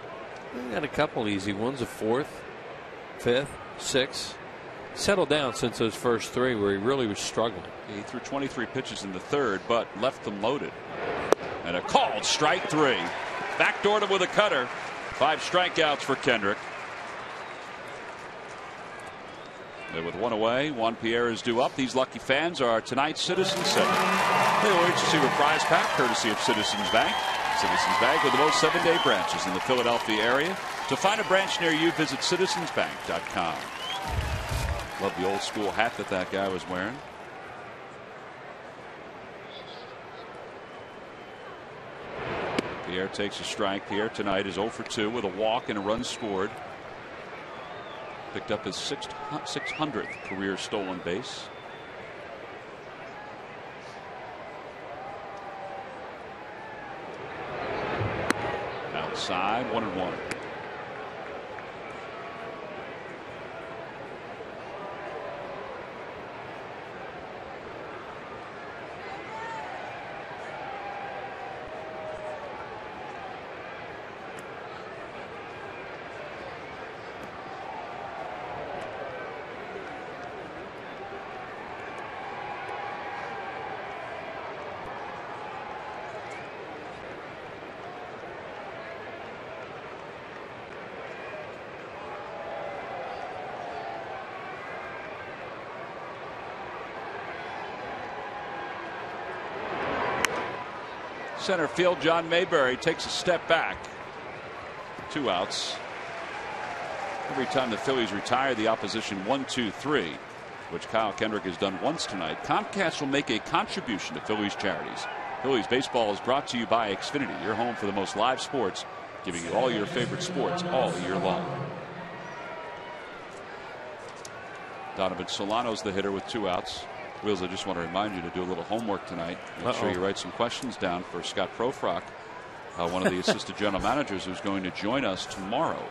He got a couple easy ones, a 4th, 5th, 6th. Settled down since those first 3 where he really was struggling. He threw 23 pitches in the 3rd, but left them loaded. And a called strike 3. Backdoored him with a cutter. 5 strikeouts for Kendrick. And with 1 away, Juan Pierre is due up. These lucky fans are tonight's Citizens Center. They will each receive a prize pack courtesy of Citizens Bank. Citizens Bank with the most 7-day branches in the Philadelphia area. To find a branch near you, visit citizensbank.com. Love the old school hat that guy was wearing. Pierre takes a strike. Pierre tonight is 0 for 2 with a walk and a run scored. Picked up his 600th career stolen base. Outside, 1-1. Center field, John Mayberry takes a step back. 2 outs. Every time the Phillies retire the opposition 1-2-3, which Kyle Kendrick has done once tonight, Comcast will make a contribution to Phillies charities. Phillies baseball is brought to you by Xfinity, your home for the most live sports, giving you all your favorite sports all year long. Donovan Solano's the hitter with 2 outs. Wheels, I just want to remind you to do a little homework tonight. Make sure you write some questions down for Scott Profrock, one of the assistant general managers who's going to join us tomorrow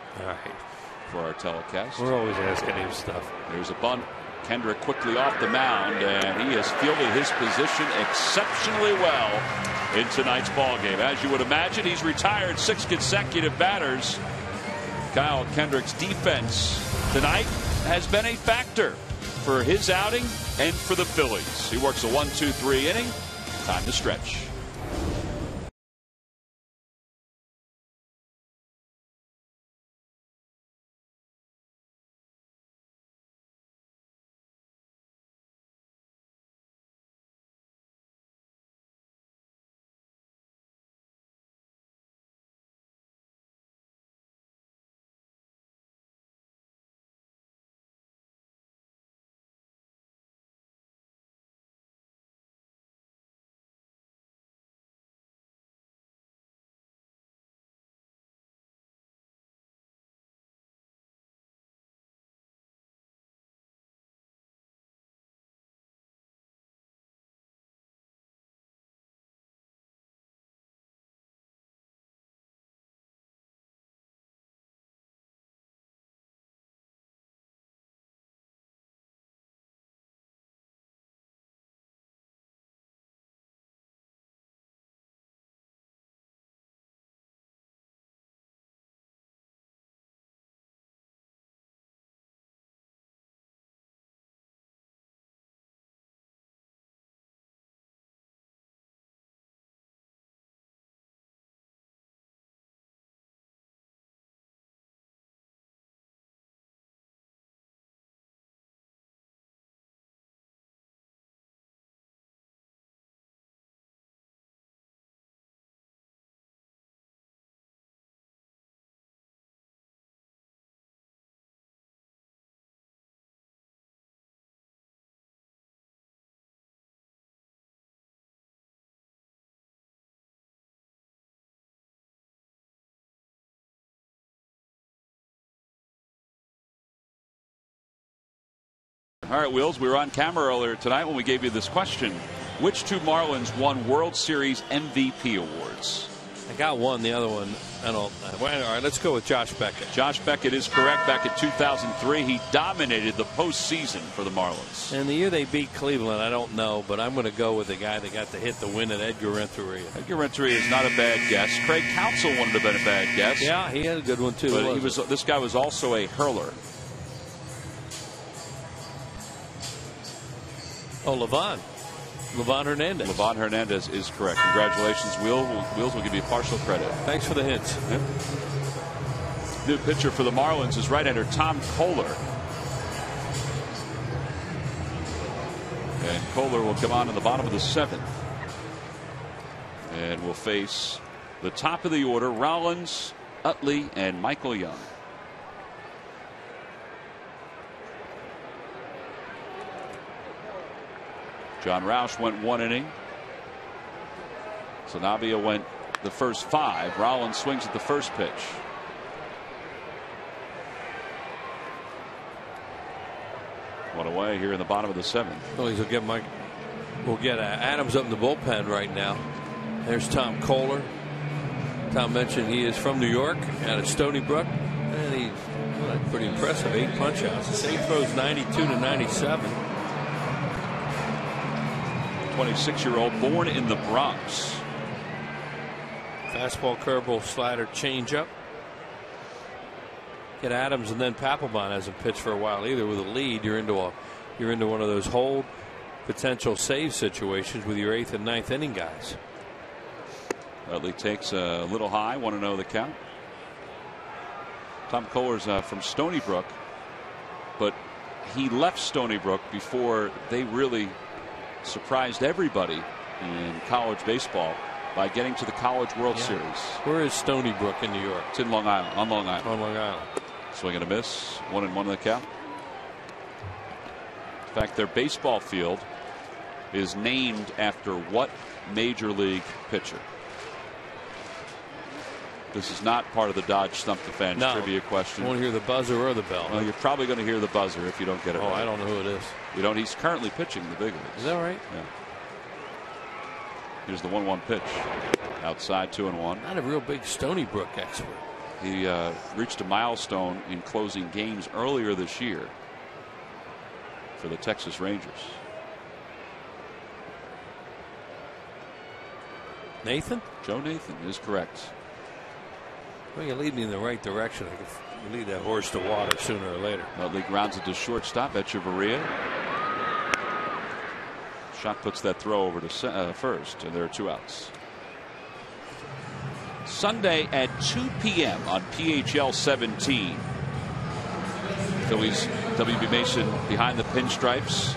for our telecast. We're always asking him stuff. There's a bunt. Kendrick quickly off the mound, and he has fielded his position exceptionally well in tonight's ball game. As you would imagine, he's retired 6 consecutive batters. Kyle Kendrick's defense tonight has been a factor for his outing and for the Phillies. He works a 1-2-3 inning. Time to stretch. All right, Wills, we were on camera earlier tonight when we gave you this question. Which 2 Marlins won World Series MVP awards? I got one. The other one, I don't. All right, let's go with Josh Beckett. Josh Beckett is correct. Back in 2003, he dominated the postseason for the Marlins. And the year they beat Cleveland, I don't know, but I'm going to go with the guy that got to hit the win at Edgar Renteria. Edgar Renteria is not a bad guess. Craig Counsell wouldn't have been a bad guess. Yeah, he had a good one too. But this guy was also a hurler. Oh, Levon Hernandez. Levon Hernandez is correct. Congratulations, Wheels will give you partial credit. Thanks for the hints. Yep. New pitcher for the Marlins is right-hander Tom Kohler. And Kohler will come on in the bottom of the 7th. And will face the top of the order, Rollins, Utley, and Michael Young. John Roush went 1 inning. Sanabia went the first 5. Rollins swings at the first pitch. One away here in the bottom of the 7th. Well, we'll get Adams up in the bullpen right now. There's Tom Kohler. Tom mentioned he is from New York, out of Stony Brook, and he's pretty impressive. 8 punch-outs. He throws 92 to 97. 26-year-old, born in the Bronx. Fastball, curveball, slider, changeup. Get Adams, and then Papelbon hasn't pitched for a while either. With a lead, you're into one of those hold potential save situations with your 8th and 9th inning guys. Utley takes a little high, 1-0 the count. Tom Kohler's from Stony Brook, but he left Stony Brook before they really surprised everybody in college baseball by getting to the College World Series. Where is Stony Brook in New York? It's in Long Island. On Long Island. On Long Island. Swing and a miss. 1-1 the count. In fact, their baseball field is named after what major league pitcher? This is not part of the Dodge Stump the Fans trivia question. You want to hear the buzzer or the bell? Well, you're probably going to hear the buzzer if you don't get it right. I don't know who it is. You don't. He's currently pitching the big leagues. Is that right? Yeah. Here's the 1-1 pitch. Outside, 2-1. Not a real big Stony Brook expert. He reached a milestone in closing games earlier this year for the Texas Rangers. Nathan? Joe Nathan is correct. Well, you lead me in the right direction. You lead that horse to water sooner or later. Utley grounds it to shortstop. Echeverria. Shot puts that throw over to first, and there are 2 outs. Sunday at 2 p.m. on PHL 17. Phillies WB Mason behind the pinstripes.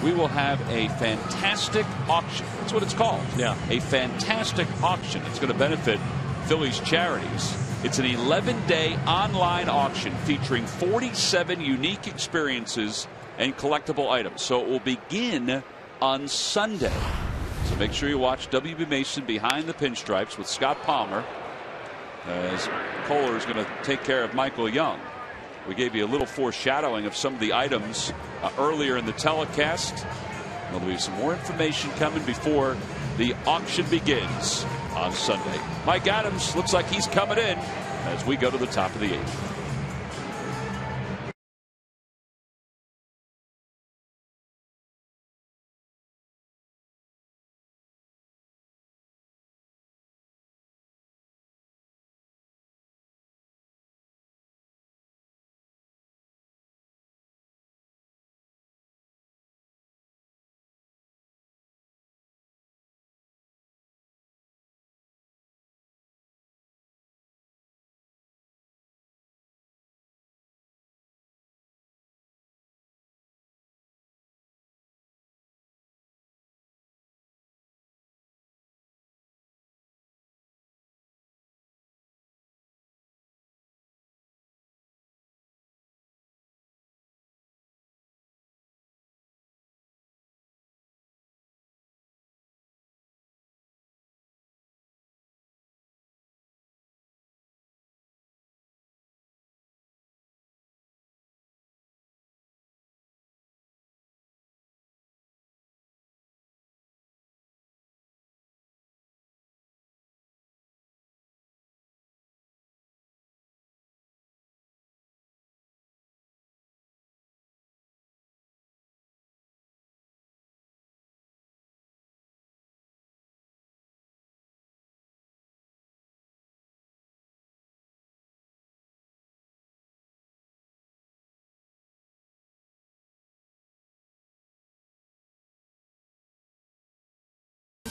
We will have a fantastic auction. That's what it's called. Yeah. A fantastic auction. It's going to benefit Phillies charities. It's an 11-day online auction featuring 47 unique experiences and collectible items. So it will begin on Sunday. So make sure you watch WB Mason Behind the Pinstripes with Scott Palmer as Kohler is going to take care of Michael Young. We gave you a little foreshadowing of some of the items earlier in the telecast. There'll be some more information coming before the auction begins on Sunday. Mike Adams looks like he's coming in as we go to the top of the 8th.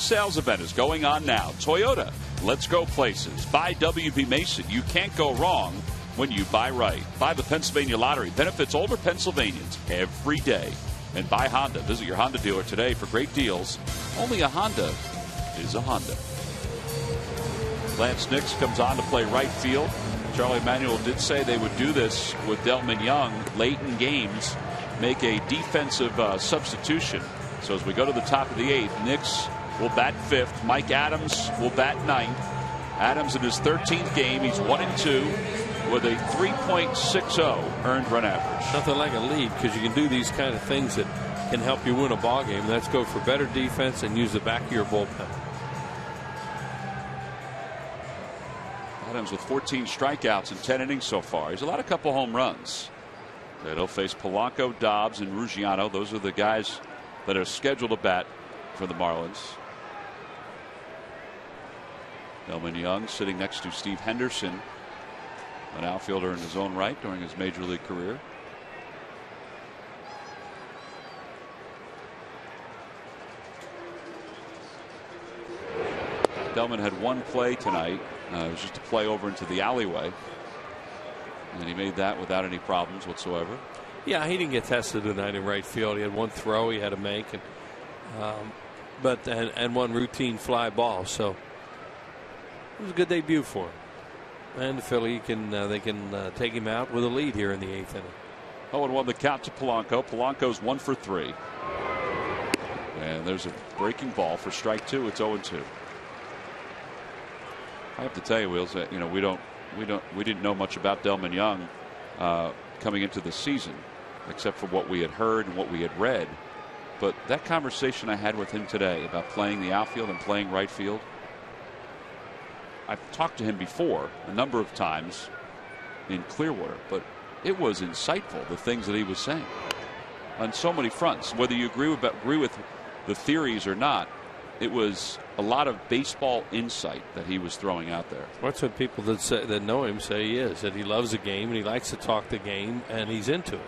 sales event is going on now. Toyota, let's go places. Buy W.B. Mason. You can't go wrong when you buy right. Buy the Pennsylvania Lottery. Benefits older Pennsylvanians every day. And buy Honda. Visit your Honda dealer today for great deals. Only a Honda is a Honda. Lance Nix comes on to play right field. Charlie Emanuel did say they would do this with Delman Young late in games, make a defensive substitution. So as we go to the top of the 8th, Nix will bat 5th. Mike Adams will bat 9th. Adams in his 13th game, he's 1-2 with a 3.60 earned run average. Nothing like a lead, because you can do these kind of things that can help you win a ball game. Let's go for better defense and use the back of your bullpen. Adams with 14 strikeouts in 10 innings so far. He's allowed a couple home runs. They'll face Polanco, Dobbs, and Ruggiano. Those are the guys that are scheduled to bat for the Marlins. Delman Young sitting next to Steve Henderson, an outfielder in his own right during his major league career. Delman had one play tonight. It was just a play over into the alleyway, and he made that without any problems whatsoever. Yeah, he didn't get tested tonight in right field. He had one throw he had to make, and one routine fly ball. So it was a good debut for him. And Philly can take him out with a lead here in the 8th inning. 0-1 the count to Polanco. Polanco's 1 for 3, and there's a breaking ball for strike 2. It's 0-2. I have to tell you, Wheels, that we didn't know much about Delman Young coming into the season, except for what we had heard and what we had read. But that conversation I had with him today about playing the outfield and playing right field, I've talked to him before a number of times in Clearwater, but it was insightful, the things that he was saying on so many fronts. Whether you agree with the theories or not, it was a lot of baseball insight that he was throwing out there. That's what people that know him say he is, that he loves the game and he likes to talk the game and he's into it.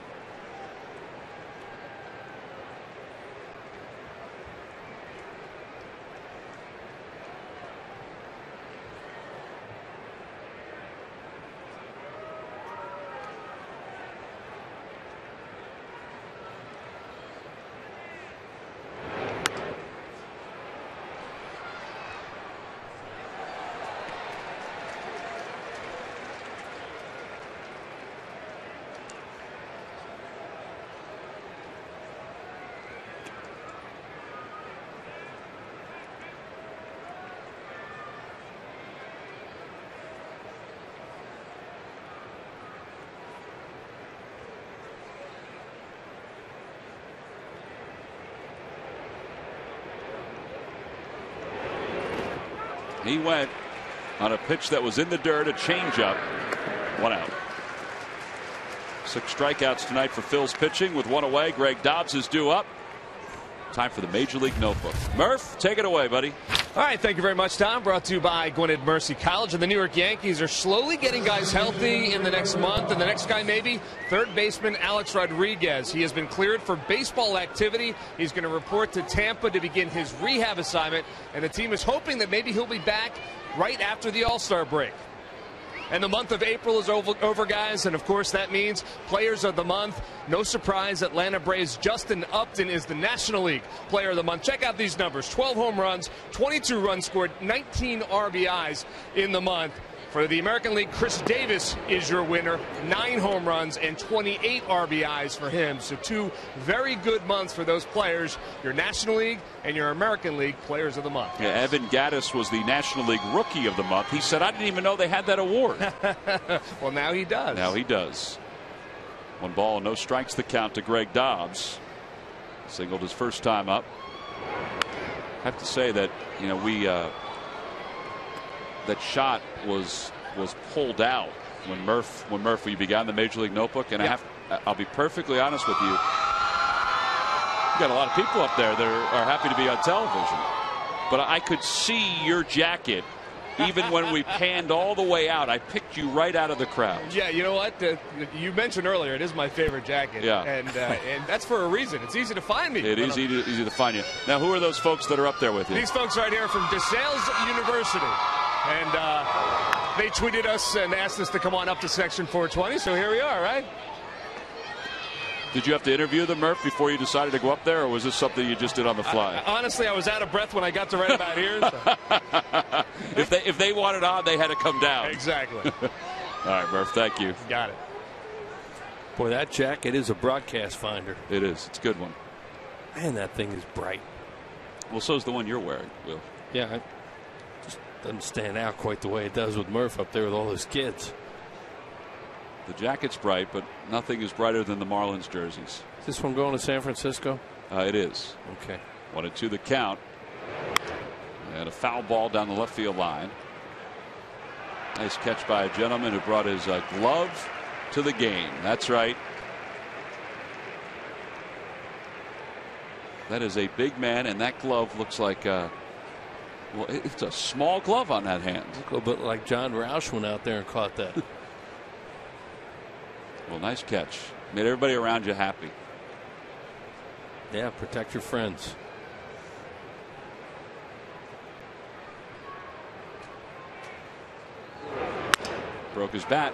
He went on a pitch that was in the dirt, a changeup, 1 out. 6 strikeouts tonight for Phil's pitching with 1 away. Greg Dobbs is due up. Time for the Major League Notebook. Murph, take it away, buddy. All right, thank you very much, Tom. Brought to you by Gwinnett Mercy College. And the New York Yankees are slowly getting guys healthy in the next month. And the next guy, maybe, third baseman Alex Rodriguez. He has been cleared for baseball activity. He's going to report to Tampa to begin his rehab assignment. And the team is hoping that maybe he'll be back right after the All-Star break. And the month of April is over, guys. And, of course, that means Players of the Month. No surprise, Atlanta Braves' Justin Upton is the National League Player of the Month. Check out these numbers. 12 home runs, 22 runs scored, 19 RBIs in the month. For the American League, Chris Davis is your winner. 9 home runs and 28 RBIs for him. So 2 very good months for those players. Your National League and your American League Players of the Month. Yeah, Evan Gattis was the National League Rookie of the Month. He said, I didn't even know they had that award. Well, now he does. Now he does. 1 ball, no strikes the count to Greg Dobbs. Singled his first time up. I have to say that, you know, that shot was pulled out when we began the Major League Notebook, and yeah. I'll be perfectly honest with you. You got a lot of people up there that are happy to be on television, but I could see your jacket Even when we panned all the way out, I picked you right out of the crowd. Yeah, you know what? You mentioned earlier it is my favorite jacket. Yeah. And that's for a reason. It's easy to find me. It is easy to find you. Now, who are those folks that are up there with you? These folks right here from DeSales University. And they tweeted us and asked us to come on up to Section 420, so here we are, right? Did you have to interview them, Murph, before you decided to go up there, or was this something you just did on the fly? Honestly, I was out of breath when I got to right about here. So. If they wanted on, they had to come down. Exactly. All right, Murph, thank you. Got it. Boy, that jacket is a broadcast finder. It is. It's a good one. Man, that thing is bright. Well, so is the one you're wearing, Will. Yeah, it just doesn't stand out quite the way it does with Murph up there with all those kids. The jacket's bright, but nothing is brighter than the Marlins jerseys. Is this one going to San Francisco? It is. Okay. 1-2 the count. And a foul ball down the left field line. Nice catch by a gentleman who brought his glove to the game. That's right. That is a big man, and that glove looks like well, it's a small glove on that hand. A little bit like John Roush went out there and caught that. Well, nice catch. Made everybody around you happy. Yeah, protect your friends. Broke his bat.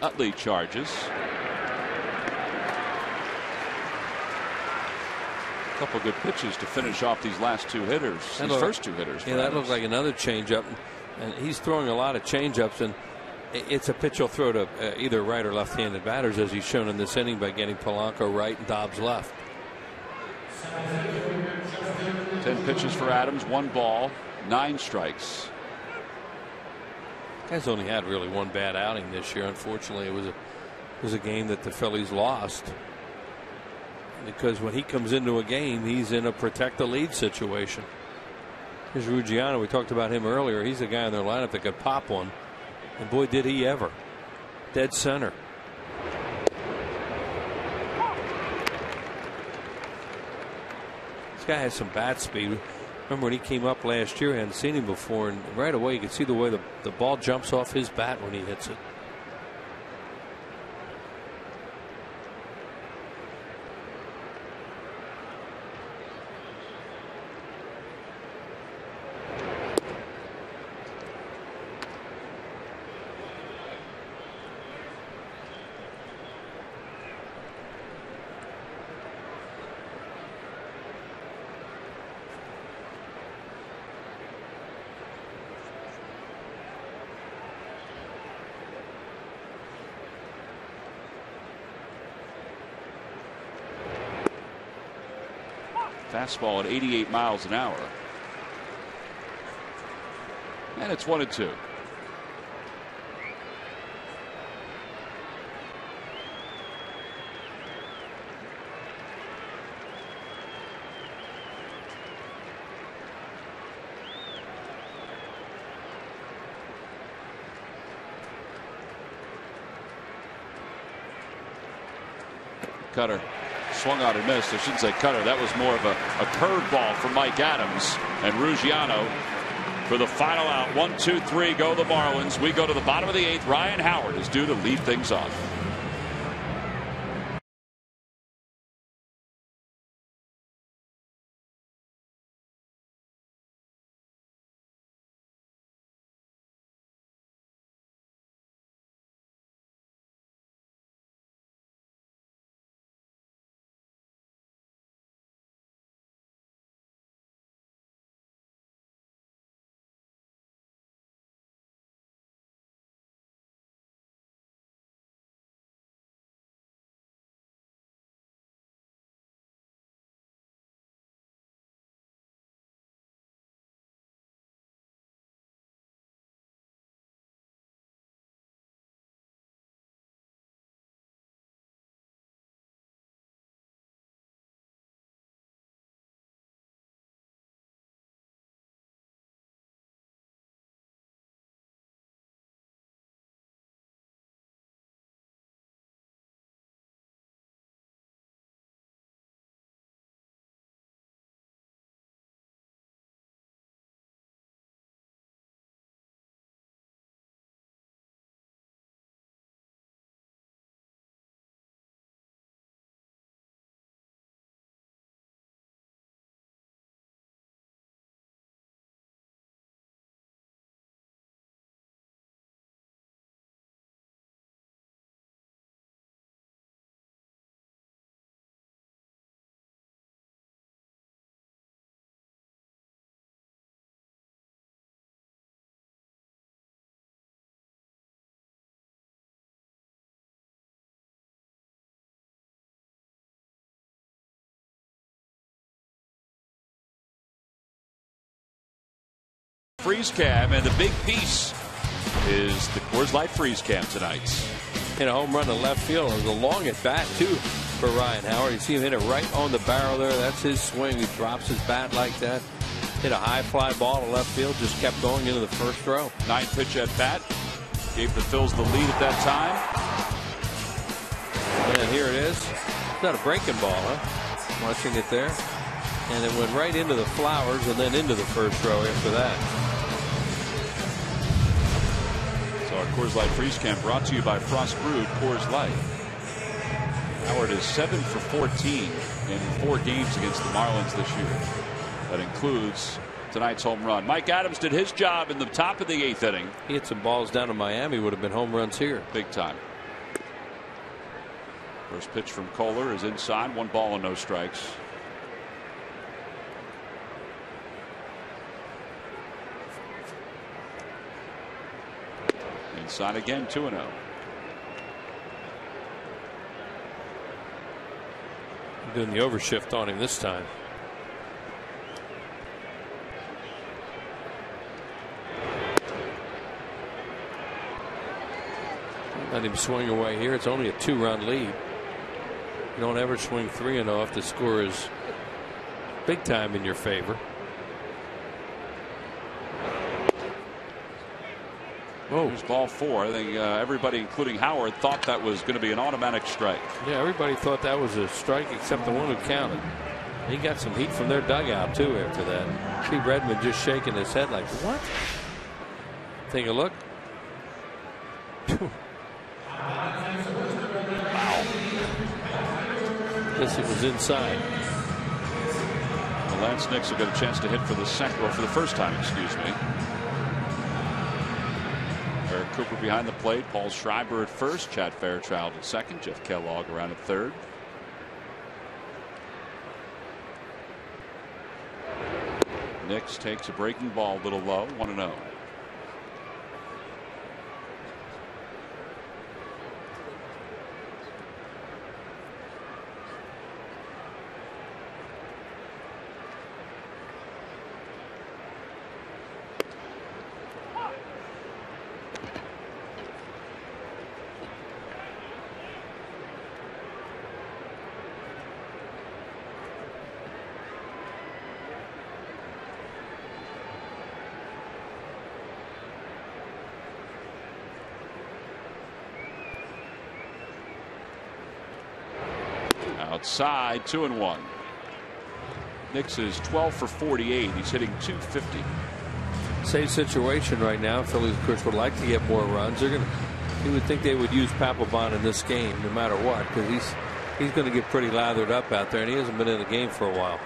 Utley charges. A couple good pitches to finish off these last two hitters. These first two hitters. Yeah, that looks like another changeup. And he's throwing a lot of changeups, and it's a pitch he'll throw to either right or left-handed batters, as he's shown in this inning by getting Polanco right and Dobbs left. 10 pitches for Adams, 1 ball, 9 strikes. Guy's only had really one bad outing this year. Unfortunately, it was a game that the Phillies lost, because when he comes into a game, he's in a protect the lead situation. Here's Ruggiano. We talked about him earlier. He's the guy in their lineup that could pop one. And boy, did he ever. Dead center. This guy has some bat speed. Remember when he came up last year, I hadn't seen him before, and right away you could see the way the ball jumps off his bat when he hits it. Fastball at 88 miles an hour. And it's 1-2. Cutter. Swung out and missed. I shouldn't say cutter. That was more of a curveball from Mike Adams. And Ruggiano for the final out. 1-2-3 go the Marlins. We go to the bottom of the 8th. Ryan Howard is due to lead things off. Freeze cam, and the big piece is the Coors Light freeze cam tonight. Hit a home run to left field. It was a long at bat too for Ryan Howard. You see him hit it right on the barrel there. That's his swing. He drops his bat like that. Hit a high fly ball to left field. Just kept going into the first row. 9th pitch at bat. Gave the Phils the lead at that time. And here it is. It's not a breaking ball, huh? Watching it there. And it went right into the flowers and then into the first row after that. So our Coors Light freeze cam brought to you by Frost Brewed Coors Light. Howard is 7 for 14 in 4 games against the Marlins this year. That includes tonight's home run. Mike Adams did his job in the top of the 8th inning. He hit some balls down to Miami. Would have been home runs here. Big time. First pitch from Kohler is inside. 1 ball and no strikes. Inside again, 2-0. Doing the overshift on him this time. Let him swing away here. It's only a 2-run lead. You don't ever swing 3-0 if the score is big time in your favor. Oh, here's ball 4. I think everybody, including Howard, thought that was going to be an automatic strike. Yeah, everybody thought that was a strike except the one who counted. He got some heat from their dugout too after that. See Redmond just shaking his head like, what? Take a look. Wow. Guess it was inside. Well, Lance Nix will get a chance to hit for the second, or for the first time, excuse me. Eric Cooper behind the plate. Paul Schreiber at first. Chad Fairchild at second. Jeff Kellogg around at third. Nix takes a breaking ball, a little low, 1-0. Outside, 2-1. Nix is 12 for 48. He's hitting .250. Same situation right now. Phillies, of course, would like to get more runs. You would think they would use Papelbon in this game no matter what, because he's going to get pretty lathered up out there, and he hasn't been in the game for a while.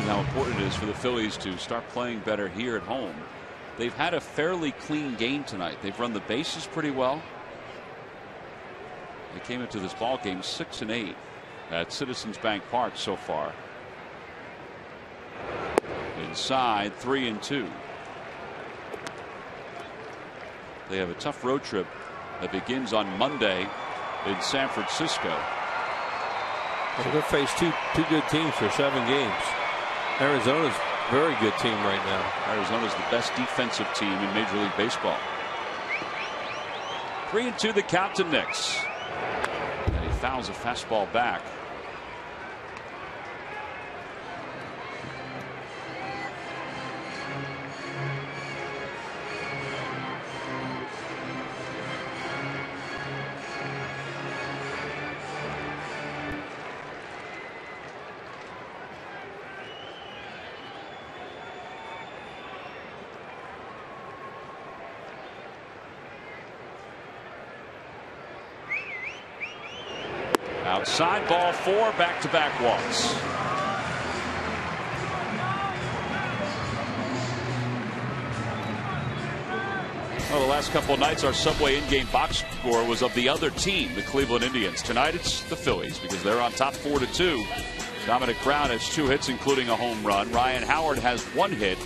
How important it is for the Phillies to start playing better here at home. They've had a fairly clean game tonight. They've run the bases pretty well. They came into this ball game 6-8 at Citizens Bank Park so far. Inside, 3-2. They have a tough road trip that begins on Monday in San Francisco. They're going to face two good teams for 7 games. Arizona's a very good team right now. Arizona's the best defensive team in Major League Baseball. 3-2 the count to Nix. And he fouls a fastball back. Outside, ball 4, back-to-back walks. Well, the last couple of nights, our Subway in-game box score was of the other team, the Cleveland Indians. Tonight, it's the Phillies because they're on top 4-2. Dominic Brown has 2 hits, including a home run. Ryan Howard has 1 hit,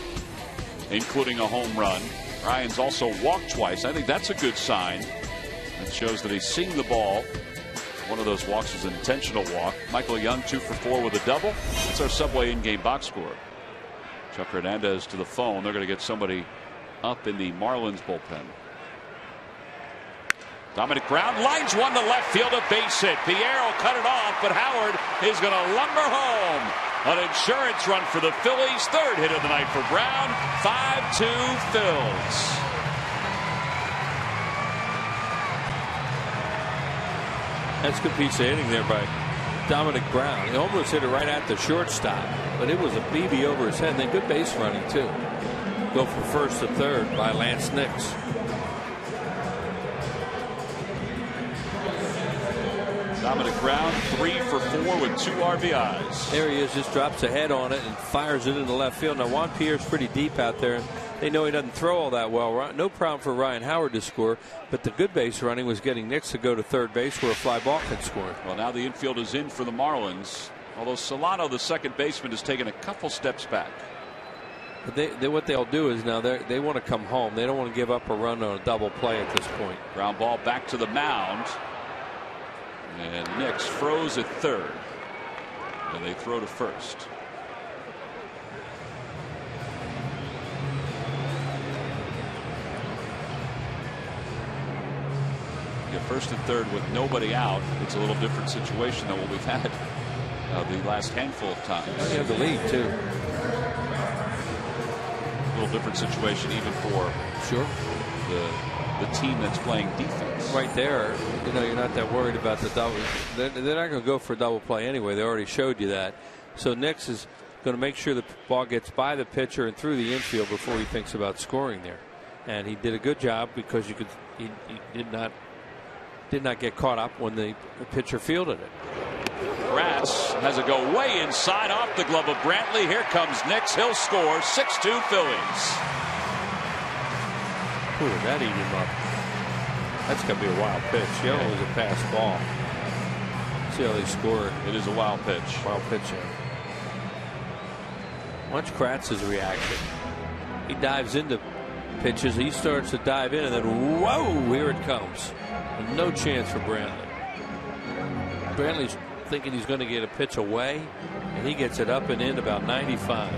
including a home run. Ryan's also walked twice. I think that's a good sign. It shows that he's seeing the ball. One of those walks is an intentional walk. Michael Young 2 for 4 with a double. That's our Subway in-game box score. Chuck Hernandez to the phone. They're going to get somebody up in the Marlins bullpen. Dominic Brown lines one to left field, a base hit. Pierre will cut it off, but Howard is going to lumber home. An insurance run for the Phillies. 3rd hit of the night for Brown. 5-2 Phils. That's a good piece of hitting there by Dominic Brown. He almost hit it right at the shortstop, but it was a BB over his head. And then good base running, too. Go from 1st to 3rd by Lance Nix. Dominic Brown 3 for 4 with 2 RBIs. There he is, just drops a head on it and fires it into left field. Now Juan Pierre's pretty deep out there. They know he doesn't throw all that well. No problem for Ryan Howard to score, but the good base running was getting Nix to go to 3rd base where a fly ball can score. Well, now the infield is in for the Marlins, although Solano, the second baseman, has taken a couple steps back. But what they'll do is now they want to come home. They don't want to give up a run on a double play at this point. Ground ball back to the mound. And Nix froze at 3rd. And they throw to 1st. Get 1st and 3rd with nobody out. It's a little different situation than what we've had the last handful of times. You have the lead too. A little different situation even for the team that's playing defense. Right there, you know, you're not that worried about the double. They're not going to go for a double play anyway. They already showed you that. So Nix is going to make sure the ball gets by the pitcher and through the infield before he thinks about scoring there. And he did a good job because he did not get caught up when the pitcher fielded it. Kratz has it go way inside off the glove of Brantley. Here comes Nix. He'll score. 6-2 Phillies. Ooh, that eat him up. That's going to be a wild pitch. Yellow is a pass ball. See how they score. It is a wild pitch. Wild pitch. Watch Kratz's reaction. He dives into pitches. He starts to dive in, and then whoa, here it comes. No chance for Brantley. Brantley's thinking he's going to get a pitch away, and he gets it up and in about 95.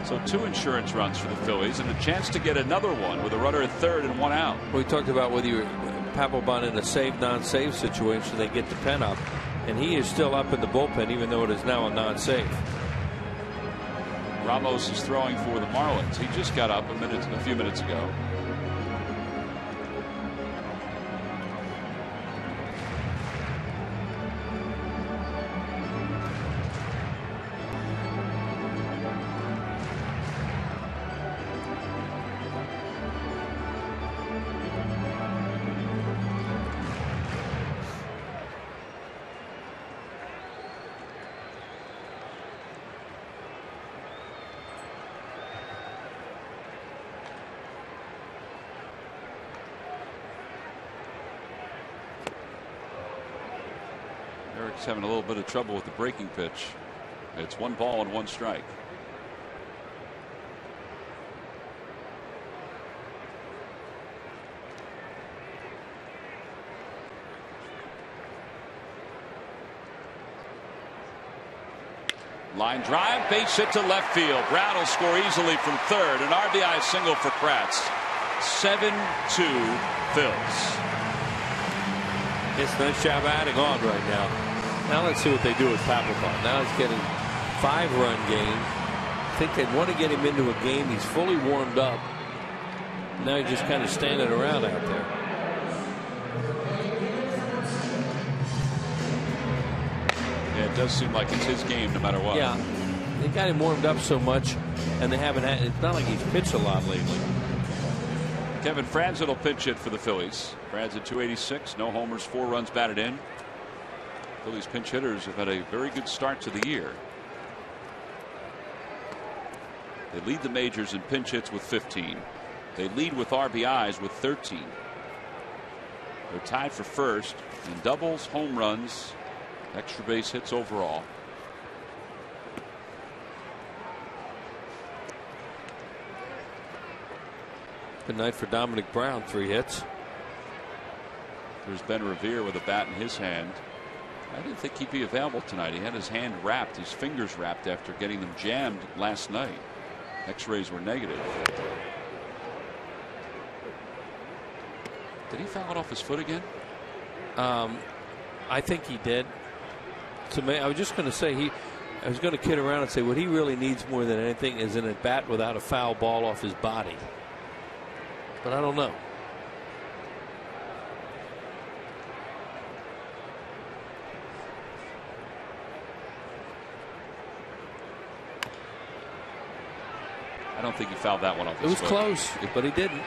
So 2 insurance runs for the Phillies and a chance to get another one with a runner at 3rd and 1 out. We talked about whether you're Papelbon in a save non-save situation, they get the pen up, and he is still up in the bullpen even though it is now a non-save. Ramos is throwing for the Marlins. He just got up a few minutes ago. Eric's having a little bit of trouble with the breaking pitch. It's 1 ball and 1 strike. Line drive, base hit to left field. Brown will score easily from 3rd. An RBI single for Kratz. 7-2 Phils. It's a nice job adding on right now. Now let's see what they do with Papelbon. Now he's getting 5-run game. I think they'd want to get him into a game. He's fully warmed up. Now he's just kind of standing around out there. Yeah, it does seem like it's his game no matter what. Yeah, they got him warmed up so much, and they haven't had. It's not like he's pitched a lot lately. Kevin Franzen will pinch hit for the Phillies. Franzen at 286, no homers, 4 runs batted in. Phillies pinch hitters have had a very good start to the year. They lead the majors in pinch hits with 15. They lead with RBIs with 13. They're tied for 1st in doubles, home runs, Extra base hits overall. Good night for Dominic Brown. 3 hits. There's Ben Revere with a bat in his hand. I didn't think he'd be available tonight. He had his hand wrapped, his fingers wrapped after getting them jammed last night. X-rays were negative. Did he foul it off his foot again? I think he did. I was just going to say I was going to kid around and say what he really needs more than anything is an at bat without a foul ball off his body. But I don't know. I don't think he fouled that one off his foot. It was close, but he didn't.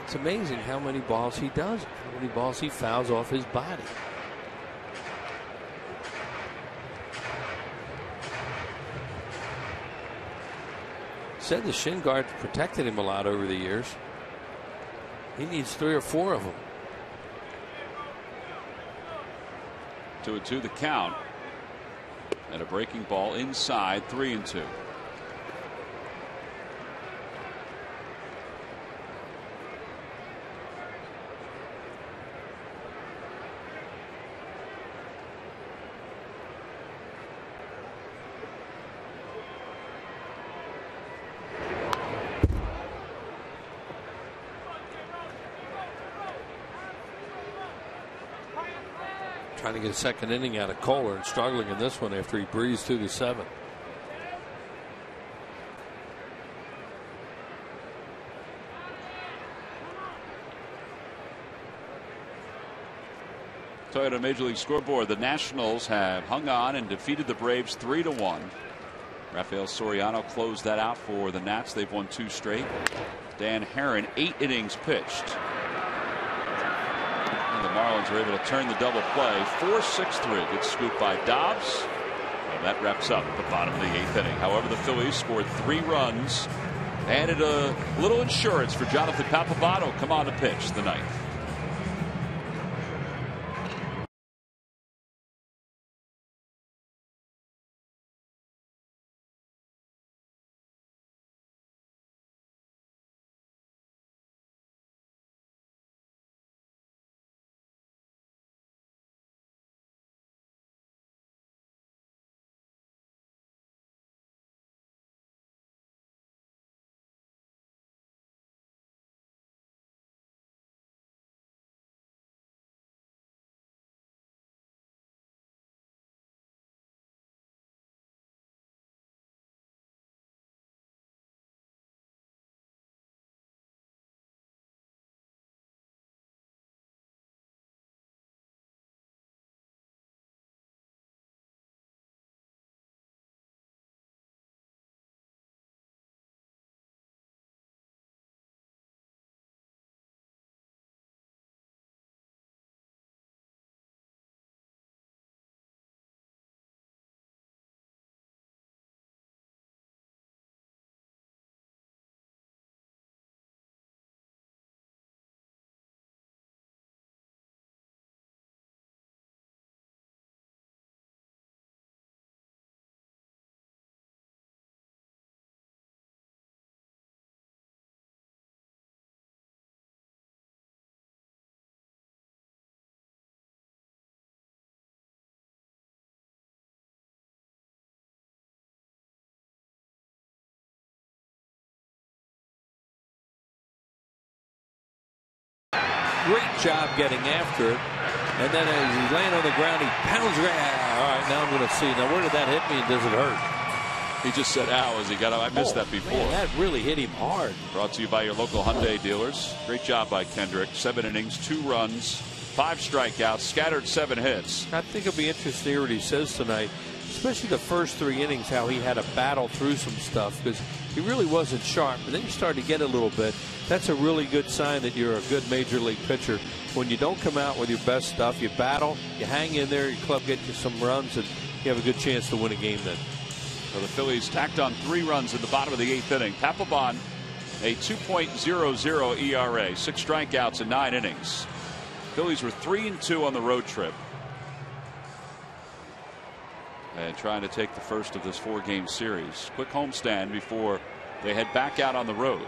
It's amazing how many balls he does, how many balls he fouls off his body. Said the shin guard protected him a lot over the years. He needs 3 or 4 of them. 2-2 the count. And a breaking ball inside, 3-2. Trying to get a second inning out of Kohler and struggling in this one after he breezed through the 7th. Toyota Major League Scoreboard. The Nationals have hung on and defeated the Braves 3-1. Rafael Soriano closed that out for the Nats. They've won 2 straight. Dan Herron, 8 innings pitched. And the Marlins are able to turn the double play. 4-6-3. Good scoop by Dobbs. And that wraps up the bottom of the 8th inning. However, the Phillies scored 3 runs. Added a little insurance for Jonathan Pappabato. Come on to pitch the 9th. Great job getting after it. And then as he's laying on the ground, he pounds it. All right, now I'm going to see. Now, where did that hit me and does it hurt? He just said, ow, as he got up. I missed that before. Man, that really hit him hard. Brought to you by your local Hyundai dealers. Great job by Kendrick. 7 innings, 2 runs, 5 strikeouts, scattered 7 hits. I think it'll be interesting to hear what he says tonight, especially the first 3 innings, how he had to battle through some stuff because he really wasn't sharp. But then you started to get a little bit. That's a really good sign that you're a good major league pitcher. When you don't come out with your best stuff, you battle, you hang in there, your club gets you some runs, and you have a good chance to win a game then. Well, the Phillies tacked on 3 runs in the bottom of the 8th inning. Papelbon, a 2.00 ERA, 6 strikeouts in 9 innings. Phillies were 3-2 on the road trip. and trying to take the first of this 4-game series. Quick homestand before they head back out on the road.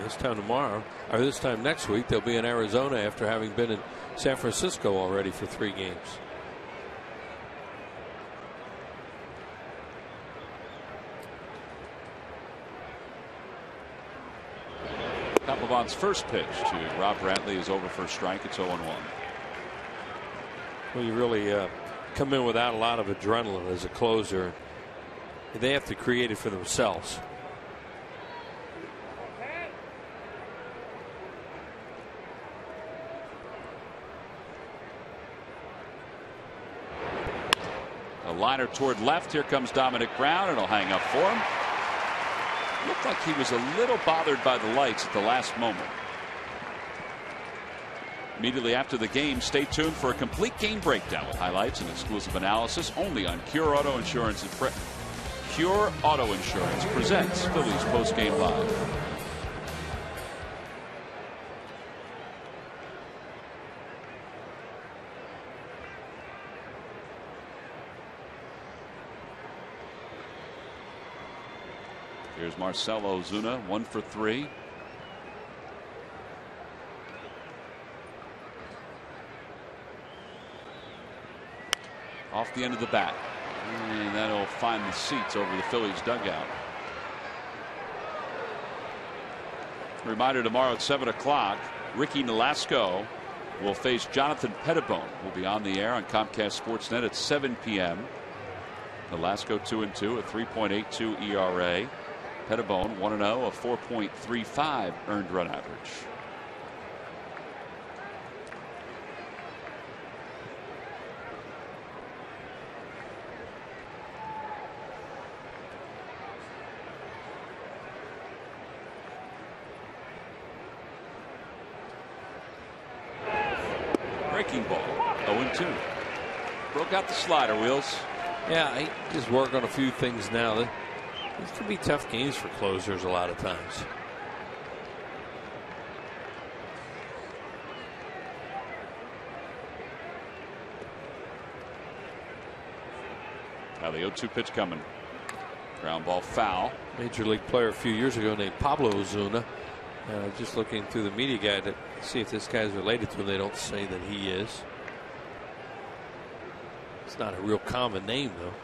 This time tomorrow, or this time next week, they'll be in Arizona after having been in San Francisco already for 3 games. Papelbon's first pitch to Rob Brantley is over for a strike. It's 0-1. Well, you really come in without a lot of adrenaline as a closer. They have to create it for themselves. A liner toward left. Here comes Dominic Brown, and he'll hang up for him. Looked like he was a little bothered by the lights at the last moment. Immediately after the game, stay tuned for a complete game breakdown with highlights and exclusive analysis only on Cure Auto Insurance. Cure Auto Insurance presents Phillies Postgame Live. Here's Marcell Ozuna, 1 for 3. Off the end of the bat. And that'll find the seats over the Phillies dugout. Reminder tomorrow at 7 o'clock, Ricky Nolasco will face Jonathan Pettibone. We'll be on the air on Comcast Sportsnet at 7 p.m. Nolasco 2-2, a 3.82 ERA. Pettibone 1-0, a 4.35 earned run average. Breaking ball, 0-2. Broke out the slider, Wheels. Yeah, I just work on a few things now. These can be tough games for closers a lot of times. Now the 0-2 pitch coming. Ground ball foul. Major league player a few years ago named Pablo Ozuna. Just looking through the media guide to see if this guy's related to him. They don't say that he is. It's not a real common name, though.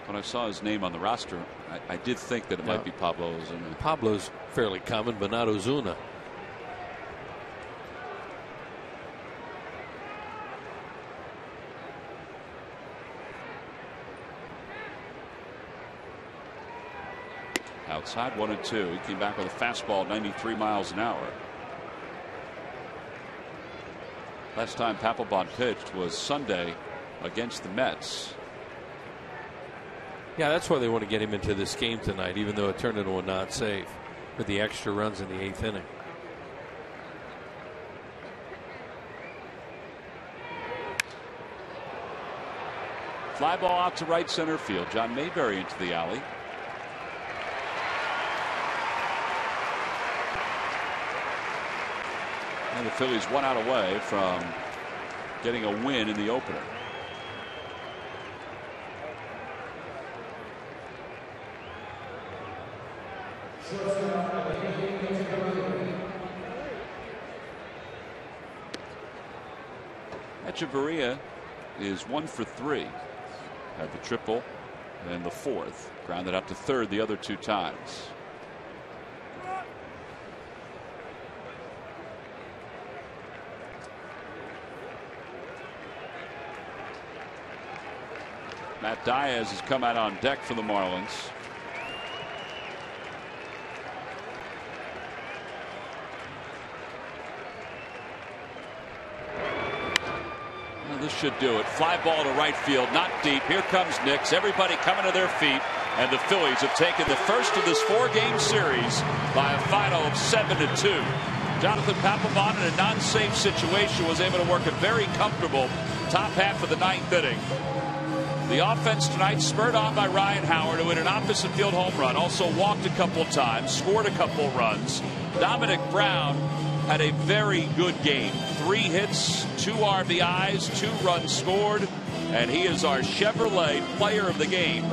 When I saw his name on the roster, I did think that it might be Pablo Ozuna. Pablo's fairly common, but not Ozuna. Outside 1-2. He came back with a fastball 93 miles an hour. Last time Papelbon pitched was Sunday against the Mets. Yeah, that's why they want to get him into this game tonight, even though it turned into a non-save with the extra runs in the 8th inning. Fly ball out to right center field. John Mayberry into the alley. And the Phillies 1 out away from getting a win in the opener. Echeverria is 1 for 3. Had the triple and the 4th. Grounded up to 3rd the other 2 times. Matt Diaz has come out on deck for the Marlins. This should do it. Fly ball to right field, not deep. Here comes Nix. Everybody coming to their feet, and the Phillies have taken the first of this 4-game series by a final of 7-2. Jonathan Papelbon, in a non-safe situation, was able to work a very comfortable top half of the 9th inning. The offense tonight spurred on by Ryan Howard, who hit an opposite field home run, also walked a couple times, scored a couple runs. Dominic Brown had a very good game. 3 hits, 2 RBIs, 2 runs scored, and he is our Chevrolet player of the game.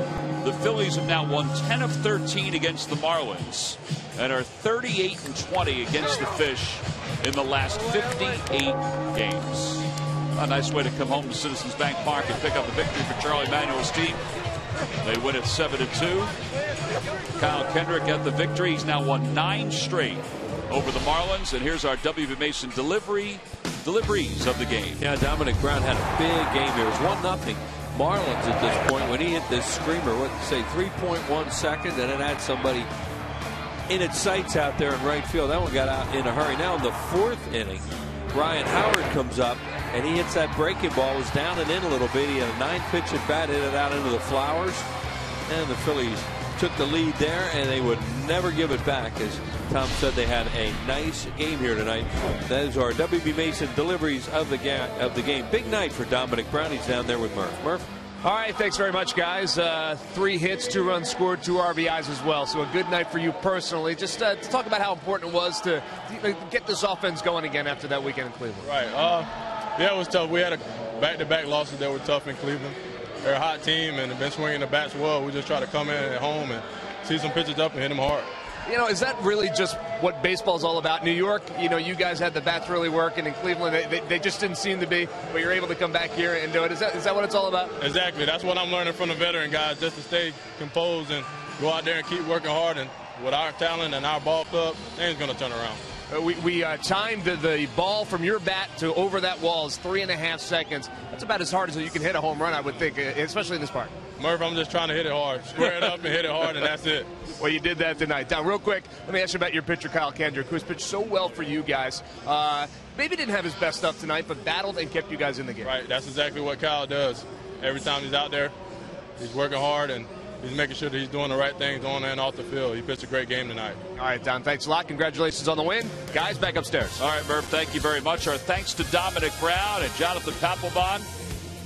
The Phillies have now won 10 of 13 against the Marlins and are 38-20 against the Fish in the last 58 games. A nice way to come home to Citizens Bank Park and pick up the victory for Charlie Manuel's team. They win it 7-2. Kyle Kendrick got the victory. He's now won 9 straight over the Marlins. And here's our W.B. Mason deliveries of the game. Yeah, Dominic Brown had a big game here. It was 1-0 Marlins at this point when he hit this screamer. What say 3.1 seconds, and it had somebody in its sights out there in right field. That one got out in a hurry. Now in the 4th inning, Ryan Howard comes up and he hits that breaking ball. It was down and in a little bit. He had a 9-pitch at bat, hit it out into the flowers, and the Phillies took the lead there, and they would never give it back. As Tom said, they had a nice game here tonight. Those are W.B. Mason deliveries of the game. Big night for Dominic Brown. He's down there with Murph. Murph. All right, thanks very much, guys. 3 hits, 2 runs scored, 2 RBIs as well. So a good night for you personally. Just to talk about how important it was to get this offense going again after that weekend in Cleveland. Right. Yeah, it was tough. We had a back-to-back losses that were tough in Cleveland. They're a hot team, and they've been swinging the bats well. We just try to come in at home and see some pitches up and hit them hard. You know, is that really just what baseball's all about? New York, you know, you guys had the bats really working. In Cleveland, they just didn't seem to be. But you're able to come back here and do it. Is that what it's all about? Exactly. That's what I'm learning from the veteran guys, just to stay composed and go out there and keep working hard. And with our talent and our ball club, things going to turn around. We timed the ball from your bat to over that wall is 3.5 seconds. That's about as hard as you can hit a home run, I would think, especially in this park. Murph, I'm just trying to hit it hard. Square it up and hit it hard, and that's it. Well, you did that tonight. Now, real quick, let me ask you about your pitcher, Kyle Kendrick, who's pitched so well for you guys. Maybe didn't have his best stuff tonight, but battled and kept you guys in the game. Right, that's exactly what Kyle does. Every time he's out there, he's working hard, and he's making sure that he's doing the right things on and off the field. He pitched a great game tonight. All right, Don, thanks a lot. Congratulations on the win. Guys, back upstairs. All right, Murph, thank you very much. Our thanks to Dominic Brown and Jonathan Papelbon.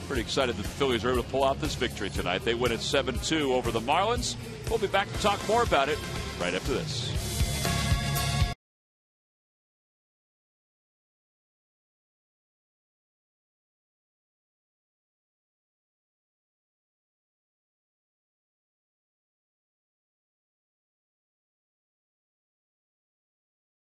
Pretty excited that the Phillies are able to pull out this victory tonight. They win it 7-2 over the Marlins. We'll be back to talk more about it right after this.